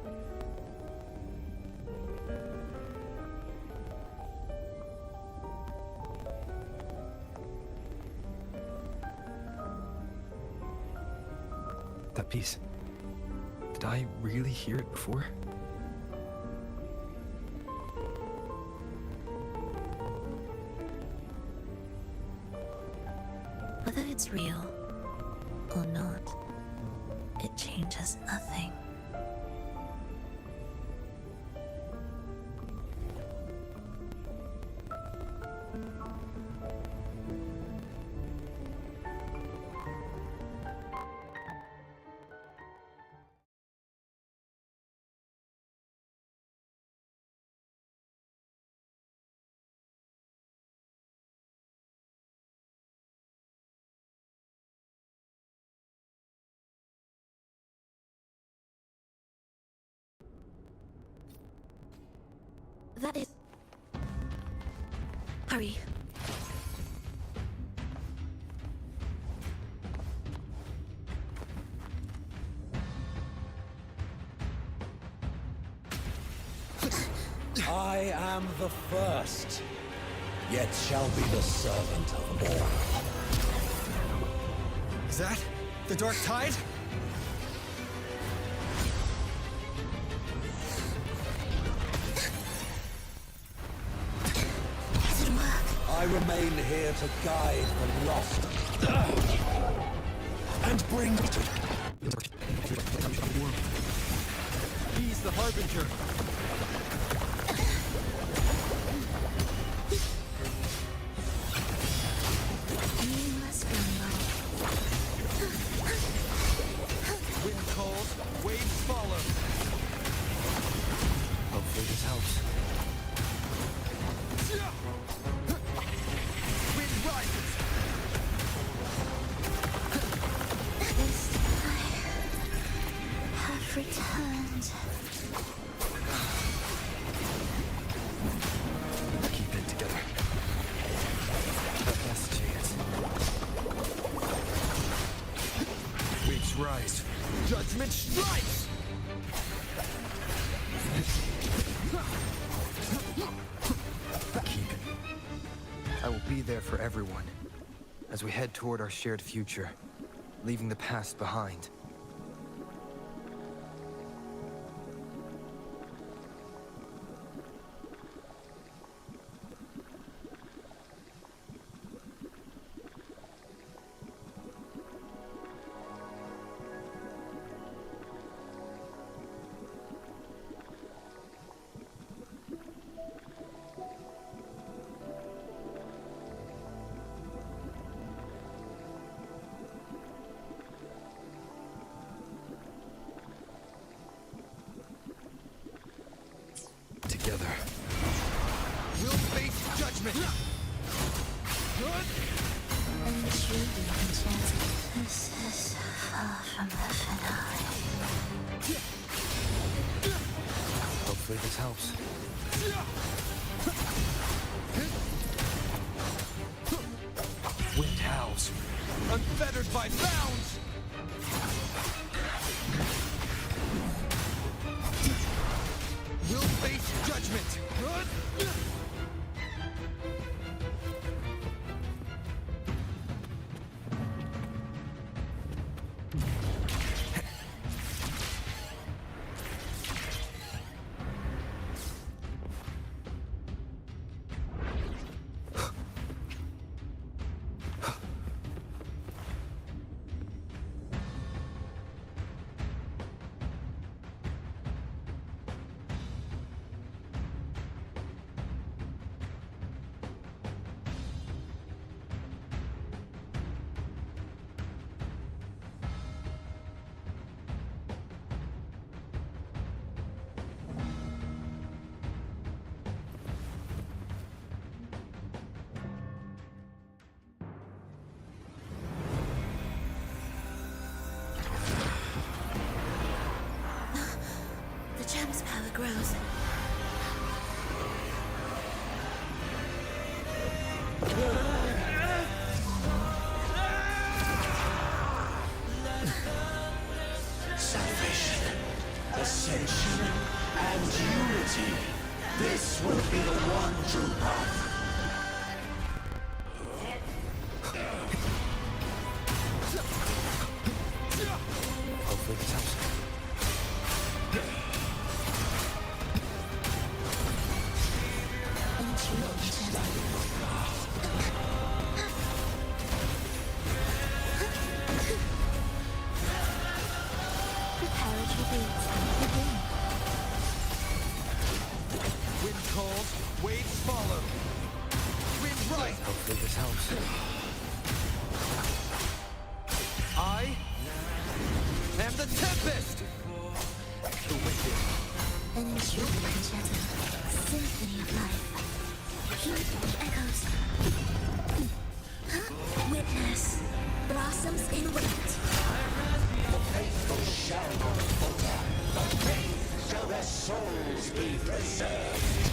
That piece. Did I really hear it before? Whether it's real or not, it changes nothing. That is... Hurry. I am the first, yet shall be the servant of all. Is that the Dark Tide? I remain here to guide the lost and bring to... He's the Harbinger. Wind calls, waves follow. Hopefully this helps. Returned. Keep it together. Last chance. Waves rise. Judgment strikes! Keep it. I will be there for everyone as we head toward our shared future, leaving the past behind. Together. We'll face judgment! And truly enchanted. This is far from this helps. Wind howls. Unfettered by bounds! Will face judgment! The gem's power grows. Salvation, ascension, and unity. This will be the one true path. Hopefully this helps. Wind calls, waves follow. Wind right. Hopefully this helps. I am the Tempest! The wicked. An instrument concerto, symphony of life. Heat echoes. Witness blossoms in wind. The faithful shall not falter. The faith shall their souls be preserved.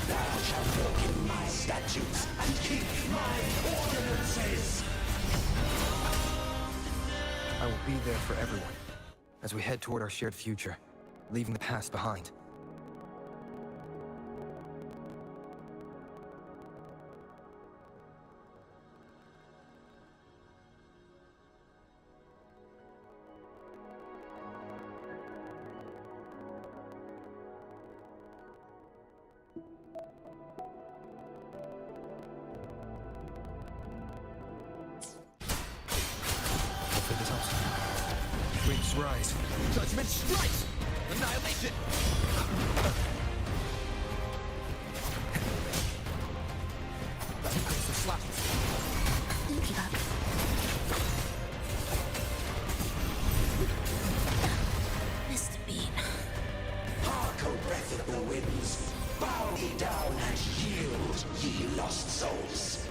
Thou shalt walk in my statutes and keep my ordinances. I will be there for everyone as we head toward our shared future, leaving the past behind. Hopefully this helps. Waves rise. Judgment strikes! Annihilation! The slashes. Keep up. Mr. Bean. Hark, O breath of the winds. Bow ye down and yield, ye lost souls.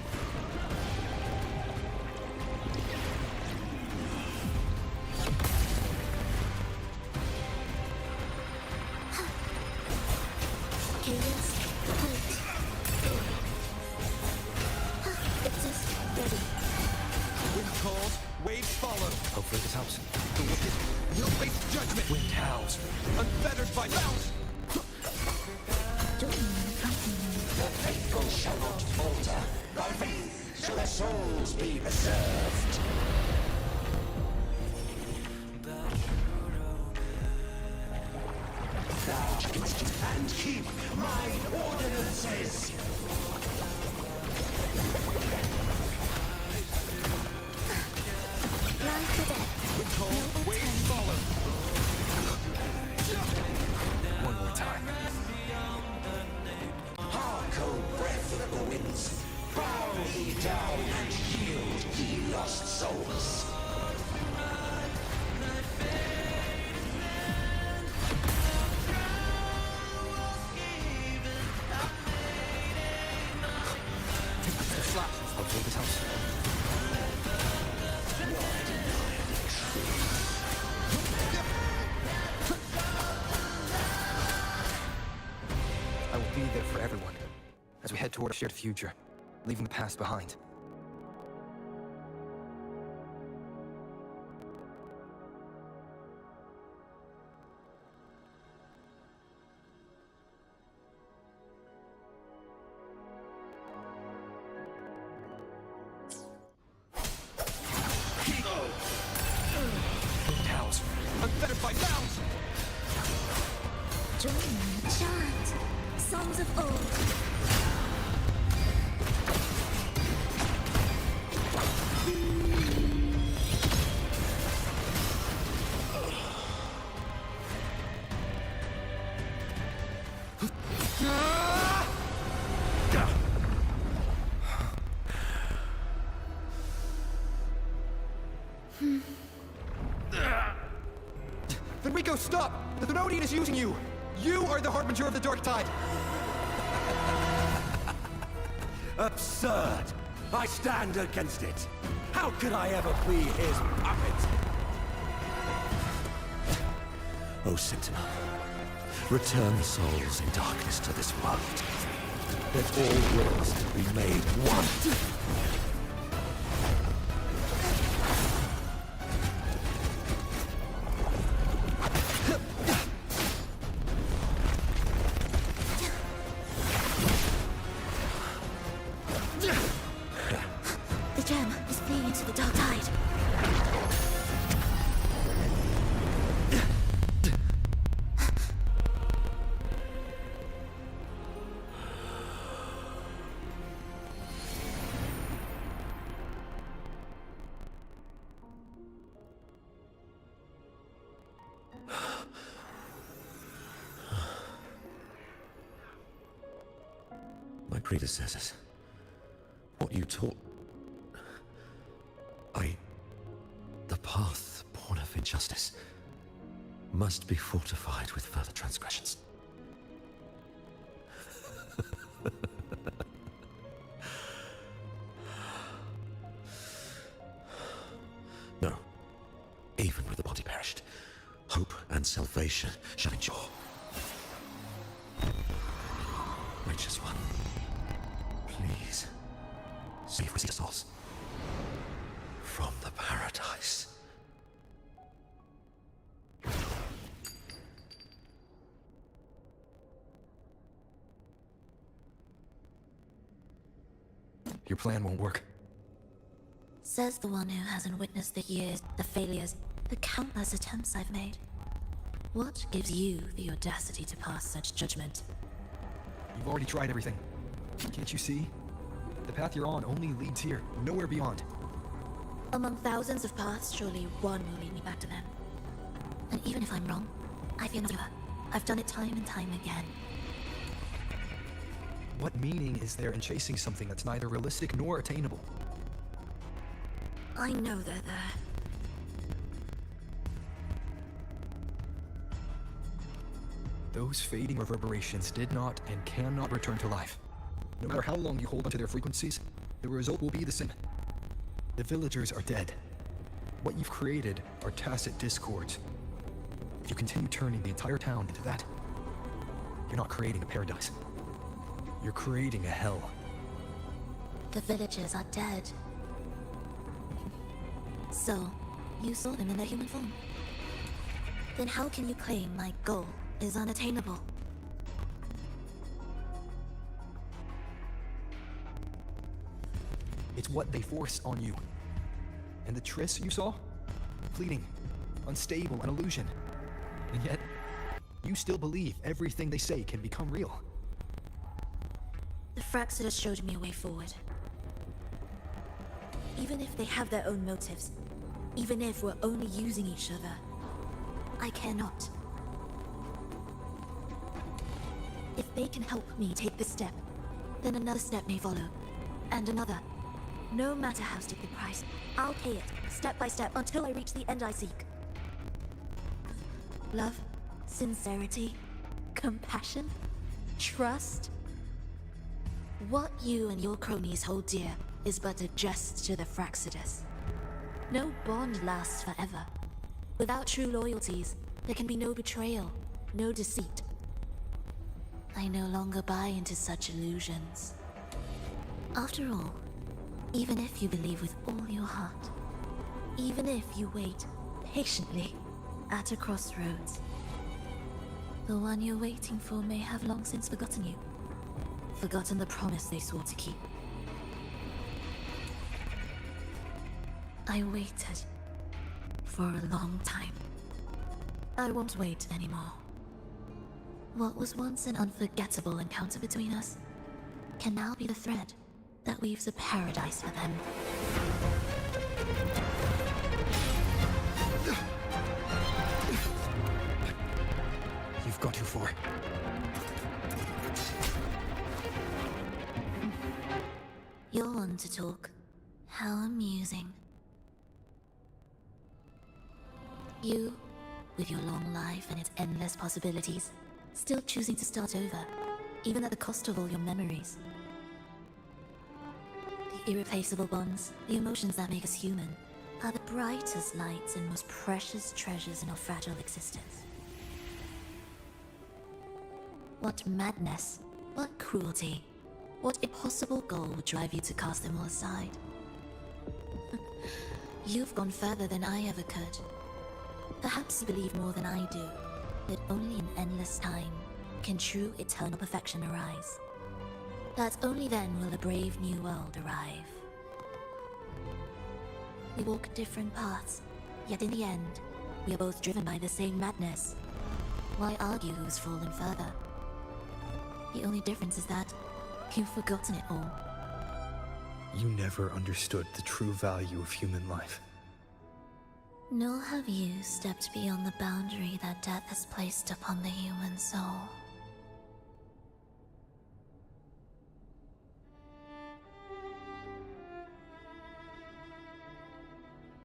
Cadence, point. It's just ready. Wind calls, waves follow. Hopefully this helps. The wicked will face judgment. Wind howls, unfettered by bounds. The faithful shall not falter. By faith shall their souls be preserved. Thou shalt and keep my ordinances. Life or death. Wind calls, waves follow. One more time. Hark, O breath of the winds. Bow ye down and yield, ye lost souls. Hopefully this helps. Why deny toward a shared future, leaving the past behind. Cows! Unfettered by bounds! Join in the chant. Songs of old. Enrico, stop! The Thenodian is using you! You are the harbinger of the dark tide! Absurd! I stand against it! How could I ever be his puppet? O Sentinel, return the souls in darkness to this world. Let all wills be made one. The gem is fleeing into the dark tide. My predecessors, what you taught... The path born of injustice must be fortified with further transgressions. No. Even with the body perished, hope and salvation shall endure. Righteous one, please save Resita souls from the paradise. Your plan won't work. Says the one who hasn't witnessed the years, the failures, the countless attempts I've made. What gives you the audacity to pass such judgment? You've already tried everything. Can't you see? The path you're on only leads here, nowhere beyond. Among thousands of paths, surely one will lead me back to them. And even if I'm wrong, I fear no giver. I've done it time and time again. What meaning is there in chasing something that's neither realistic nor attainable? I know they're there. Those fading reverberations did not and cannot return to life. No matter how long you hold onto their frequencies, the result will be the same. The villagers are dead. What you've created are tacit discords. If you continue turning the entire town into that, you're not creating a paradise. You're creating a hell. The villagers are dead. So, you saw them in their human form. Then how can you claim my goal is unattainable? It's what they forced on you. And the tryst you saw? Fleeting, unstable, an illusion. And yet, you still believe everything they say can become real. The Fraxidus showed me a way forward. Even if they have their own motives, even if we're only using each other, I cannot. If they can help me take this step, then another step may follow, and another. No matter how steep the price, I'll pay it, step by step, until I reach the end I seek. Love, sincerity, compassion, trust. What you and your cronies hold dear is but a jest to the Fraxidus. No bond lasts forever. Without true loyalties, there can be no betrayal, no deceit. I no longer buy into such illusions. After all, even if you believe with all your heart, even if you wait patiently at a crossroads, the one you're waiting for may have long since forgotten you. Forgotten the promise they swore to keep. I waited for a long time. I won't wait anymore. What was once an unforgettable encounter between us can now be the thread that weaves a paradise for them. You've got your four. You're one to talk. How amusing. You, with your long life and its endless possibilities, still choosing to start over, even at the cost of all your memories. The irreplaceable bonds, the emotions that make us human, are the brightest lights and most precious treasures in our fragile existence. What madness, what cruelty, what impossible goal would drive you to cast them all aside? You've gone further than I ever could. Perhaps you believe more than I do, that only in endless time can true eternal perfection arise. That only then will a brave new world arrive. We walk different paths, yet in the end, we are both driven by the same madness. Why argue who's fallen further? The only difference is that you've forgotten it all. You never understood the true value of human life. Nor have you stepped beyond the boundary that death has placed upon the human soul.